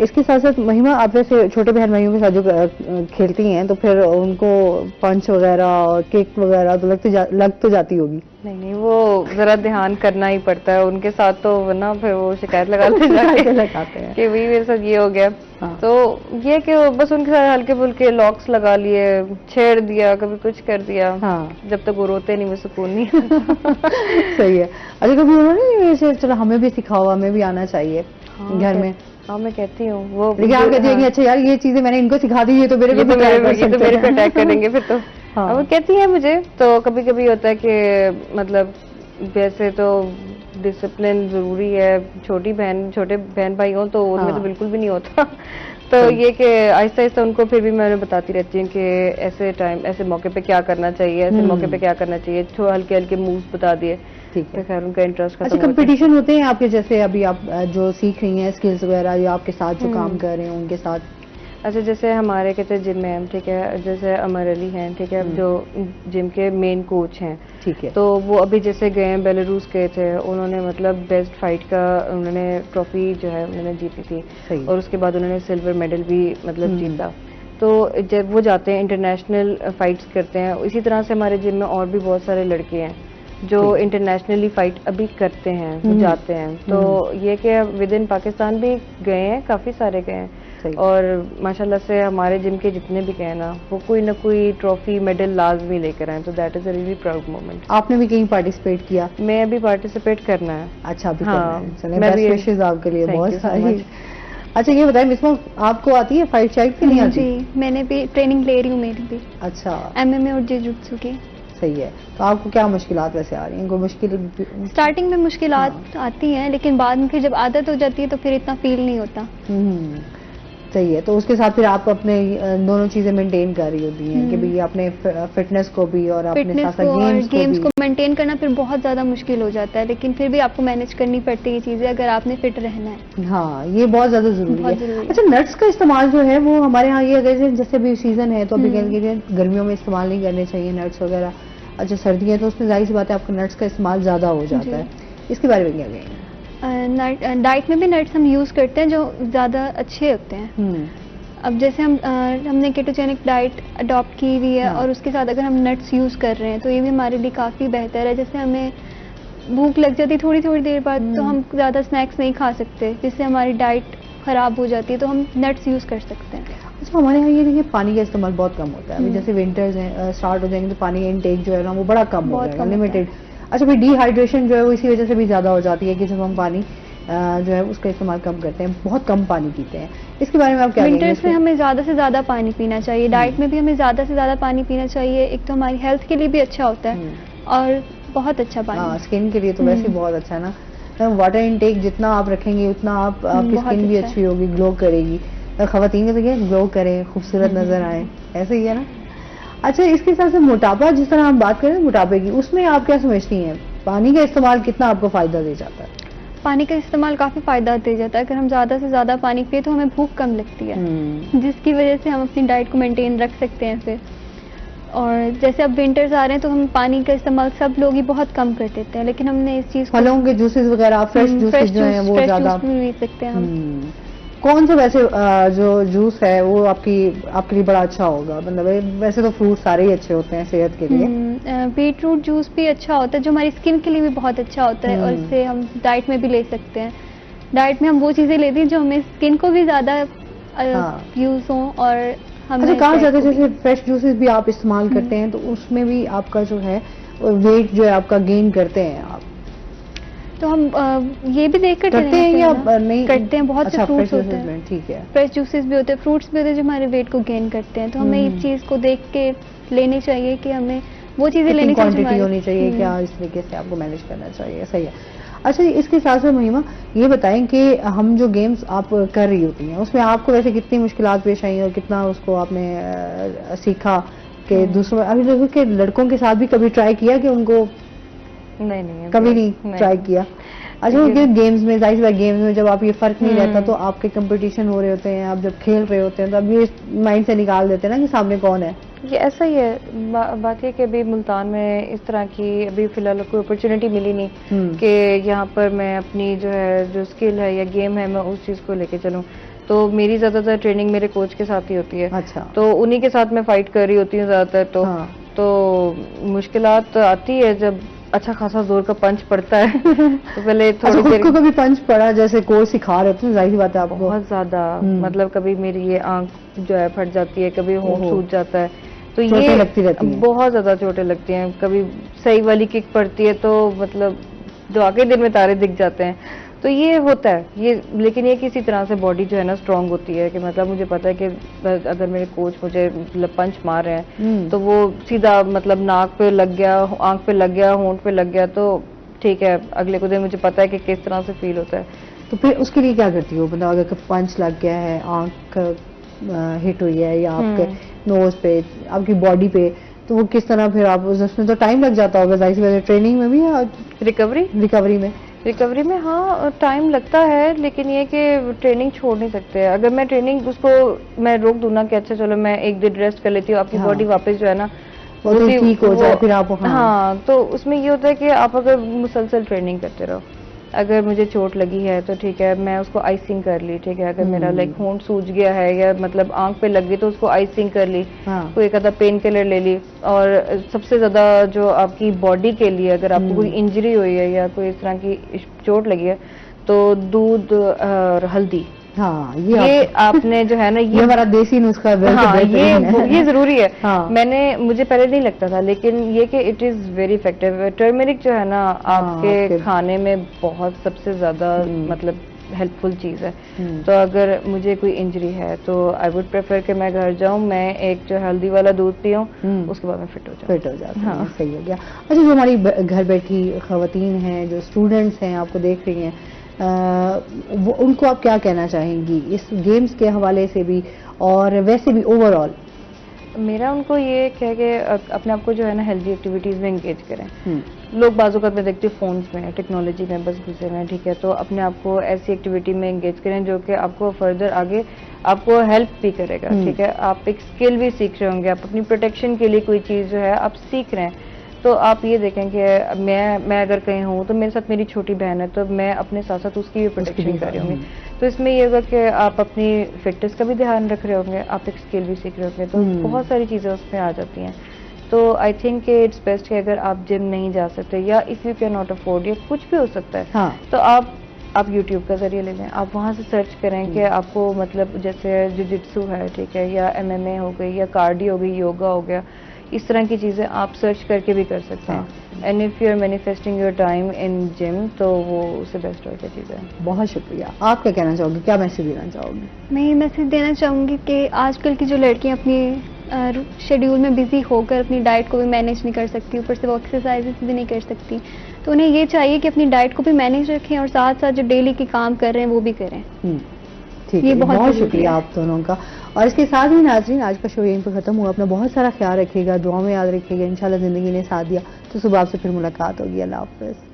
इसके साथ साथ महिमा, आप जैसे छोटे बहन भाइयों के साथ जो खेलती हैं तो फिर उनको पंच वगैरह और किक वगैरह तो लग तो जाती होगी? नहीं, वो जरा ध्यान करना ही पड़ता है उनके साथ, तो वरना फिर वो शिकायत लगाते लगाते हैं कि वही मेरे साथ ये हो गया। तो ये कि बस उनके साथ हल्के फुल्के लॉक्स लगा लिए, छेड़ दिया, कभी कुछ कर दिया, जब तक वो रोते नहीं, वो सुकून नहीं। सही है। अच्छा, कभी उन्होंने चलो हमें भी सिखाओ, हमें भी आना चाहिए घर में? हाँ, मैं कहती हूँ, वो लेकिन आप कहती है अच्छा यार ये चीजें मैंने इनको सिखा दी, ये तो मेरे पे अटैक करेंगे फिर तो। वो कहती है मुझे, तो कभी कभी होता है कि मतलब वैसे तो डिसिप्लिन जरूरी है, छोटे बहन भाई हो तो उनमें तो बिल्कुल भी नहीं होता। तो ये कि आहिस्ता आहिस्ता उनको फिर भी मैं बताती रहती हूँ कि ऐसे मौके पे क्या करना चाहिए, ऐसे मौके पे क्या करना चाहिए, हल्के हल्के मूव्स बता दिए, ठीक है, खैर उनका इंटरेस्ट खत्म। अच्छा, कंपटीशन होते हैं आपके, जैसे अभी आप जो सीख रही हैं स्किल्स वगैरह, या आपके साथ जो काम कर रहे हैं उनके साथ? अच्छा, जैसे हमारे कहते हैं जिम में हम, ठीक है, जैसे अमर अली हैं, ठीक है, जो जिम के मेन कोच हैं, ठीक है, तो वो अभी जैसे गए हैं, बेलारूस गए थे, उन्होंने मतलब बेस्ट फाइट का उन्होंने ट्रॉफी जो है उन्होंने जीती थी, और उसके बाद उन्होंने सिल्वर मेडल भी मतलब जीता। तो जब वो जाते हैं इंटरनेशनल फाइट्स करते हैं, इसी तरह से हमारे जिम में और भी बहुत सारे लड़के हैं जो इंटरनेशनली फाइट अभी करते हैं, जाते हैं। तो ये कि विद इन पाकिस्तान भी गए हैं, काफी सारे गए हैं, और माशाल्लाह से हमारे जिम के जितने भी गए ना, वो कोई ना कोई ट्रॉफी मेडल लाजमी लेकर आए, तो that is a really proud moment. आपने भी कहीं पार्टिसिपेट किया? मैं अभी पार्टिसिपेट करना है। अच्छा, अभी करना है, चलिए बेस्ट विशेस आपके लिए बहुत सारी। अच्छा ये बताएं बिस्मा, आपको आती है फाइट शाइट की नहीं आती? जी, मैंने भी ट्रेनिंग ले रही हूँ मेरी भी, अच्छा MMA और जिजुत्सु की। सही है। तो आपको क्या मुश्किलात वैसे आ रही हैं? कोई मुश्किल? स्टार्टिंग में मुश्किलात आती हैं, लेकिन बाद में फिर जब आदत हो जाती है तो फिर इतना फील नहीं होता। सही है। तो उसके साथ फिर आप अपने दोनों चीजें मेंटेन कर रही होती हैं कि भाई अपने फिटनेस को भी और अपने साथ साथ गेम्स को मेंटेन करना फिर बहुत ज्यादा मुश्किल हो जाता है, लेकिन फिर भी आपको मैनेज करनी पड़ती है ये चीजें अगर आपने फिट रहना है। हाँ, ये बहुत ज्यादा जरूरी है। अच्छा, नट्स का इस्तेमाल जो है वो हमारे यहाँ ये अगर जैसे अभी सीजन है तो अभी कह लीजिए गर्मियों में इस्तेमाल नहीं करने चाहिए नट्स वगैरह। अच्छा, सर्दी है तो उसमें जाहिर सी बात है आपका नट्स का इस्तेमाल ज्यादा हो जाता है, इसके बारे में क्या कहेंगे? डाइट में भी नट्स हम यूज करते हैं जो ज्यादा अच्छे होते हैं। अब जैसे हमने केटोजेनिक डाइट अडॉप्ट की हुई है और उसके साथ अगर हम नट्स यूज कर रहे हैं तो ये भी हमारे लिए काफी बेहतर है। जैसे हमें भूख लग जाती है थोड़ी थोड़ी देर बाद तो हम ज्यादा स्नैक्स नहीं खा सकते, जिससे हमारी डाइट खराब हो जाती है, तो हम नट्स यूज कर सकते हैं। अच्छा, हमारे यहाँ ये देखिए पानी का इस्तेमाल बहुत कम होता है। अभी जैसे विंटर्स हैं स्टार्ट हो जाएंगे तो पानी इनटेक जो है ना वो बड़ा कम हो जाएगा, लिमिटेड। अच्छा, फिर डिहाइड्रेशन जो है वो इसी वजह से भी ज्यादा हो जाती है कि जब हम पानी जो है उसका इस्तेमाल कम करते हैं, बहुत कम पानी पीते हैं। इसके बारे में आप क्या कहेंगे? विंटर्स में हमें ज्यादा से ज्यादा पानी पीना चाहिए, डाइट में भी हमें ज्यादा से ज्यादा पानी पीना चाहिए। एक तो हमारी हेल्थ के लिए भी अच्छा होता है और बहुत अच्छा पानी, स्किन के लिए तो वैसे ही बहुत अच्छा है ना। वाटर इनटेक जितना आप रखेंगे उतना आपकी स्किन भी अच्छी होगी, ग्लो करेगी। खवातीन के तो क्या ग्लो करें, खूबसूरत नजर आए, ऐसे ही है ना। अच्छा, इसके साथ साथ मोटापा, जिस तरह हम बात करें मोटापे की, उसमें आप क्या समझती हैं? पानी का इस्तेमाल कितना आपको फायदा दे जाता है? पानी का इस्तेमाल काफी फायदा दे जाता है। अगर हम ज्यादा से ज्यादा पानी पिए तो हमें भूख कम लगती है, जिसकी वजह से हम अपनी डाइट को मेंटेन रख सकते हैं फिर। और जैसे अब विंटर्स आ रहे हैं तो हम पानी का इस्तेमाल सब लोग ही बहुत कम कर देते हैं, लेकिन हमने इस चीज फलों के जूसेस वगैरह, फ्रेश जूसेस जो हैं वो ज्यादा पी सकते हैं हम। कौन सा वैसे जो जूस है वो आपके लिए बड़ा अच्छा होगा? मतलब वैसे तो फ्रूट सारे ही अच्छे होते हैं सेहत के लिए। बीटरूट जूस भी अच्छा होता है जो हमारी स्किन के लिए भी बहुत अच्छा होता है, और इसे हम डाइट में भी ले सकते हैं। डाइट में हम वो चीजें लेते हैं जो हमें स्किन को भी ज्यादा यूज हो और हमें। अच्छा, कहा जाता है जैसे फ्रेश जूसेस भी आप इस्तेमाल करते हैं तो उसमें भी आपका जो है वेट जो है आपका गेन करते हैं आप? तो हम ये भी देख कर करते हैं या नहीं करते हैं? बहुत से फ्रूट्स होते हैं, ठीक है, फ्रेश जूसेस भी होते हैं, फ्रूट्स भी होते हैं जो हमारे वेट को गेन करते हैं। तो हमें इस चीज को देख के लेनी चाहिए कि हमें वो चीजें लेनी चाहिए, क्वांटिटी होनी चाहिए, क्या इस तरीके से आपको मैनेज करना चाहिए। सही है। अच्छा, इसके साथ साथ महिमा ये बताएं कि हम जो गेम्स आप कर रही होती हैं उसमें आपको वैसे कितनी मुश्किलात पेश आई और कितना उसको आपने सीखा कि दूसरों, अभी देखो कि लड़कों के साथ भी कभी ट्राई किया कि उनको? नहीं, कभी नहीं ट्राई किया। अच्छा, क्योंकि गेम्स में जाहिर है गेम्स में जब आप ये फर्क नहीं रहता तो आपके कंपटीशन हो रहे होते हैं, आप जब खेल रहे होते हैं तो अब ये माइंड से निकाल देते हैं ना कि सामने कौन है। ये ऐसा ही है। बात है कि अभी मुल्तान में इस तरह की अभी फिलहाल कोई अपॉर्चुनिटी मिली नहीं कि यहाँ पर मैं अपनी जो है जो स्किल है या गेम है मैं उस चीज को लेके चलूँ। तो मेरी ज्यादातर ट्रेनिंग मेरे कोच के साथ ही होती है। अच्छा, तो उन्हीं के साथ मैं फाइट कर रही होती हूँ ज्यादातर। तो मुश्किलात आती है जब अच्छा खासा जोर का पंच पड़ता है तो पहले थोड़ी देर। कभी पंच पड़ा जैसे कोच सिखा रहे होते हैं, जाहिर बात है आपको बहुत ज्यादा, मतलब कभी मेरी ये आंख जो है फट जाती है, कभी होंठ सूज जाता है, तो ये लगती रहती है, बहुत ज्यादा चोटें लगती हैं। कभी सही वाली किक पड़ती है तो मतलब जो आगे दिन में तारे दिख जाते हैं, तो ये होता है ये। लेकिन ये किसी तरह से बॉडी जो है ना स्ट्रांग होती है कि मतलब मुझे पता है कि अगर मेरे कोच मुझे पंच मार रहे हैं तो वो सीधा मतलब नाक पे लग गया, आंख पे लग गया, होंठ पे लग गया तो ठीक है, अगले को दिन मुझे पता है कि किस तरह से फील होता है। तो फिर उसके लिए क्या करती हो? मतलब अगर पंच लग गया है, आंख हिट हुई है या आपके नोज पे, आपकी बॉडी पे, तो वो किस तरह फिर आप उसमें तो टाइम लग जाता होगा जाहिर सी, ट्रेनिंग में भी या रिकवरी में? हाँ, टाइम लगता है, लेकिन ये कि ट्रेनिंग छोड़ नहीं सकते। अगर मैं ट्रेनिंग उसको मैं रोक दूं ना कि अच्छा चलो मैं एक दिन रेस्ट कर लेती हूँ, आपकी बॉडी वापस जो है ना वो ठीक हो जाए फिर आप। हाँ, तो उसमें ये होता है कि आप अगर मुसलसल ट्रेनिंग करते रहो, अगर मुझे चोट लगी है तो ठीक है मैं उसको आइसिंग कर ली, ठीक है, अगर मेरा लाइक होंठ सूज गया है या मतलब आंख पे लग गई तो उसको आइसिंग कर ली, कोई एक आधा पेन किलर ले ली। और सबसे ज्यादा जो आपकी बॉडी के लिए अगर आपको कोई इंजरी हुई है या कोई इस तरह की चोट लगी है तो दूध और हल्दी, हाँ, ये आपने जो है ना ये हमारा देसी नुस्खा है। हाँ, ये जरूरी है। हाँ। मुझे पहले नहीं लगता था, लेकिन ये कि it is very effective. Turmeric जो है ना आपके खाने में बहुत सबसे ज्यादा मतलब हेल्पफुल चीज़ है। तो अगर मुझे कोई इंजरी है तो आई वुड प्रेफर कि मैं घर जाऊँ, मैं एक जो हेल्दी वाला दूध पीऊँ, उसके बाद मैं फिट हो जाऊँ। हाँ, सही हो गया। अच्छा, जो हमारी घर बैठी खवातीन हैं, जो स्टूडेंट्स हैं, आपको देख रही हैं, उनको आप क्या कहना चाहेंगी इस गेम्स के हवाले से भी और वैसे भी ओवरऑल? मेरा उनको ये है कि अपने आप को जो है ना हेल्दी एक्टिविटीज़ में इंगेज करें। लोग बाज़-औक़ात मैं देखती हूँ फ़ोन्स में, टेक्नोलॉजी में बस घुसे हुए हैं, ठीक है, तो अपने आप को ऐसी एक्टिविटी में इंगेज करें जो कि आपको फर्दर आगे आपको हेल्प भी करेगा, ठीक है। आप एक स्किल भी सीख रहे होंगे, आप अपनी प्रोटेक्शन के लिए कोई चीज़ जो है आप सीख रहे हैं, तो आप ये देखें कि मैं अगर कहीं हूँ तो मेरे साथ मेरी छोटी बहन है, तो मैं अपने साथ साथ उसकी भी प्रोटेक्शन कर रही होंगी। तो इसमें ये होगा कि आप अपनी फिटनेस का भी ध्यान रख रहे होंगे, आप एक स्किल भी सीख रहे होंगे, तो बहुत सारी चीज़ें उसमें आ जाती हैं। तो आई थिंक इट्स बेस्ट कि अगर आप जिम नहीं जा सकते या if you can not afford, या कुछ भी हो सकता है, हाँ। तो आप यूट्यूब का जरिए ले लें, आप वहाँ से सर्च करें कि आपको मतलब जैसे जिजित्सु है, ठीक है, या MMA हो गई, या कार्डियो हो गई, योगा हो गया, इस तरह की चीज़ें आप सर्च करके भी कर सकते हैं। And if you are manifesting your time in gym, तो वो उससे बेस्ट और क्या चीज़ है। बहुत शुक्रिया। आप क्या कहना चाहोगे, क्या मैसेज देना चाहोगे? मैं ये मैसेज देना चाहूँगी कि आजकल की जो लड़कियाँ अपनी शेड्यूल में बिजी होकर अपनी डाइट को भी मैनेज नहीं कर सकती, ऊपर से वो एक्सरसाइजेस भी नहीं कर सकती, तो उन्हें ये चाहिए कि अपनी डाइट को भी मैनेज रखें और साथ साथ जो डेली के काम कर रहे हैं वो भी करें। ठीक है, बहुत शुक्रिया आप दोनों का। और इसके साथ ही नाज़रीन, आज का शो यहीं पर खत्म हुआ। अपना बहुत सारा ख्याल रखिएगा, दुआ में याद रखिएगा। इंशाल्लाह ज़िंदगी ने साथ दिया तो सुबह आपसे फिर मुलाकात होगी। अल्लाह हाफ़िज़।